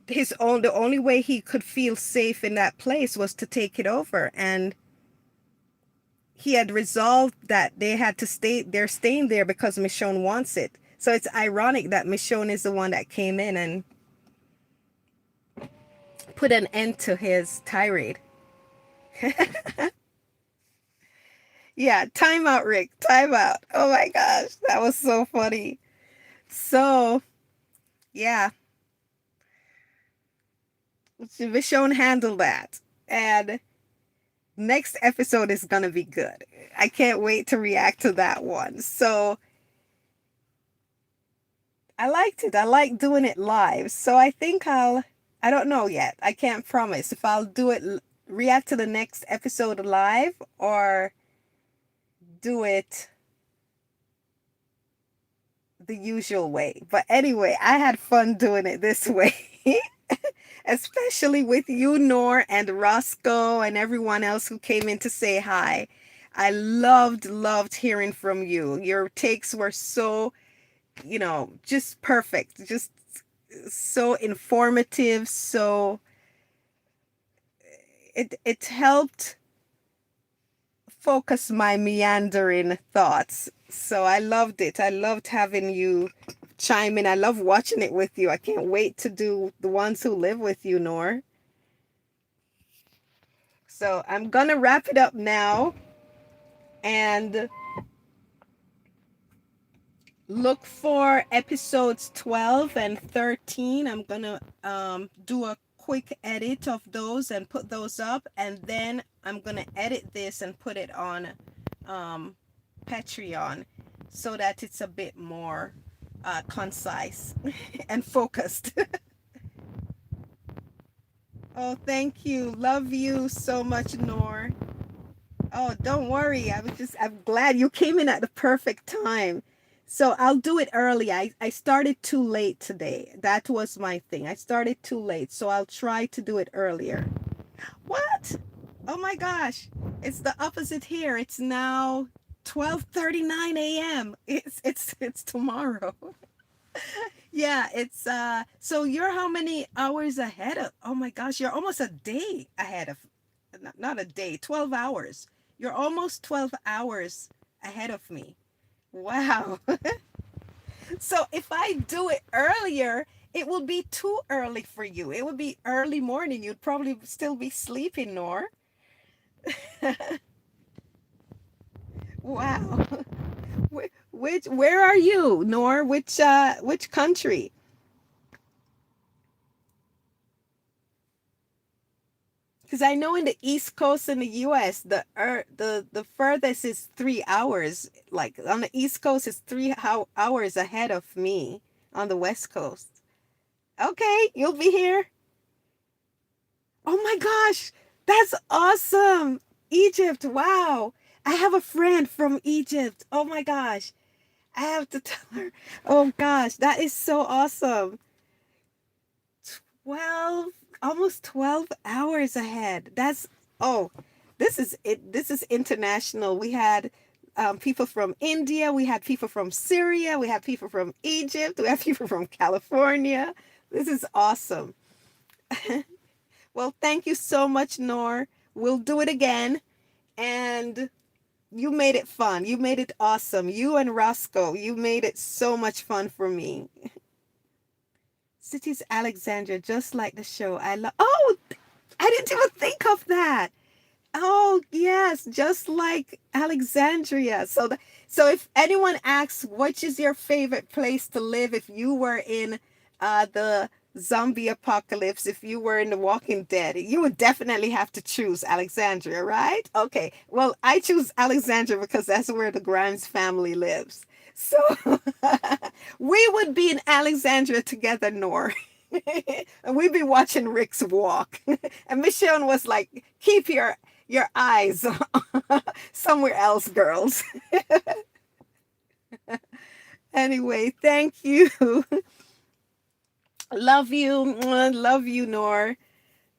The only way he could feel safe in that place was to take it over. And he had resolved that they're staying there because Michonne wants it. So it's ironic that Michonne is the one that came in and put an end to his tirade. Yeah, time out, Rick. Time out. Oh my gosh, that was so funny. So, yeah, Michonne handled that. And next episode is going to be good. I can't wait to react to that one. So, I liked it. I like doing it live. So I don't know yet. I can't promise if I'll react to the next episode live or do it the usual way. But anyway, I had fun doing it this way. Especially with you, Nor, and Roscoe, and everyone else who came in to say hi. I loved hearing from you. Your takes were so, just perfect. Just so informative. So it helped focus my meandering thoughts. So I loved it. I loved having you chime in. I love watching it with you. I can't wait to do the ones who live with you, Nor. So I'm gonna wrap it up now and look for episodes 12 and 13. I'm gonna do a quick edit of those and put those up, and then I'm gonna edit this and put it on Patreon so that it's a bit more concise and focused. Oh, thank you. Love you so much, Nor. Oh, don't worry. I'm glad you came in at the perfect time. So I'll do it early. I started too late today. That was my thing. I started too late. So I'll try to do it earlier. What? Oh my gosh. It's the opposite here. It's now 12:39 a.m. It's tomorrow. Yeah, it's so you're how many hours ahead of, oh my gosh, you're almost a day ahead of, not a day, 12 hours. You're almost 12 hours ahead of me. Wow. So if I do it earlier, it will be too early for you. It would be early morning. You'd probably still be sleeping, Nor. Wow. Where are you, Nor? Which country? Because I know in the East Coast in the U.S., the furthest is 3 hours. Like on the East Coast, it's hours ahead of me on the West Coast. Okay, you'll be here. Oh my gosh, that's awesome. Egypt, wow. I have a friend from Egypt. Oh my gosh. I have to tell her. Oh gosh, that is so awesome. 12, almost 12 hours ahead. Oh, this is it. This is international. We had people from India, we had people from Syria, we had people from Egypt, we have people from California. This is awesome. Well, thank you so much, Nor. We'll do it again. And you made it fun. You made it awesome. You and Roscoe, you made it so much fun for me. City's Alexandria, just like the show. I love. Oh, I didn't even think of that. Oh, yes, just like Alexandria. So if anyone asks which is your favorite place to live if you were in the zombie apocalypse, if you were in The Walking Dead, you would definitely have to choose Alexandria, right? Okay. Well, I choose Alexandria because that's where the Grimes family lives. So we would be in Alexandria together, Nor. And we'd be watching Rick's walk. And Michonne was like, keep your eyes somewhere else, girls. Anyway, thank you. Love you. Love you, Nor.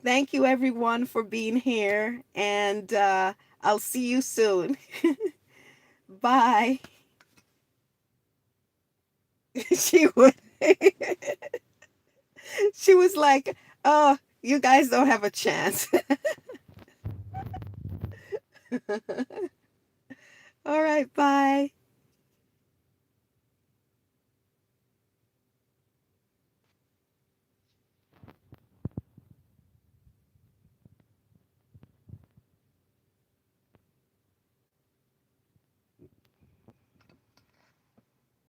Thank you, everyone, for being here. And I'll see you soon. Bye. She would. She was like, oh, you guys don't have a chance. All right. Bye.